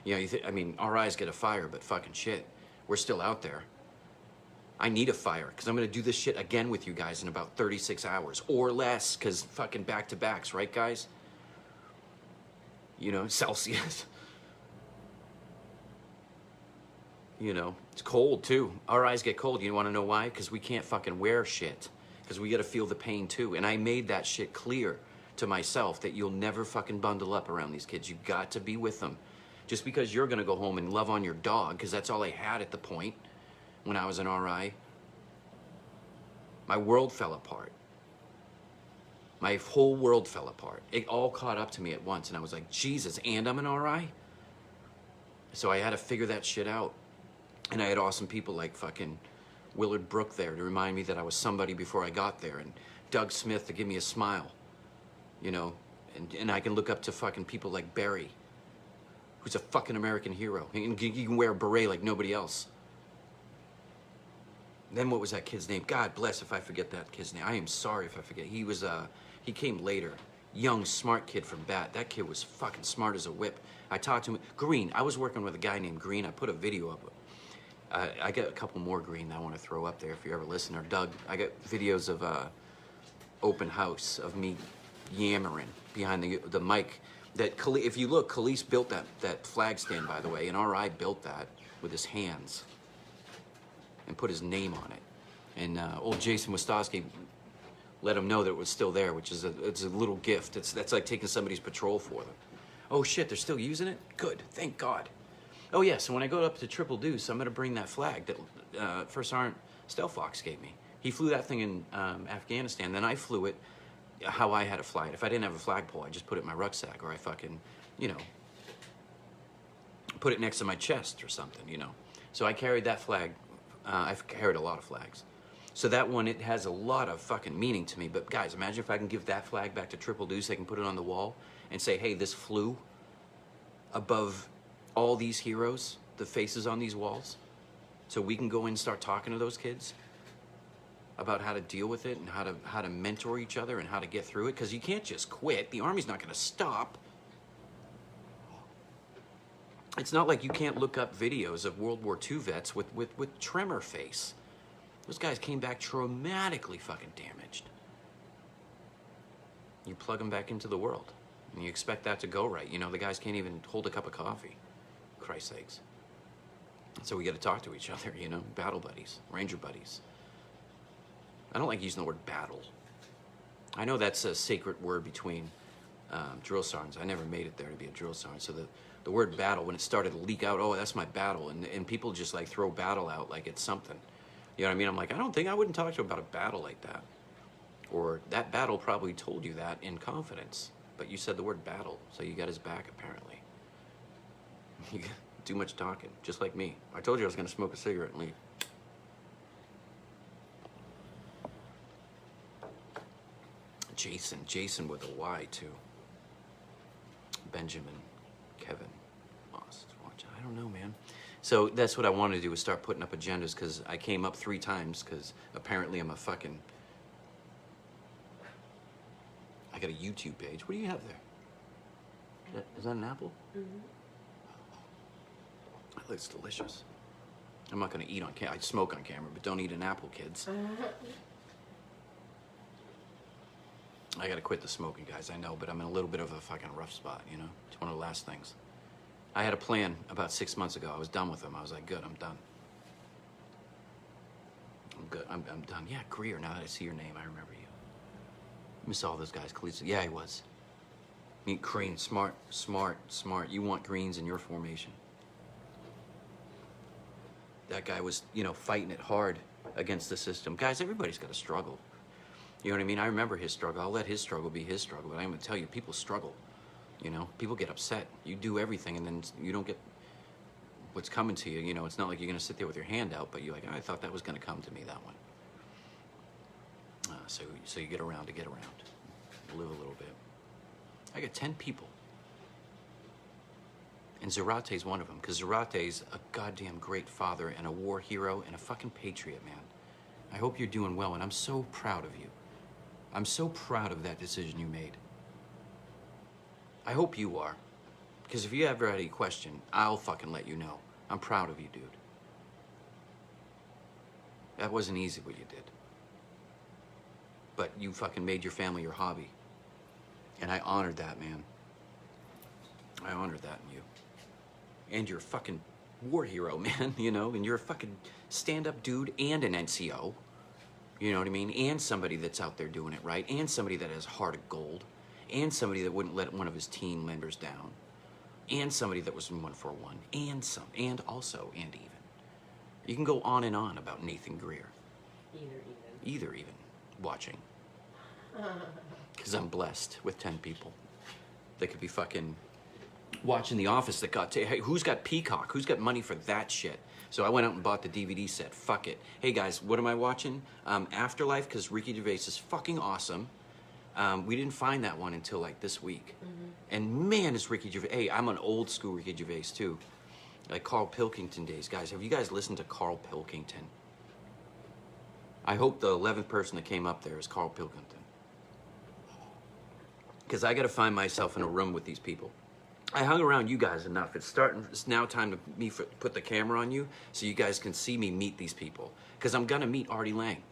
You know, I mean, RIs get a fire, but fucking shit, we're still out there. I need a fire, because I'm going to do this shit again with you guys in about 36 hours or less, because fucking back-to-backs, right, guys? You know, Celsius. You know, it's cold, too. Our eyes get cold. You want to know why? Because we can't fucking wear shit, because we got to feel the pain, too. And I made that shit clear to myself that you'll never fucking bundle up around these kids. You got to be with them. Just because you're going to go home and love on your dog, because that's all I had at the point. When I was an RI, my world fell apart. My whole world fell apart. It all caught up to me at once, and I was like, Jesus, and I'm an RI? So I had to figure that shit out. And I had awesome people like fucking Willard Brook there to remind me that I was somebody before I got there, and Doug Smith to give me a smile, you know, and I can look up to fucking people like Barry, who's a fucking American hero. He can wear a beret like nobody else. Then what was that kid's name? God bless if I forget that kid's name. I am sorry if I forget. He came later. Young, smart kid from Bat. That kid was fucking smart as a whip. I talked to him. Green. I was working with a guy named Green. I put a video up. I got a couple more Green that I want to throw up there if you ever listen. Or Doug. I got videos of open house of me yammering behind the mic. If you look, Khalees built that flag stand, by the way, and RI built that with his hands and put his name on it. And old Jason Wostowski let him know that it was still there, which is it's a little gift. That's like taking somebody's patrol for them. Oh shit, they're still using it? Good, thank God. Oh yeah, so when I go up to Triple Deuce, I'm gonna bring that flag that First Sergeant Stelfox gave me. He flew that thing in Afghanistan, then I flew it how I had to fly it. If I didn't have a flagpole, I just put it in my rucksack, or I fucking, you know, put it next to my chest or something, you know. So I carried that flag. I've carried a lot of flags. So that one, it has a lot of fucking meaning to me. But guys, imagine if I can give that flag back to Triple Deuce, they can put it on the wall and say, hey, this flew above all these heroes, the faces on these walls. So we can go in and start talking to those kids about how to deal with it and how to mentor each other and how to get through it, because you can't just quit. The Army's not going to stop. It's not like you can't look up videos of World War II vets with tremor face. Those guys came back traumatically fucking damaged. You plug them back into the world, and you expect that to go right. You know, the guys can't even hold a cup of coffee. Christ's sakes. So we got to talk to each other, you know, battle buddies, ranger buddies. I don't like using the word battle. I know that's a sacred word between drill sergeants. I never made it there to be a drill sergeant. So the word battle, when it started to leak out, oh, that's my battle. And people just like throw battle out like it's something. You know what I mean? I'm like, I wouldn't talk to you about a battle like that. Or that battle probably told you that in confidence. But you said the word battle, so you got his back apparently. You do much talking, just like me. I told you I was gonna smoke a cigarette and leave. Jason with a Y too. Benjamin, Kevin, Lost. Watch. I don't know, man. So that's what I wanted to do, was start putting up agendas, because I came up 3 times because apparently I'm a fucking. I got a YouTube page. What do you have there? Is that an apple? Mm-hmm. That looks delicious. I'm not gonna eat on camera. I smoke on camera, but don't eat an apple, kids. I gotta quit the smoking, guys, I know, but I'm in a little bit of a fucking rough spot, you know? It's one of the last things. I had a plan about 6 months ago. I was done with them. I was like, good, I'm done. I'm good, I'm done. Yeah, Greer, now that I see your name, I remember you. Miss all those guys, Khalees. Yeah, he was. Meet Green, smart. You want greens in your formation. That guy was, you know, fighting it hard against the system. Guys, everybody's got to struggle. You know what I mean? I remember his struggle. I'll let his struggle be his struggle. But I'm going to tell you, people struggle. You know, people get upset. You do everything, and then you don't get what's coming to you. You know, it's not like you're going to sit there with your hand out, but you're like, I thought that was going to come to me, that one. So you get around to get around. Live a little bit. I got 10 people. And Zarate's one of them, because Zarate's a goddamn great father and a war hero and a fucking patriot, man. I hope you're doing well, and I'm so proud of you. I'm so proud of that decision you made. I hope you are. Because if you ever had any question, I'll fucking let you know. I'm proud of you, dude. That wasn't easy what you did. But you fucking made your family your hobby. And I honored that, man. I honored that in you. And you're a fucking war hero, man, you know? And you're a fucking stand-up dude and an NCO. You know what I mean? And somebody that's out there doing it right. And somebody that has a heart of gold. And somebody that wouldn't let one of his team members down. And somebody that was in 141. And also, and even. You can go on and on about Nathan Greer. Either even. Watching. Because I'm blessed with 10 people. That could be fucking watching The Office that got... Hey, who's got Peacock? Who's got money for that shit? So I went out and bought the DVD set. Fuck it. Hey guys, what am I watching? Afterlife, because Ricky Gervais is fucking awesome. We didn't find that one until like this week. Mm-hmm. And man, is Ricky Gervais... Hey, I'm an old school Ricky Gervais too. Like Carl Pilkington days. Guys, have you guys listened to Carl Pilkington? I hope the 11th person that came up there is Carl Pilkington. Because I got to find myself in a room with these people. I hung around you guys enough. It's now time to put the camera on you so you guys can see me meet these people. Because I'm going to meet Artie Lang.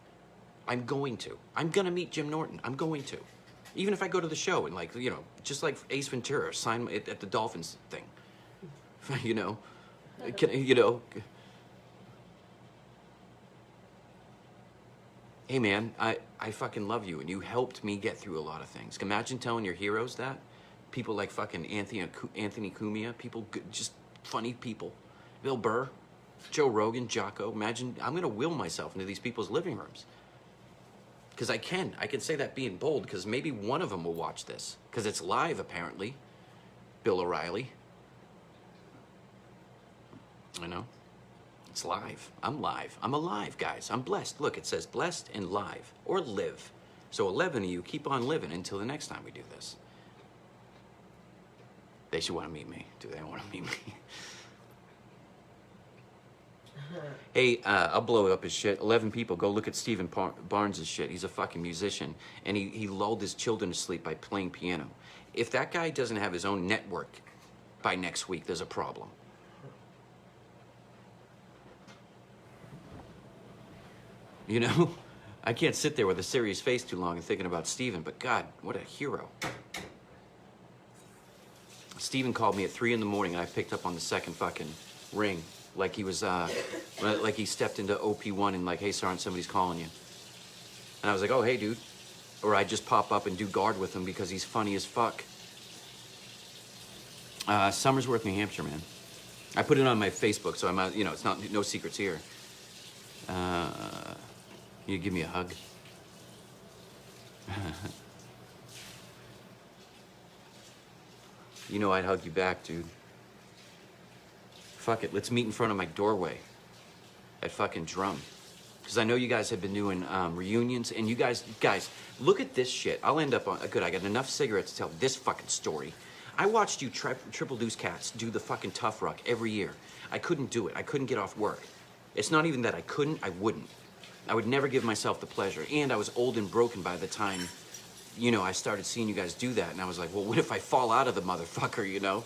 I'm going to. I'm going to meet Jim Norton. I'm going to. Even if I go to the show and like, you know, just like Ace Ventura, sign at the Dolphins thing. You know, you know. Hey man, I fucking love you and you helped me get through a lot of things. Imagine telling your heroes that. People like fucking Anthony Cumia, people, just funny people. Bill Burr, Joe Rogan, Jocko. Imagine, I'm gonna will myself into these people's living rooms. Because I can say that being bold, because maybe one of them will watch this. Because it's live, apparently. Bill O'Reilly. I know. It's live. I'm live. I'm alive, guys. I'm blessed. Look, it says blessed and live. Or live. So 11 of you keep on living until the next time we do this. They should want to meet me. Do they want to meet me? Hey, I'll blow up his shit. 11 people, go look at Stephen Barnes' shit. He's a fucking musician. And he lulled his children to sleep by playing piano. If that guy doesn't have his own network by next week, there's a problem. You know? I can't sit there with a serious face too long and thinking about Stephen, but God, what a hero. Stephen called me at 3 in the morning and I picked up on the second fucking ring. Like he was, like he stepped into OP1 and like, hey, Sergeant, somebody's calling you. And I was like, oh, hey, dude. Or I just pop up and do guard with him because he's funny as fuck. Somersworth, New Hampshire, man. I put it on my Facebook, so I'm, you know, it's not, no secrets here. You give me a hug? You know I'd hug you back, dude. Fuck it, let's meet in front of my doorway at fucking Drum. Because I know you guys have been doing reunions, and you guys, look at this shit. I'll end up on, good, I got enough cigarettes to tell this fucking story. I watched you Triple Deuce Cats do the fucking Tough Ruck every year. I couldn't do it. I couldn't get off work. It's not even that I couldn't, I wouldn't. I would never give myself the pleasure. And I was old and broken by the time, you know, I started seeing you guys do that. And I was like, well, what if I fall out of the motherfucker, you know?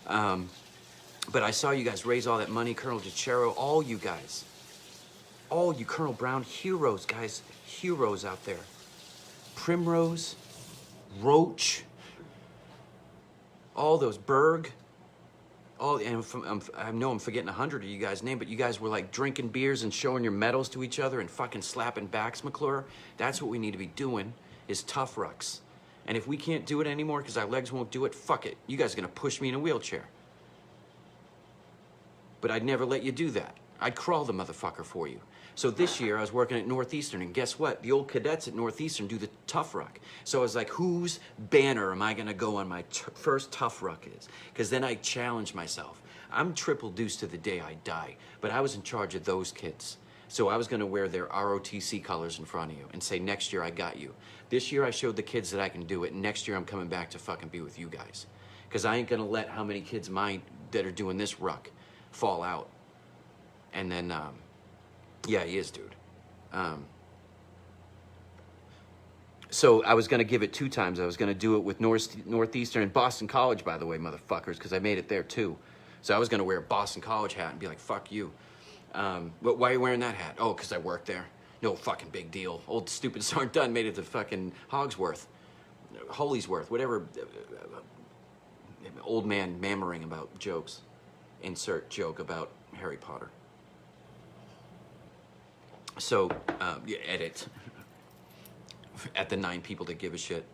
But I saw you guys raise all that money, Colonel DeCero, all you guys. All you Colonel Brown, heroes, guys. Heroes out there. Primrose, Roach, all those, Berg. All, and I know I'm forgetting 100 of you guys' names, but you guys were like drinking beers and showing your medals to each other and fucking slapping backs, McClure. That's what we need to be doing, is Tough Rucks. And if we can't do it anymore because our legs won't do it, fuck it. You guys are gonna push me in a wheelchair. But I'd never let you do that. I'd crawl the motherfucker for you. So this year I was working at Northeastern, and guess what? The old cadets at Northeastern do the Tough Ruck. So I was like, whose banner am I gonna go on my first Tough Ruck is? Because then I challenged myself. I'm Triple Deuce to the day I die, but I was in charge of those kids. So I was gonna wear their ROTC colors in front of you and say, next year I got you. This year I showed the kids that I can do it, and next year I'm coming back to fucking be with you guys. Because I ain't gonna let how many kids mine that are doing this ruck fall out. And then, yeah, he is, dude. So I was gonna give it 2 times. I was gonna do it with Northeastern and Boston College, by the way, motherfuckers, because I made it there too. So I was gonna wear a Boston College hat and be like, fuck you. But why are you wearing that hat? Oh, because I work there. No fucking big deal. Old stupid Sergeant Dunn made it to fucking Hogsworth, Holysworth, whatever. Old man mammering about jokes. Insert joke about Harry Potter. So, yeah, edit. At the 9 people that give a shit.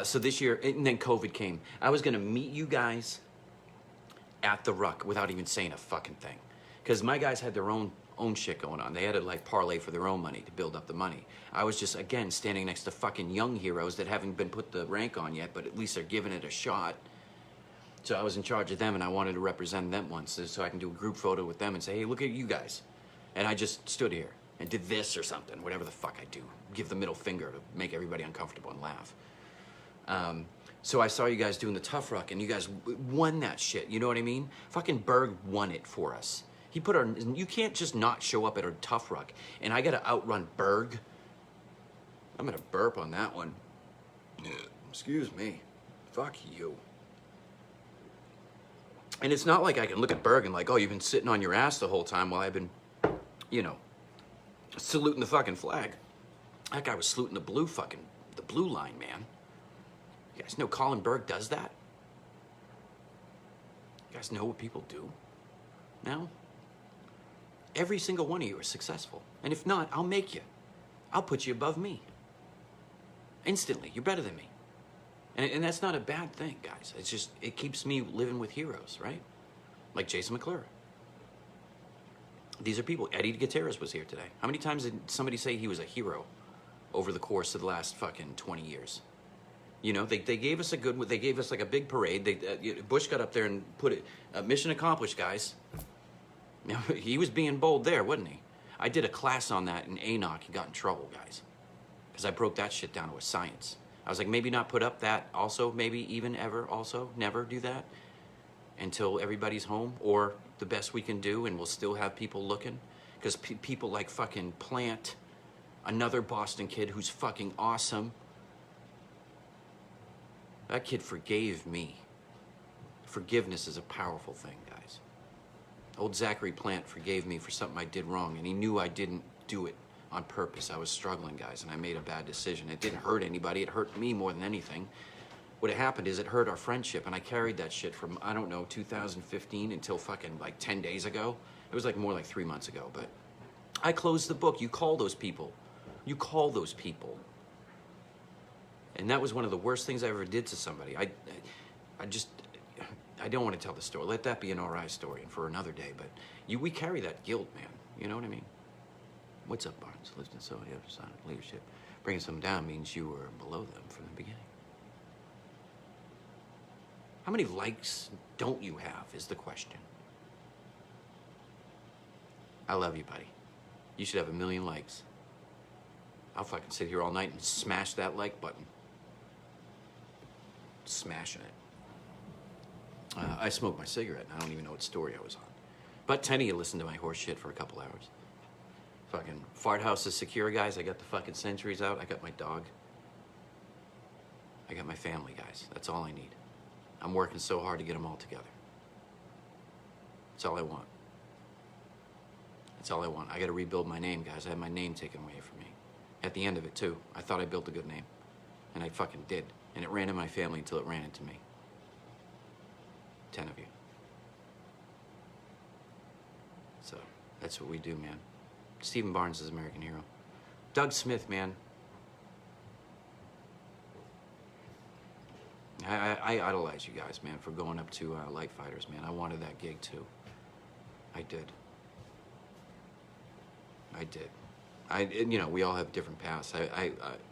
So this year, and then COVID came. I was gonna meet you guys at the ruck without even saying a fucking thing. Because my guys had their own shit going on. They had to like parlay for their own money to build up the money. I was just, again, standing next to fucking young heroes that haven't been put the rank on yet, but at least they're giving it a shot. So I was in charge of them, and I wanted to represent them once, so I can do a group photo with them and say, hey, look at you guys. And I just stood here and did this or something, whatever the fuck I do. Give the middle finger to make everybody uncomfortable and laugh. So I saw you guys doing the Tough Ruck, and you guys won that shit, you know what I mean? Fucking Berg won it for us. He put our, you can't just not show up at our Tough Ruck, and I gotta outrun Berg. I'm gonna burp on that one. Excuse me. Fuck you. And it's not like I can look at Berg and like, oh, you've been sitting on your ass the whole time while I've been, you know, saluting the fucking flag. That guy was saluting the blue fucking, the blue line, man. You guys know Colin Berg does that? You guys know what people do now? Every single one of you are successful. And if not, I'll make you. I'll put you above me. Instantly, you're better than me. And that's not a bad thing, guys. It's just, it keeps me living with heroes, right? Like Jason McClure. These are people. Eddie Gutierrez was here today. How many times did somebody say he was a hero over the course of the last fucking 20 years? You know, they gave us they gave us like a big parade. Bush got up there and put it, mission accomplished, guys. You know, he was being bold there, wasn't he? I did a class on that in ANOC and got in trouble, guys. Because I broke that shit down to a science. I was like, maybe not put up that also, maybe even ever also, never do that until everybody's home, or the best we can do and we'll still have people looking. Because people like fucking Plant, another Boston kid who's fucking awesome. That kid forgave me. Forgiveness is a powerful thing, guys. Old Zachary Plant forgave me for something I did wrong, and he knew I didn't do it on purpose. I was struggling, guys, and I made a bad decision. It didn't hurt anybody. It hurt me more than anything. What had happened is it hurt our friendship, and I carried that shit from, I don't know, 2015 until fucking like 10 days ago. It was like more like 3 months ago, but I closed the book. You call those people. You call those people. And that was one of the worst things I ever did to somebody. I don't want to tell the story. Let that be an RI story for another day. But we carry that guilt, man. You know what I mean? What's up, Barnes? Listening so the other side of leadership. Bringing some down means you were below them from the beginning. How many likes don't you have is the question. I love you, buddy. You should have 1 million likes. I'll fucking sit here all night and smash that like button. Smashing it. I smoked my cigarette, and I don't even know what story I was on. But Tenny listened to my horse shit for a couple hours. Fucking fart house is secure, guys. I got the fucking sentries out. I got my dog. I got my family, guys. That's all I need. I'm working so hard to get them all together. That's all I want. That's all I want. I got to rebuild my name, guys. I had my name taken away from me. At the end of it, too. I thought I built a good name. And I fucking did. And it ran in my family until it ran into me. 10 of you. So, that's what we do, man. Stephen Barnes is American hero. Doug Smith, man. I idolize you guys, man, for going up to Light Fighters, man. I wanted that gig, too. I did. You know, we all have different paths.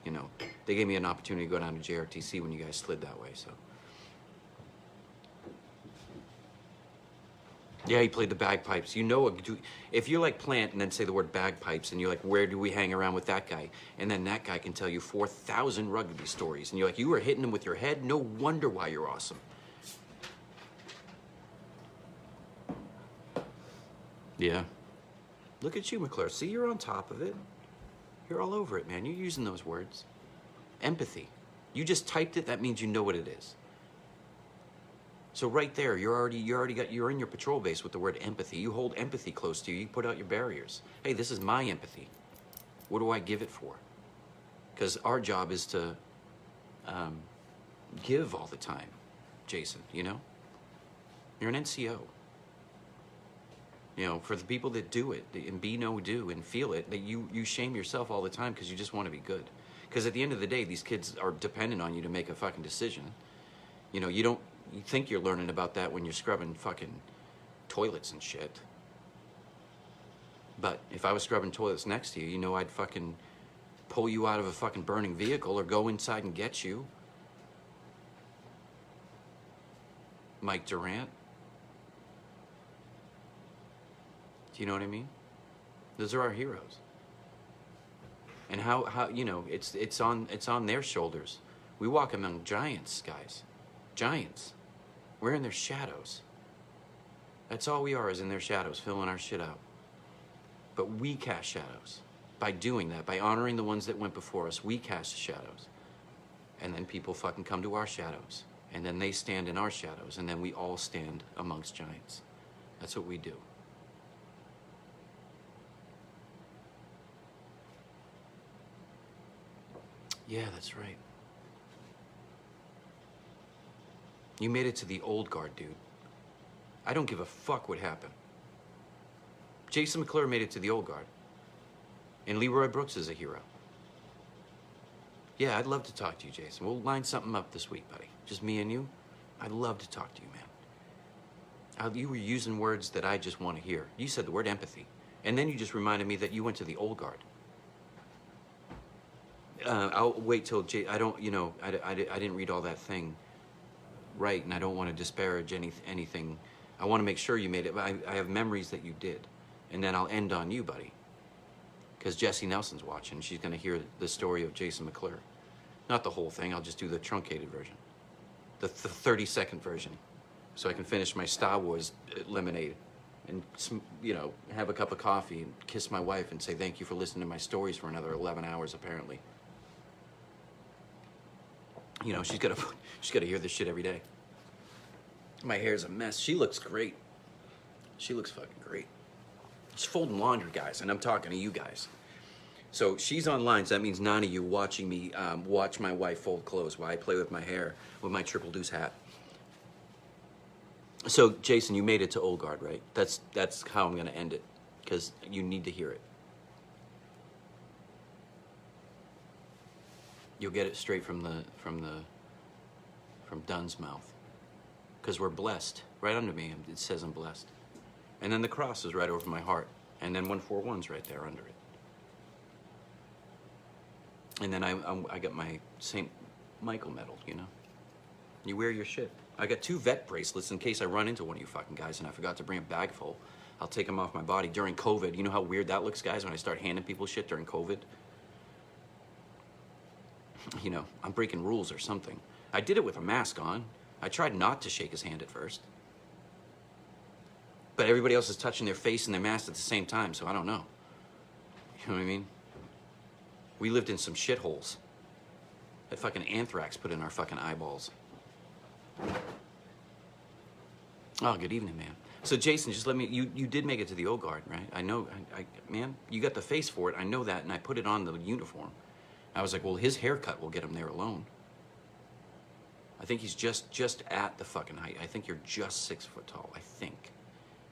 You know, they gave me an opportunity to go down to JRTC when you guys slid that way, so. Yeah, he played the bagpipes. You know, if you're like Plant and then say the word bagpipes and you're like, where do we hang around with that guy? And then that guy can tell you 4,000 rugby stories. And you're like, you were hitting him with your head? No wonder why you're awesome. Yeah. Look at you, McClure. See, you're on top of it. You're all over it, man. You're using those words. Empathy. You just typed it, that means you know what it is. So right there, you're in your patrol base with the word empathy. You hold empathy close to you. You put out your barriers. Hey, this is my empathy. What do I give it for? Because our job is to give all the time, Jason, you know? You're an NCO. You know, for the people that do it and do and feel it, that you shame yourself all the time because you just want to be good. Because at the end of the day, these kids are dependent on you to make a fucking decision. You know, you think you're learning about that when you're scrubbing fucking toilets and shit. But if I was scrubbing toilets next to you, you know I'd fucking pull you out of a fucking burning vehicle or go inside and get you. Mike Durant. Do you know what I mean? Those are our heroes. And how you know, it's on their shoulders. We walk among giants, guys. Giants. We're in their shadows. That's all we are, is in their shadows, filling our shit out. But we cast shadows. By doing that, by honoring the ones that went before us, we cast shadows. And then people fucking come to our shadows. And then they stand in our shadows. And then we all stand amongst giants. That's what we do. Yeah, that's right. You made it to the old guard, dude. I don't give a fuck what happened. Jason McClure made it to the old guard. And Leroy Brooks is a hero. Yeah, I'd love to talk to you, Jason. We'll line something up this week, buddy. Just me and you. I'd love to talk to you, man. You were using words that I just want to hear. You said the word empathy. And then you just reminded me that you went to the old guard. I'll wait till I don't, you know, I didn't read all that thing right, and I don't want to disparage anything. I want to make sure you made it, but I have memories that you did. And then I'll end on you, buddy. Because Jessie Nelson's watching. She's going to hear the story of Jason McClure. Not the whole thing. I'll just do the truncated version. The 30-second version. So I can finish my Star Wars lemonade. And, you know, have a cup of coffee and kiss my wife and say thank you for listening to my stories for another 11 hours, apparently. You know, she's got to hear this shit every day. My hair's a mess. She looks great. She looks fucking great. She's folding laundry, guys, and I'm talking to you guys. So she's online, so that means none of you watching me watch my wife fold clothes while I play with my hair with my Triple Deuce hat. So, Jason, you made it to Old Guard, right? That's how I'm going to end it, because you need to hear it. You'll get it straight from Dunn's mouth, because we're blessed. Right under me, it says I'm blessed. And then the cross is right over my heart, and then 141's right there under it. And then I got my St. Michael medal, you know? You wear your shit. I got 2 vet bracelets in case I run into one of you fucking guys and I forgot to bring a bag full. I'll take them off my body during COVID. You know how weird that looks, guys, when I start handing people shit during COVID? You know, I'm breaking rules or something. I did it with a mask on. I tried not to shake his hand at first. But everybody else is touching their face and their mask at the same time, so I don't know. You know what I mean? We lived in some shitholes. That fucking anthrax put in our fucking eyeballs. Oh, good evening, man. So, Jason, just let me, you did make it to the Old Guard, right? I know, man, you got the face for it. I know that, and I put it on the uniform. I was like, well, his haircut will get him there alone. I think he's just at the fucking height. I think you're just 6 foot tall, I think.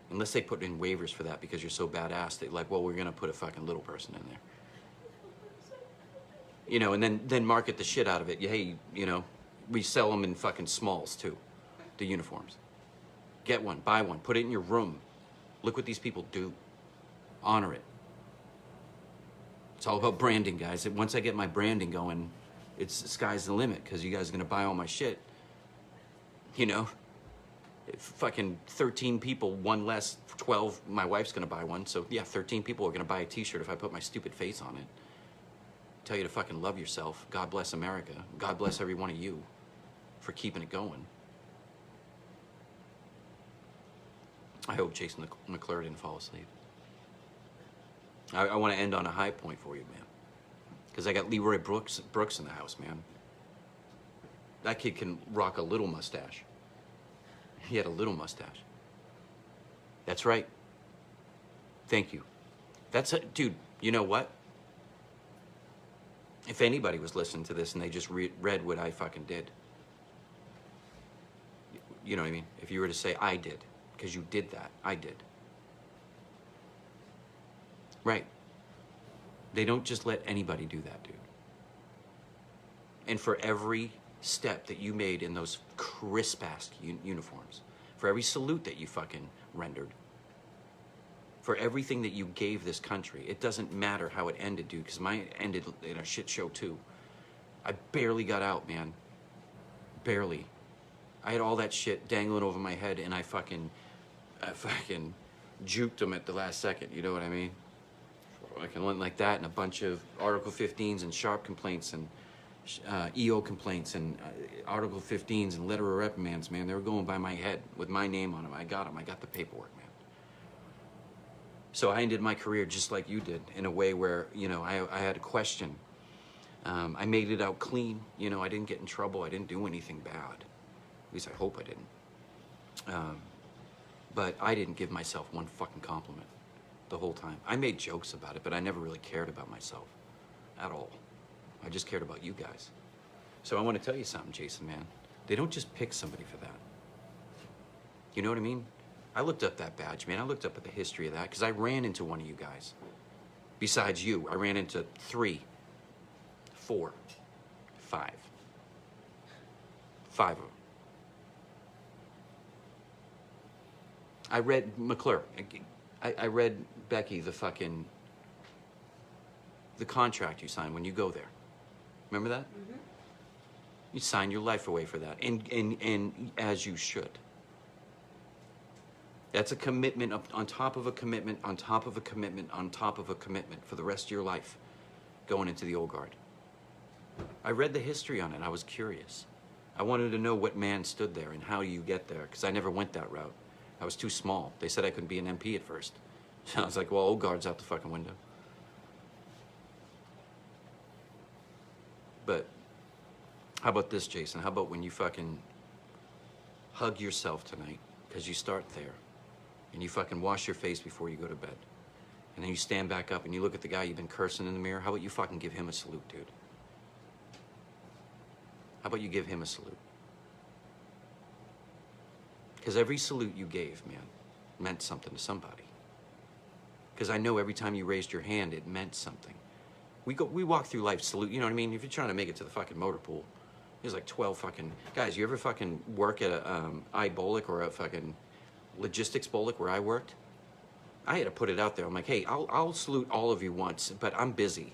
Unless they put in waivers for that because you're so badass, they like, well, we're gonna put a fucking little person in there. You know, and then market the shit out of it. Hey, you know, we sell them in fucking smalls too, the uniforms. Get one, buy one, put it in your room. Look what these people do. Honor it. It's all about branding, guys. Once I get my branding going, it's the sky's the limit because you guys are gonna buy all my shit. You know, if fucking 13 people, one less, 12. My wife's gonna buy one, so yeah, 13 people are gonna buy a T-shirt if I put my stupid face on it. Tell you to fucking love yourself. God bless America. God bless every one of you for keeping it going. I hope Jason McClure didn't fall asleep. I want to end on a high point for you, man. Because I got Leroy Brooks in the house, man. That kid can rock a little mustache. He had a little mustache. That's right. Thank you. That's it. Dude, you know what? If anybody was listening to this and they just read what I fucking did, you know what I mean? If you were to say, I did, because you did that, I did. Right. They don't just let anybody do that, dude. And for every step that you made in those crisp-ass uniforms, for every salute that you fucking rendered, for everything that you gave this country, it doesn't matter how it ended, dude, because mine ended in a shit show, too. I barely got out, man. Barely. I had all that shit dangling over my head, and I fucking juked them at the last second, you know what I mean? Like that, and a bunch of Article 15s and sharp complaints and EO complaints and Article 15s and letter of reprimands, man. They were going by my head with my name on them. I got them. I got the paperwork, man. So I ended my career just like you did, in a way where, you know, I had a question. I made it out clean. You know, I didn't get in trouble. I didn't do anything bad. At least I hope I didn't. But I didn't give myself one fucking compliment the whole time. I made jokes about it, but I never really cared about myself at all. I just cared about you guys. So I want to tell you something, Jason, man. They don't just pick somebody for that. You know what I mean? I looked up that badge, man. I looked up at the history of that because I ran into one of you guys. Besides you, I ran into 3, 4, 5. 5 of them. I read McClure. I read Becky the contract you signed when you go there. Remember that? Mm-hmm. You signed your life away for that, and as you should. That's a commitment on top of a commitment, on top of a commitment, on top of a commitment for the rest of your life going into the old guard. I read the history on it. I was curious. I wanted to know what man stood there and how you get there, because I never went that route. I was too small. They said I couldn't be an MP at first. So I was like, well, old guard's out the fucking window. But how about this, Jason? How about when you fucking hug yourself tonight, because you start there, and you fucking wash your face before you go to bed, and then you stand back up and you look at the guy you've been cursing in the mirror. How about you fucking give him a salute, dude? How about you give him a salute? Because every salute you gave, man, meant something to somebody. Because I know every time you raised your hand, it meant something. We walk through life salute, you know what I mean? If you're trying to make it to the fucking motor pool, there's like 12 fucking... Guys, you ever fucking work at a iBolic or a fucking logistics bolic where I worked? I had to put it out there. I'm like, hey, I'll salute all of you once, but I'm busy.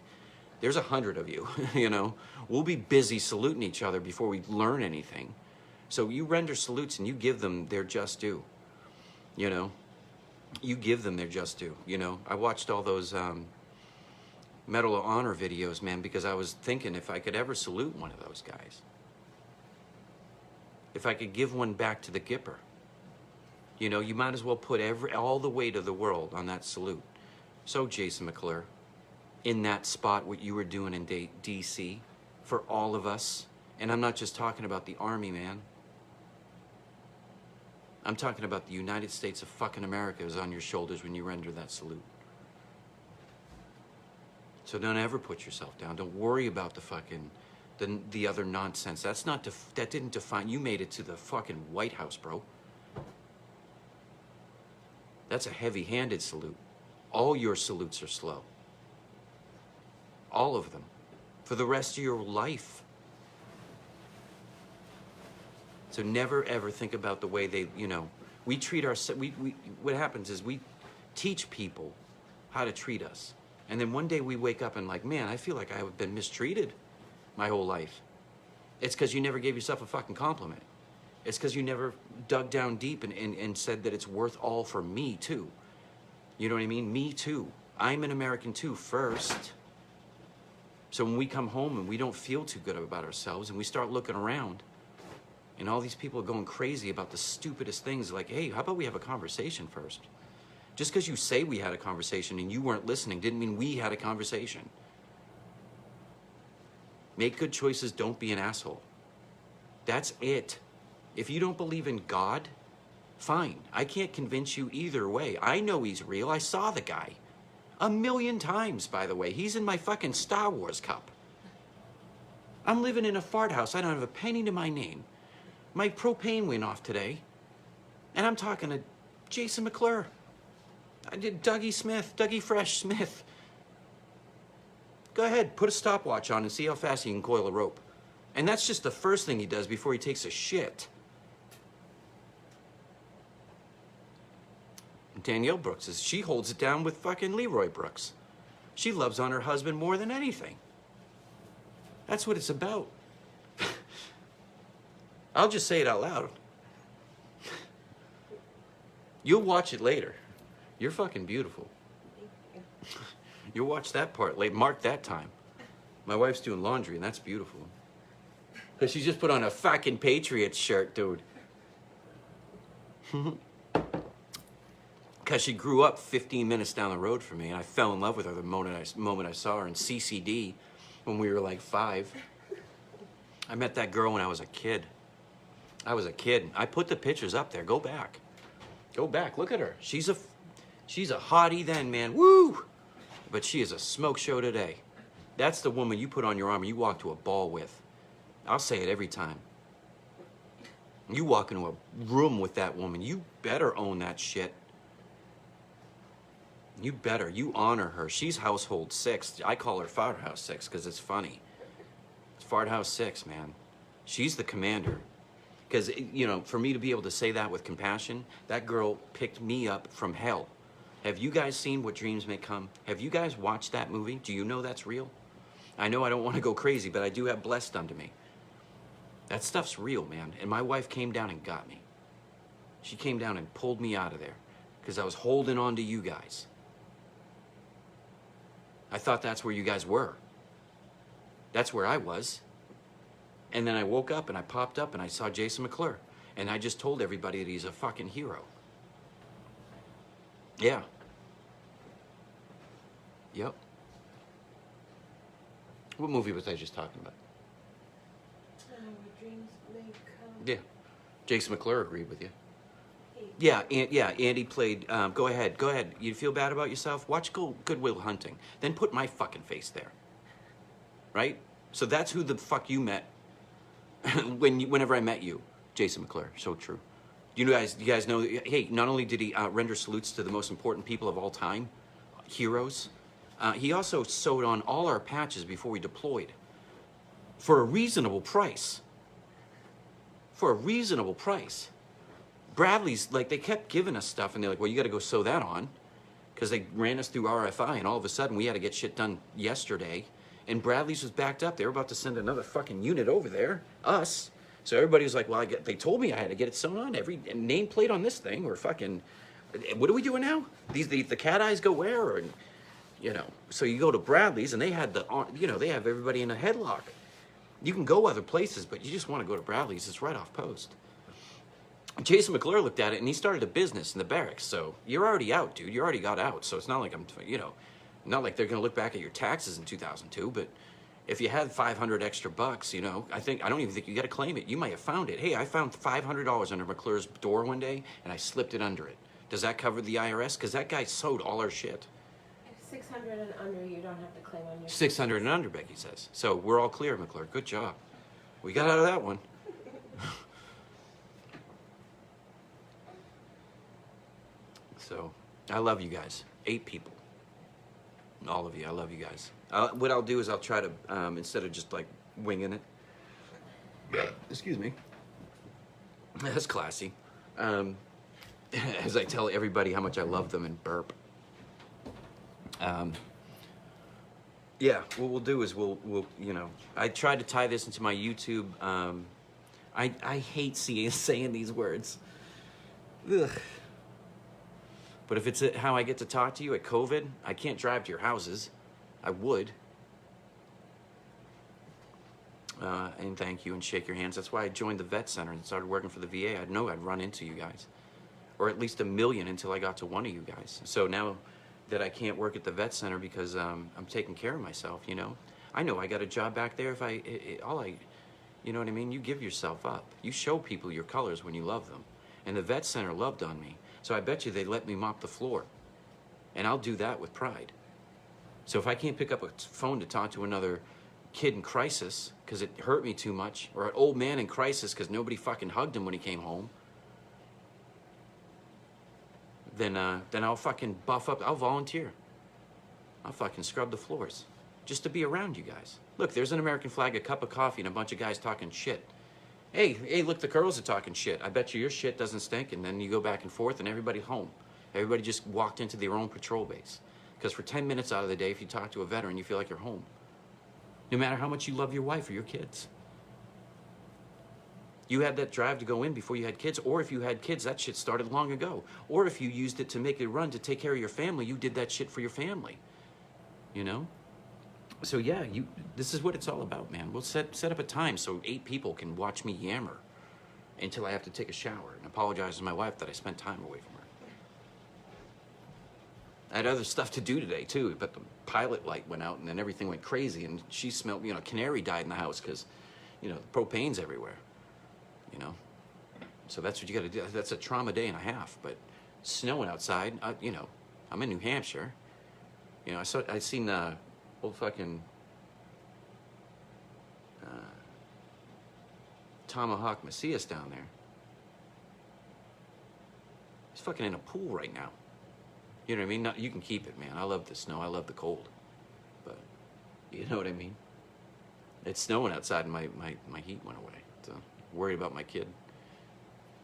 There's 100 of you, you know? We'll be busy saluting each other before we learn anything. So you render salutes and you give them their just due, you know? You give them their just due, you know? I watched all those Medal of Honor videos, man, because I was thinking if I could ever salute one of those guys. If I could give one back to the Gipper. You know, you might as well put all the weight of the world on that salute. So, Jason McClure, in that spot, what you were doing in D.C., for all of us, and I'm not just talking about the Army, man. I'm talking about the United States of fucking America is on your shoulders when you render that salute. So don't ever put yourself down. Don't worry about the fucking, the other nonsense. That didn't define, you made it to the fucking White House, bro. That's a heavy-handed salute. All your salutes are slow. All of them. For the rest of your life. So never ever think about the way they, you know, we treat what happens is we teach people how to treat us. And then one day we wake up and like, man, I feel like I've been mistreated my whole life. It's because you never gave yourself a fucking compliment. It's because you never dug down deep and said that it's worth all for me too. You know what I mean? Me too. I'm an American too, first. So when we come home and we don't feel too good about ourselves and we start looking around and all these people are going crazy about the stupidest things, like, hey, how about we have a conversation first? Just because you say we had a conversation and you weren't listening didn't mean we had a conversation. Make good choices, don't be an asshole. That's it. If you don't believe in God, fine. I can't convince you either way. I know he's real. I saw the guy. 1,000,000 times, by the way. He's in my fucking Star Wars cup. I'm living in a fart house. I don't have a penny to my name. My propane went off today. And I'm talking to Jason McClure. I did Dougie Fresh Smith. Go ahead, put a stopwatch on and see how fast he can coil a rope. And that's just the first thing he does before he takes a shit. Danielle Brooks, she holds it down with fucking Leroy Brooks. She loves on her husband more than anything. That's what it's about. I'll just say it out loud. You'll watch it later. You're fucking beautiful. You'll watch that part later. Mark that time. My wife's doing laundry, and that's beautiful. Because she just put on a fucking Patriots shirt, dude. Because she grew up 15 minutes down the road from me, and I fell in love with her the moment I saw her in CCD when we were like 5. I met that girl when I was a kid. I put the pictures up there. Go back. Go back. Look at her. She's a hottie then, man. Woo! But she is a smoke show today. That's the woman you put on your arm and you walk to a ball with. I'll say it every time. You walk into a room with that woman, you better own that shit. You better. You honor her. She's household 6. I call her Fart House 6 because it's funny. It's Fart House 6, man. She's the commander. Because, you know, for me to be able to say that with compassion, that girl picked me up from hell. Have you guys seen What Dreams May Come? Have you guys watched that movie? Do you know that's real? I know I don't want to go crazy, but I do have blessed unto me. That stuff's real, man. And my wife came down and got me. She came down and pulled me out of there because I was holding on to you guys. I thought that's where you guys were. That's where I was. And then I woke up and I popped up and I saw Jason McClure. And I just told everybody that he's a fucking hero. Yeah. Yep. What movie was I just talking about? What dreams may come. Yeah. Jason McClure agreed with you. Yeah, Andy played, go ahead. You feel bad about yourself? Watch Good Will Hunting. Then put my fucking face there. Right? So that's who the fuck you met whenever I met you. Jason McClure. So true. You guys know, hey, not only did he render salutes to the most important people of all time, heroes, he also sewed on all our patches before we deployed. For a reasonable price. For a reasonable price. Bradley's, like, they kept giving us stuff, and they're like, well, you got to go sew that on, because they ran us through RFI, and all of a sudden, we had to get shit done yesterday, and Bradley's was backed up. They were about to send another fucking unit over there, us. So everybody was like, well, they told me I had to get it sewn on. Every nameplate on this thing, we're fucking, what are we doing now? The cat eyes go where? Or, you know, so you go to Bradley's, and they had they have everybody in a headlock. You can go other places, but you just want to go to Bradley's. It's right off post. Jason McClure looked at it, and he started a business in the barracks. So you're already out, dude. You already got out. So it's not like not like they're going to look back at your taxes in 2002. But if you had $500 extra bucks, I don't even think you got to claim it. You might have found it. Hey, I found $500 under McClure's door one day, and I slipped it under it. Does that cover the IRS? Because that guy sold all our shit. 600 and under, you don't have to claim on your. 600 and under, Becky says. So we're all clear, McClure. Good job. We got out of that one. So, I love you guys. 8 people. All of you, I love you guys. What I'll do is I'll try to, instead of just like winging it. Excuse me. That's classy. As I tell everybody how much I love them and burp. Yeah, what we'll do is we'll I tried to tie this into my YouTube. I hate saying these words. Ugh. But if it's how I get to talk to you at COVID, I can't drive to your houses. I would. And thank you and shake your hands. That's why I joined the vet center and started working for the VA. I'd know I'd run into you guys. Or at least 1 million until I got to one of you guys. So now that I can't work at the vet center because I'm taking care of myself, I know I got a job back there if you know what I mean? You give yourself up. You show people your colors when you love them. And the vet center loved on me. So I bet you they let me mop the floor. And I'll do that with pride. So if I can't pick up a phone to talk to another kid in crisis because it hurt me too much, or an old man in crisis because nobody fucking hugged him when he came home, then I'll fucking buff up. I'll volunteer. I'll fucking scrub the floors just to be around you guys. Look, there's an American flag, a cup of coffee, and a bunch of guys talking shit. Hey, look, the girls are talking shit. I bet you your shit doesn't stink, and then you go back and forth, and everybody's home. Everybody just walked into their own patrol base. Because for 10 minutes out of the day, if you talk to a veteran, you feel like you're home. No matter how much you love your wife or your kids. You had that drive to go in before you had kids, or if you had kids, that shit started long ago. Or if you used it to make a run to take care of your family, you did that shit for your family. So yeah, this is what it's all about, man. We'll set up a time so 8 people can watch me yammer until I have to take a shower and apologize to my wife that I spent time away from her. I had other stuff to do today too, but the pilot light went out and then everything went crazy and she smelled, canary died in the house because, the propane's everywhere, So that's what you got to do. That's a trauma day and a half, but snowing outside, I'm in New Hampshire. I seen old fucking Tomahawk Macias down there. He's fucking in a pool right now. You know what I mean? Not, you can keep it, man. I love the snow. I love the cold. But, you know what I mean? It's snowing outside and my heat went away. So, worried about my kid.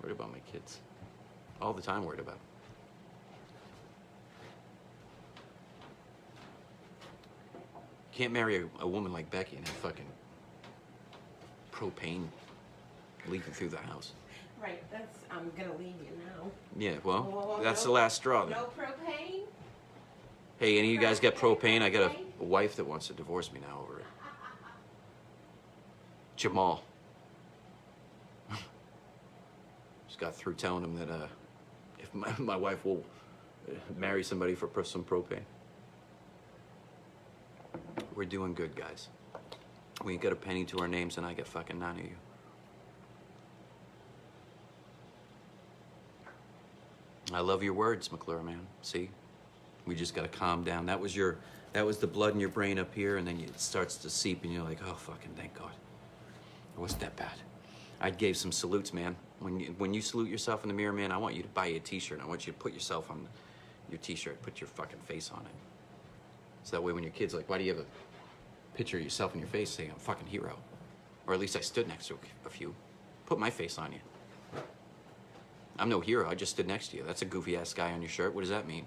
Worried about my kids. All the time worried about them. Can't marry a woman like Becky and have fucking propane leaking through the house. Right, that's, I'm gonna leave you now. Yeah, well, Oh, that's no, the last straw then. No propane? Hey, any of you guys got propane? I got a wife that wants to divorce me now over it. Jamal. Just got through telling him that if my wife will marry somebody for some propane. We're doing good, guys. We ain't got a penny to our names, and I got fucking none of you. I love your words, McClure, man. See? We just gotta calm down. That was the blood in your brain up here, and then it starts to seep, and you're like, oh, fucking thank God. It wasn't that bad. I gave some salutes, man. When you salute yourself in the mirror, man, I want you to buy you a t-shirt. I want you to put yourself on your t-shirt, put your fucking face on it. So that way when your kid's like, why do you have a picture of yourself in your face saying I'm a fucking hero? Or at least I stood next to a few. Put my face on you. I'm no hero, I just stood next to you. That's a goofy ass guy on your shirt. What does that mean?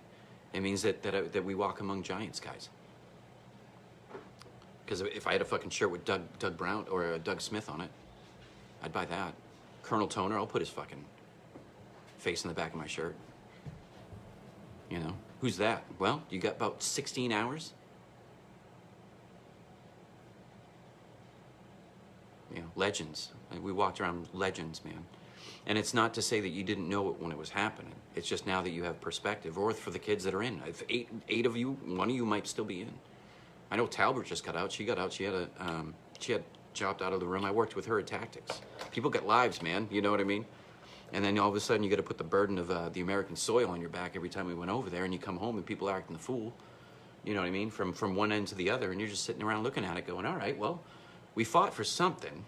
It means that we walk among giants, guys. Because if I had a fucking shirt with Doug Brown or Doug Smith on it, I'd buy that. Colonel Toner, I'll put his fucking face in the back of my shirt. You know? Who's that? Well, you got about 16 hours? You know, legends. We walked around legends, man. And it's not to say that you didn't know it when it was happening. It's just now that you have perspective. Or for the kids that are in. If eight of you, one of you might still be in. I know Talbert just got out. She got out. She had dropped out of the room. I worked with her at Tactics. People got lives, man. You know what I mean? And then all of a sudden you got to put the burden of the American soil on your back every time we went over there, and you come home and people are acting the fool. You know what I mean? From one end to the other, and you're just sitting around looking at it going, all right, well, we fought for something.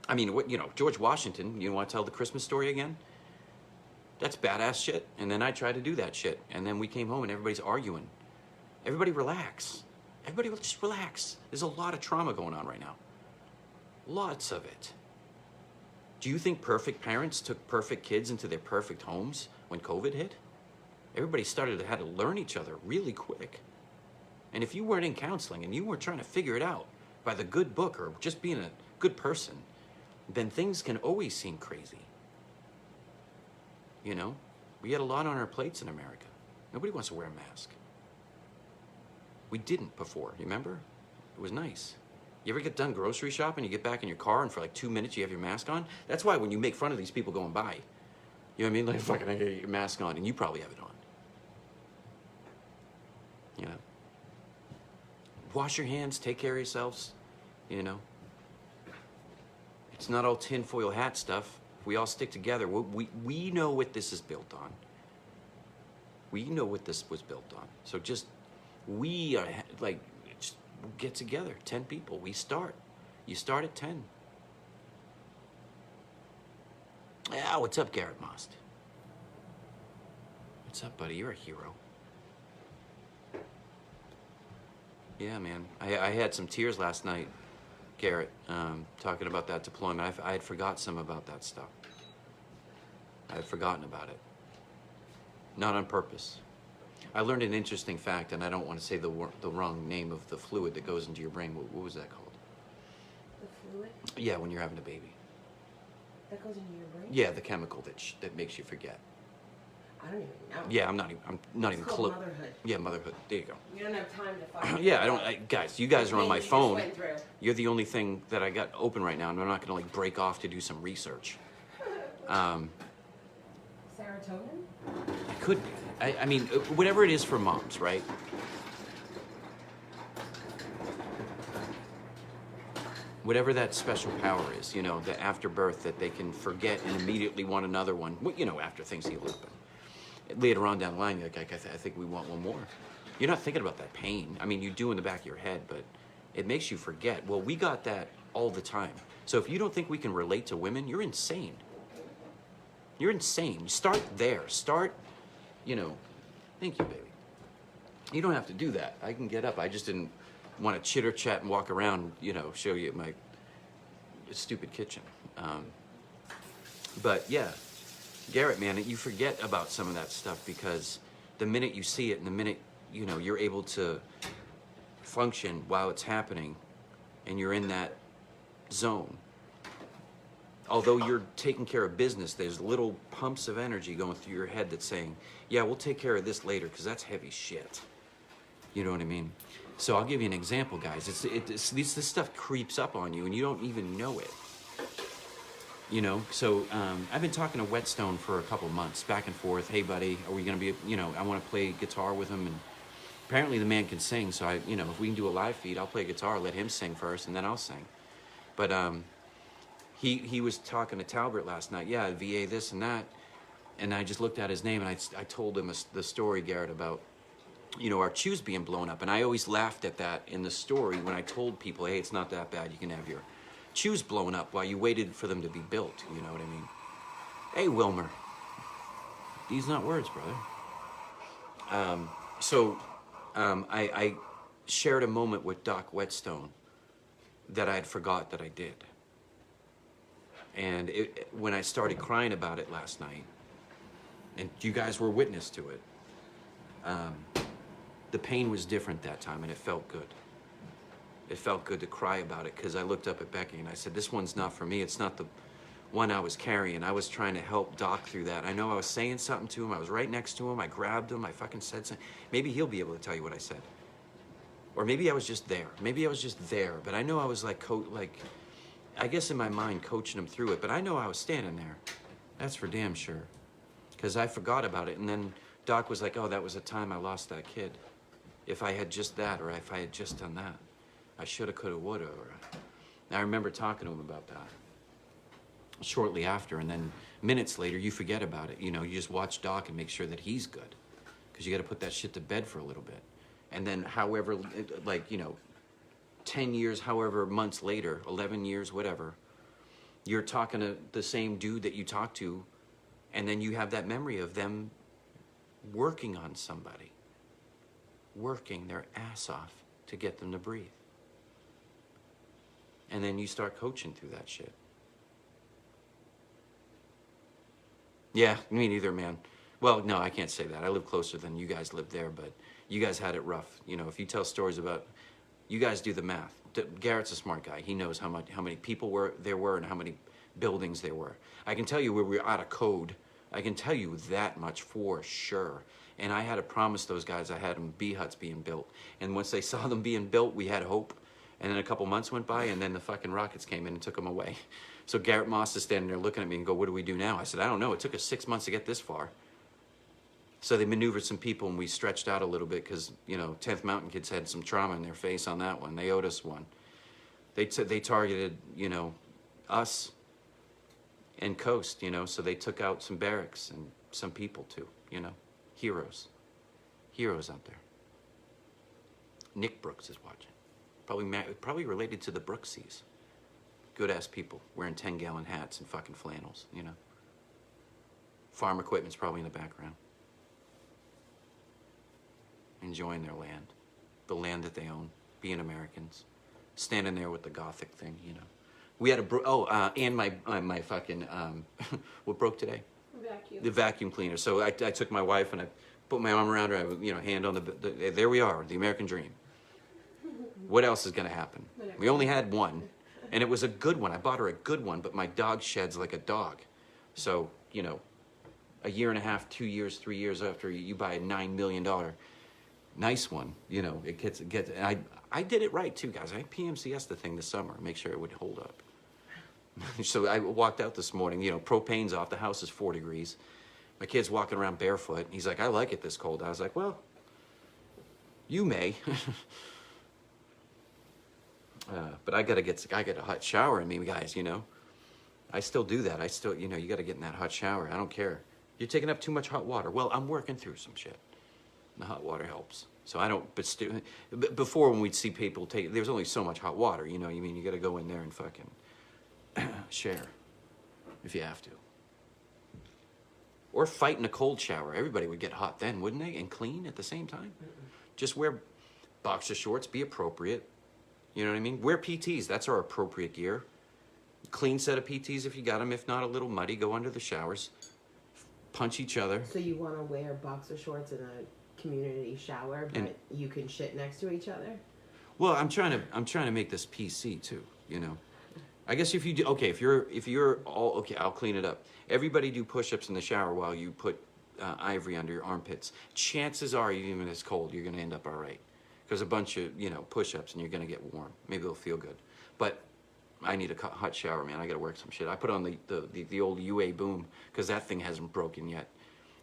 I mean, what, you know, George Washington, you want to tell the Christmas story again? That's badass shit. And then I tried to do that shit. And then we came home and everybody's arguing. Everybody relax. Everybody just relax. There's a lot of trauma going on right now. Lots of it. Do you think perfect parents took perfect kids into their perfect homes when COVID hit? Everybody had to learn each other really quick. And if you weren't in counseling and you weren't trying to figure it out by the good book or just being a good person, then things can always seem crazy. You know? We had a lot on our plates in America. Nobody wants to wear a mask. We didn't before, you remember? It was nice. You ever get done grocery shopping, you get back in your car, and for like 2 minutes you have your mask on? That's why when you make fun of these people going by, you know what I mean? Like, fucking, I gotta get your mask on, and you probably have it on. You know? Wash your hands, take care of yourselves, you know? It's not all tinfoil hat stuff. If we all stick together, we know what this is built on. We know what this was built on. So just, we are, like, just get together, 10 people, we start. You start at 10. Yeah, what's up, Garrett Most? What's up, buddy? You're a hero. Yeah, man. I had some tears last night, Garrett, talking about that deployment. I had forgot some about that stuff. I had forgotten about it. Not on purpose. I learned an interesting fact, and I don't want to say the wrong name of the fluid that goes into your brain. What was that called? The fluid? Yeah, when you're having a baby. That goes into your brain? Yeah, the chemical that makes you forget. I don't even know. Yeah, I'm not even It's called close. motherhood. Yeah, motherhood. There you go. You don't have time to find Yeah, guys, you guys are on my phone. Went through. You're the only thing that I got open right now, and I'm not gonna like break off to do some research. Serotonin? It could be. I mean, whatever it is for moms, right? Whatever that special power is, you know, the after birth that they can forget and immediately want another one. You know, after things heal up. And later on down the line, you're like, I think we want one more. You're not thinking about that pain. I mean, you do in the back of your head, but it makes you forget. Well, we got that all the time. So if you don't think we can relate to women, you're insane. You're insane. Start there. Start, thank you, baby. You don't have to do that. I can get up. I just didn't want to chitter chat and walk around, show you my stupid kitchen. But yeah, Garrett, man, you forget about some of that stuff because the minute you see it and the minute, you're able to function while it's happening and you're in that zone. Although you're taking care of business, there's little pumps of energy going through your head that's saying, yeah, we'll take care of this later because that's heavy shit. You know what I mean? So I'll give you an example, guys. This stuff creeps up on you and you don't even know it. So I've been talking to Whetstone for a couple months, back and forth. Hey, buddy, are we going to be, I want to play guitar with him. And apparently the man can sing. So, if we can do a live feed, I'll play guitar, let him sing first, and then I'll sing. But he was talking to Talbert last night. Yeah, VA this and that. And I just looked at his name, and I told him the story, Garrett, about, our chews being blown up. And I always laughed at that in the story when I told people, hey, it's not that bad. You can have your chews blown up while you waited for them to be built. You know what I mean? Hey, Wilmer. These not words, brother. I shared a moment with Doc Whetstone that I had forgot that I did. And when I started crying about it last night, and you guys were witness to it, the pain was different that time, and it felt good. It felt good to cry about it, because I looked up at Becky and I said, this one's not for me. It's not the one I was carrying. I was trying to help Doc through that. I know I was saying something to him. I was right next to him. I grabbed him. I fucking said something. Maybe he'll be able to tell you what I said. Or maybe I was just there. Maybe I was just there. But I know I was I guess in my mind, coaching him through it. But I know I was standing there. That's for damn sure. Because I forgot about it. And then Doc was like, oh, that was a time I lost that kid. If I had just that, or if I had just done that. I shoulda, coulda, woulda. I remember talking to him about that shortly after, and then minutes later, you forget about it. You just watch Doc and make sure that he's good, because you got to put that shit to bed for a little bit. And then, 10 years, however months later, 11 years, whatever, you're talking to the same dude that you talked to, and then you have that memory of them working on somebody, working their ass off to get them to breathe. And then you start coaching through that shit. Yeah, me neither, man. Well, no, I can't say that. I live closer than you guys live there, but you guys had it rough. If you tell stories about, you guys do the math. Garrett's a smart guy. He knows how many people there were and how many buildings there were. I can tell you where we were out of code. I can tell you that much for sure. And I had to promise those guys I had them bee huts being built. And once they saw them being built, we had hope. And then a couple months went by, and then the fucking rockets came in and took them away. So Garrett Moss is standing there looking at me and go, what do we do now? I said, I don't know. It took us 6 months to get this far. So they maneuvered some people, and we stretched out a little bit because, 10th Mountain kids had some trauma in their face on that one. They owed us one. They targeted, us and Coast, so they took out some barracks and some people too, Heroes. Heroes out there. Nick Brooks is watching. Probably related to the Brooksies. Good-ass people wearing 10-gallon hats and fucking flannels, Farm equipment's probably in the background. Enjoying their land. The land that they own. Being Americans. Standing there with the Gothic thing, We had and my fucking, what broke today? Vacuum. The vacuum cleaner. So I took my wife and I put my arm around her, hand on there we are, the American dream. What else is going to happen? We only had one, and it was a good one. I bought her a good one, but my dog sheds like a dog. So, a year and a half, 2 years, 3 years after you buy a $9 million nice one, it gets. And I did it right too, guys. I PMCS the thing this summer, make sure it would hold up. So I walked out this morning. Propane's off. The house is 4 degrees. My kid's walking around barefoot. He's like, I like it this cold. I was like, well, you may. But I get a hot shower in me, guys, I still do that. I still, you got to get in that hot shower. I don't care. You're taking up too much hot water. Well, I'm working through some shit. The hot water helps. So I don't, before when we'd see people take, there's only so much hot water, you know, you mean, you gotta go in there and fucking share, if you have to. Or fight in a cold shower. Everybody would get hot then, wouldn't they? And clean at the same time? Just wear boxer shorts, be appropriate. You know what I mean? Wear PTs, that's our appropriate gear. Clean set of PTs if you got them. If not, a little muddy, go under the showers. Punch each other. So you want to wear boxer shorts in a community shower, but you can shit next to each other? Well, I'm trying to make this PC too, you know. I guess if you do, okay, if you're all, okay, I'll clean it up. Everybody do push-ups in the shower while you put ivory under your armpits. Chances are, even when it's cold, you're gonna end up all right. Because a bunch of, you know, push-ups and you're gonna get warm. Maybe it'll feel good. But I need a hot shower, man. I gotta work some shit. I put on the old UA Boom, because that thing hasn't broken yet.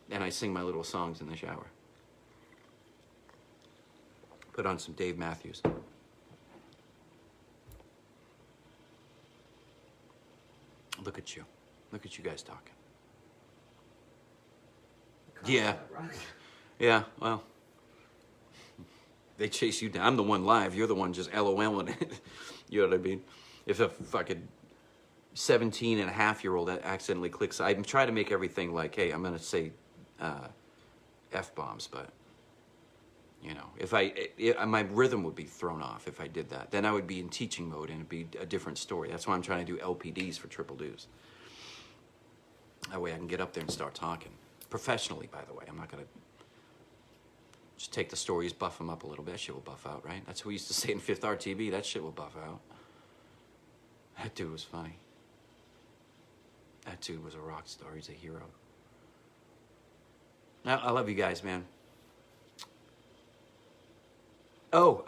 And I sing my little songs in the shower. Put on some Dave Matthews. Look at you. Look at you guys talking. Yeah. Yeah, well. They chase you down. I'm the one live. You're the one just LOLing it. You know what I mean? If a fucking 17-and-a-half-year-old accidentally clicks, I try to make everything like, hey, I'm going to say F-bombs, but, you know, my rhythm would be thrown off if I did that. Then I would be in teaching mode and it'd be a different story. That's why I'm trying to do LPDs for triple dues. That way I can get up there and start talking. Professionally, by the way. I'm not going to just take the stories, buff them up a little bit. That shit will buff out, right? That's what we used to say in 5th RTB. That shit will buff out. That dude was funny. That dude was a rock star. He's a hero. I love you guys, man. Oh,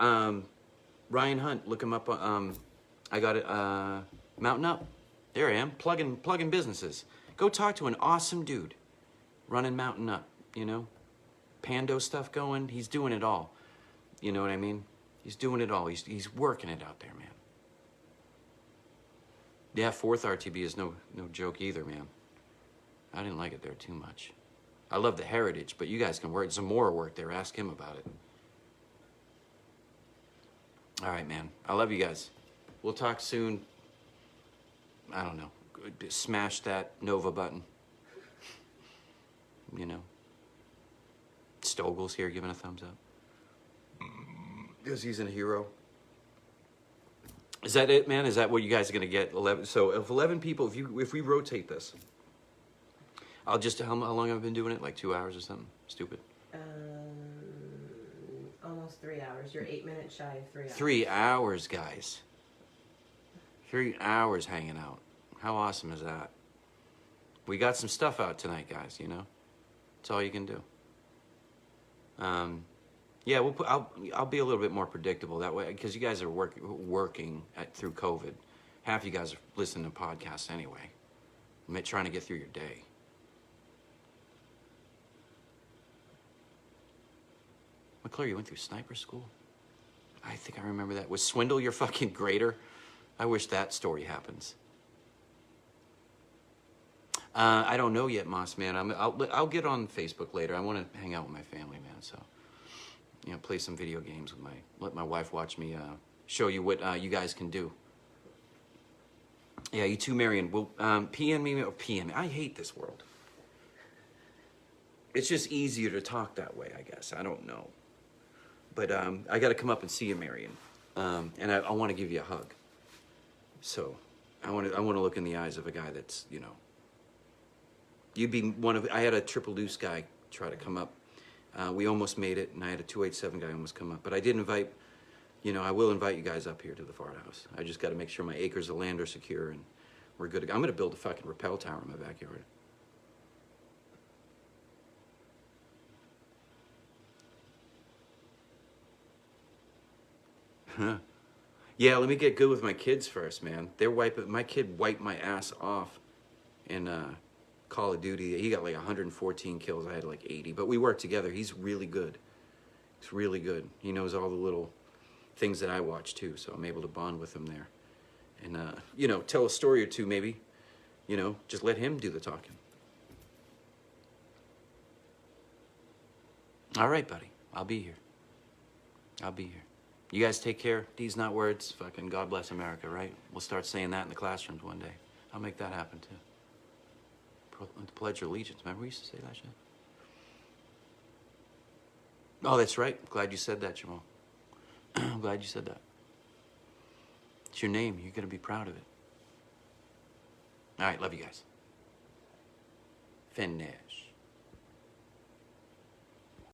Ryan Hunt, look him up. I got it. Mountain Up. There I am. Plugging businesses. Go talk to an awesome dude running Mountain Up, you know? Pando stuff going. He's doing it all. You know what I mean? He's doing it all. He's working it out there, man. Yeah, 4th RTB is no joke either, man. I didn't like it there too much. I love the heritage, but you guys can work. Some more work there. Ask him about it. All right, man. I love you guys. We'll talk soon. I don't know. Smash that Nova button. You know. Stogel's here giving a thumbs up. Because he's a hero. Is that it, man? Is that what you guys are gonna get? 11. So if 11 people, if we rotate this, I'll just how long have I been doing it? Like 2 hours or something? Stupid. Almost 3 hours. You're 8 minutes shy of 3 hours. 3 hours, guys. 3 hours hanging out. How awesome is that? We got some stuff out tonight, guys. You know, that's all you can do. Yeah, I'll be a little bit more predictable that way because you guys are working through COVID. Half you guys are listening to podcasts anyway, trying to get through your day. McClure, you went through sniper school? I think I remember that. Was Swindle your fucking grader? I wish that story happens. I don't know yet, Moss man. I'll get on Facebook later. I want to hang out with my family, man. So, you know, play some video games with let my wife watch me show you what you guys can do. Yeah, you too, Marion. Will PM me or PM me? I hate this world. It's just easier to talk that way, I guess. I don't know. But I got to come up and see you, Marion. And I want to give you a hug. So I want to look in the eyes of a guy that's, you know, you'd be one of. I had a triple deuce guy try to come up. We almost made it, and I had a 287 guy almost come up. But I did invite, you know, I will invite you guys up here to the fart house. I just got to make sure my acres of land are secure and we're good. I'm going to build a fucking rappel tower in my backyard. Huh. Yeah, let me get good with my kids first, man. My kid wiped my ass off in Call of Duty. He got like 114 kills. I had like 80, but we worked together. He's really good. He's really good. He knows all the little things that I watch too, so I'm able to bond with him there. And, you know, tell a story or two maybe. You know, just let him do the talking. All right, buddy. I'll be here. I'll be here. You guys take care. These not words. Fucking God bless America, right? We'll start saying that in the classrooms one day. I'll make that happen too. Pledge your allegiance. Remember we used to say that shit? Oh, that's right. Glad you said that, Jamal. I'm glad you said that. It's your name. You're gonna be proud of it. All right, love you guys. Finish.